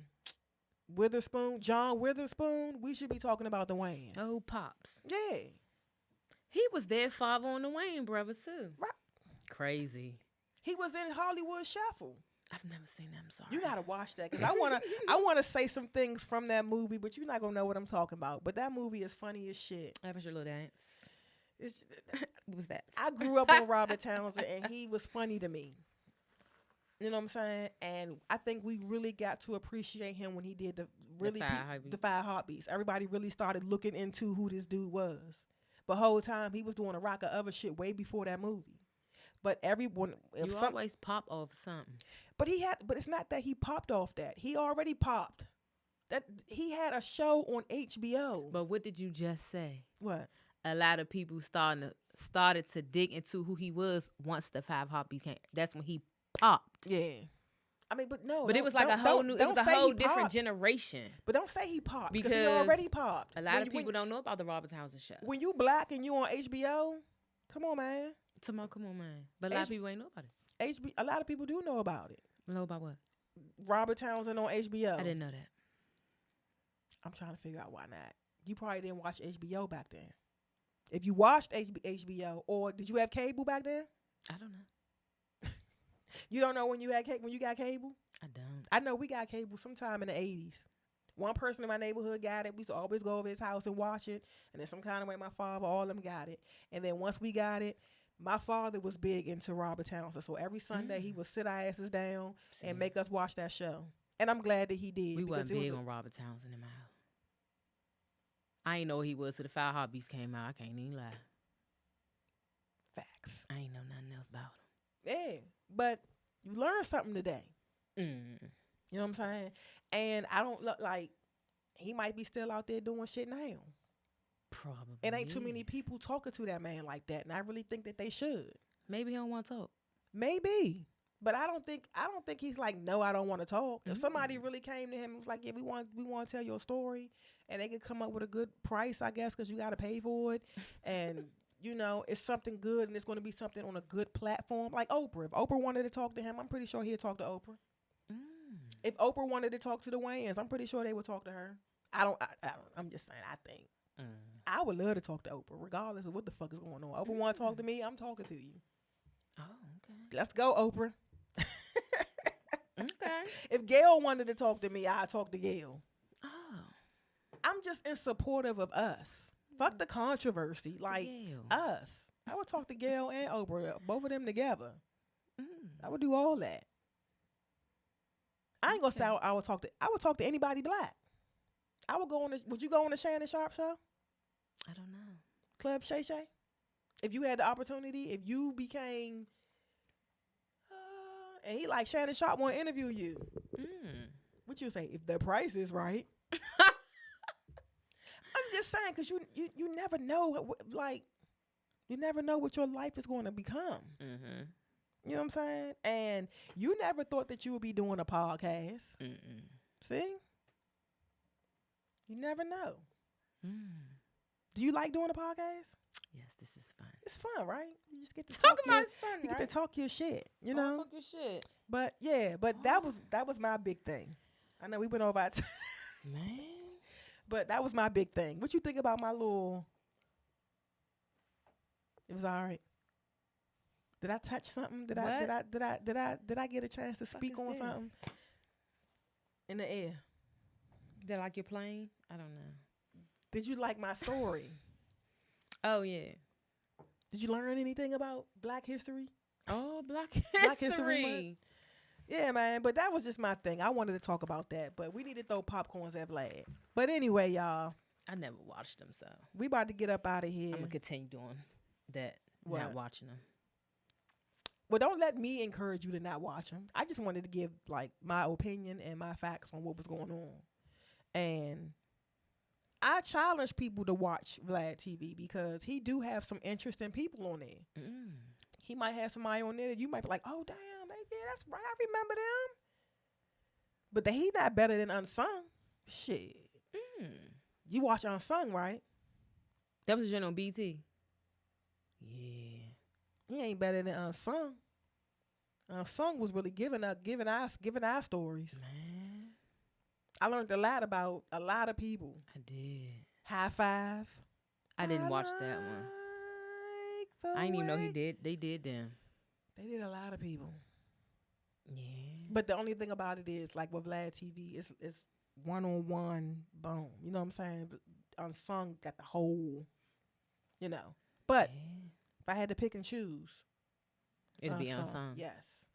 S2: Witherspoon, we should be talking about the Wayans.
S1: Oh, Pops.
S2: Yeah.
S1: He was their father on the Wayne brothers, too.
S2: Right.
S1: Crazy.
S2: He was in Hollywood Shuffle.
S1: I've never seen them, sorry.
S2: You gotta watch that because I wanna say some things from that movie, but you're not gonna know what I'm talking about. But that movie is funny as shit.
S1: That was your little dance. What was that?
S2: I grew up on Robert Townsend, and he was funny to me. You know what I'm saying? And I think we really got to appreciate him when he did the Five Heartbeats. Everybody really started looking into who this dude was. But whole time he was doing a rock of other shit way before that movie. But everyone,
S1: always pop off something.
S2: But it's not that he popped off that. He already popped. That he had a show on HBO.
S1: But what did you just say?
S2: What?
S1: A lot of people started to dig into who he was once the Five Heartbeats came. That's when he popped.
S2: Yeah. I mean, but no.
S1: But it was like a whole different generation.
S2: But don't say he popped because he already popped.
S1: A lot of people don't know about the Robert Townsend show.
S2: When you black and you on HBO, come on, man.
S1: Come on, man. But a lot of people ain't know about it.
S2: A lot of people do know about it.
S1: Know about what?
S2: Robert Townsend on HBO.
S1: I didn't know that.
S2: I'm trying to figure out why not. You probably didn't watch HBO back then. If you watched HBO, or did you have cable back then?
S1: I don't know.
S2: You don't know when you got cable?
S1: I don't.
S2: I know we got cable sometime in the 80s. One person in my neighborhood got it. We used to always go over his house and watch it. And then some kind of way my father, all of them got it. And then once we got it, my father was big into Robert Townsend. So every Sunday he would sit our asses down and make us watch that show. And I'm glad that he did.
S1: We wasn't big on Robert Townsend in my house. I ain't know who he was till the Five Heartbeats came out. I can't even lie.
S2: Facts.
S1: I ain't know nothing else about him.
S2: Yeah, but you learned something today. You know what I'm saying? And I don't look like he might be still out there doing shit now.
S1: Probably.
S2: It ain't too many people talking to that man like that, and I really think that they should.
S1: Maybe he don't want to talk.
S2: Maybe. But I don't think he's like, no, I don't want to talk. If somebody really came to him and was like, yeah, we want to tell your story, and they could come up with a good price, I guess, because you got to pay for it, and you know it's something good, and it's going to be something on a good platform, like Oprah. If Oprah wanted to talk to him, I'm pretty sure he'd talk to Oprah. If Oprah wanted to talk to the Wayans, I'm pretty sure they would talk to her. I'm just saying, I think. I would love to talk to Oprah, regardless of what the fuck is going on. Oprah want to talk to me, I'm talking to you.
S1: Oh, okay.
S2: Let's go, Oprah.
S1: Okay.
S2: If Gail wanted to talk to me, I'd talk to Gail.
S1: Oh.
S2: I'm just in supportive of us. Fuck the controversy. Like us. I would talk to Gail and Oprah, both of them together. I would do all that. I ain't gonna say I would talk to anybody black. Would you go on the Shannon Sharp show?
S1: I don't know.
S2: Club Shay Shay? If you had the opportunity, if you became and he like Shannon Sharp want to interview you. What you say? If the price is right. I'm just saying, because you never know, you never know what your life is going to become. You know what I'm saying? And you never thought that you would be doing a podcast. See? You never know. Do you like doing a podcast?
S1: Yes, this is fun.
S2: It's fun, right? You just get to
S1: talk about it's fun,
S2: you
S1: right?
S2: get to talk your shit, you know?
S1: Talk your shit.
S2: But yeah, that was my big thing. I know we went over our
S1: man.
S2: But that was my big thing. What you think about my little? It was all right. Did I touch something? Did I get a chance to speak on something? In the air.
S1: Did I like your plane? I don't know.
S2: Did you like my story?
S1: Oh yeah.
S2: Did you learn anything about Black history?
S1: Oh, Black
S2: History Month? Yeah, man. But that was just my thing. I wanted to talk about that. But we need to throw popcorns at Vlad. But anyway, y'all.
S1: I never watched them, so
S2: We about to get up out of here.
S1: I'm gonna continue doing that.
S2: What?
S1: Not watching them.
S2: Well, don't let me encourage you to not watch them. I just wanted to give like my opinion and my facts on what was going on. And I challenge people to watch Vlad TV because he do have some interesting people on there.
S1: Mm.
S2: He might have somebody on there that you might be like, oh, damn, that's right. I remember them. But he not better than Unsung. Shit.
S1: Mm.
S2: You watch Unsung, right?
S1: That was a joint on BT. Yeah.
S2: He ain't better than Unsung. Unsung was really giving our stories.
S1: Man,
S2: I learned a lot about a lot of people.
S1: I did.
S2: High Five.
S1: I didn't watch that one. I didn't even know he did. They did them.
S2: They did a lot of people.
S1: Yeah.
S2: But the only thing about it is, like with Vlad TV, it's one-on-one, boom. You know what I'm saying? Unsung got the whole, you know. But if I had to pick and choose,
S1: It'd be Unsung.
S2: Yes.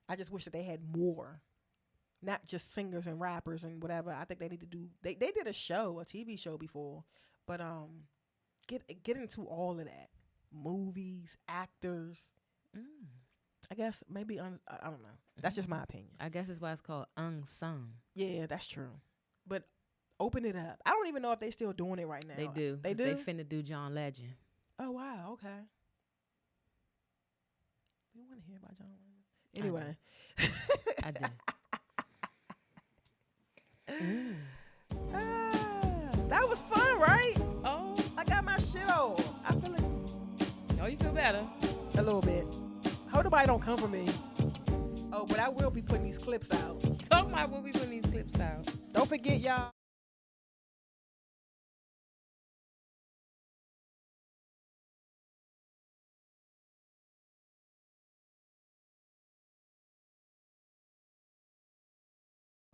S2: I just wish that they had more. Not just singers and rappers and whatever. I think they need to do. They did a TV show before, but get into all of that. Movies, actors.
S1: Mm.
S2: I guess maybe I don't know. That's just my opinion.
S1: I guess that's why it's called Unsung.
S2: Yeah, that's true. But open it up. I don't even know if they still doing it right now.
S1: They do.
S2: They do.
S1: They finna do John Legend.
S2: Oh wow. Okay. You want to hear about John Lennon? Anyway.
S1: I do.
S2: That was fun, right?
S1: Oh.
S2: I got my shit on. I feel like
S1: Oh, you feel better?
S2: a little bit. Hope nobody don't come for me. Oh, but I will be putting these clips out.
S1: Talk about when we putting these clips out.
S2: Don't forget, y'all.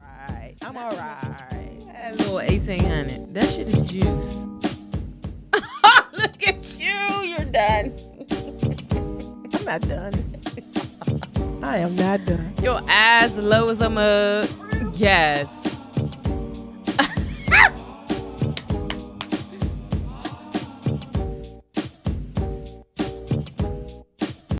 S2: Right. I'm all right.
S1: That little 1800. That shit is juice. Look at you. You're done.
S2: I'm not done. I am not done.
S1: Your eyes low as a mug. Yes.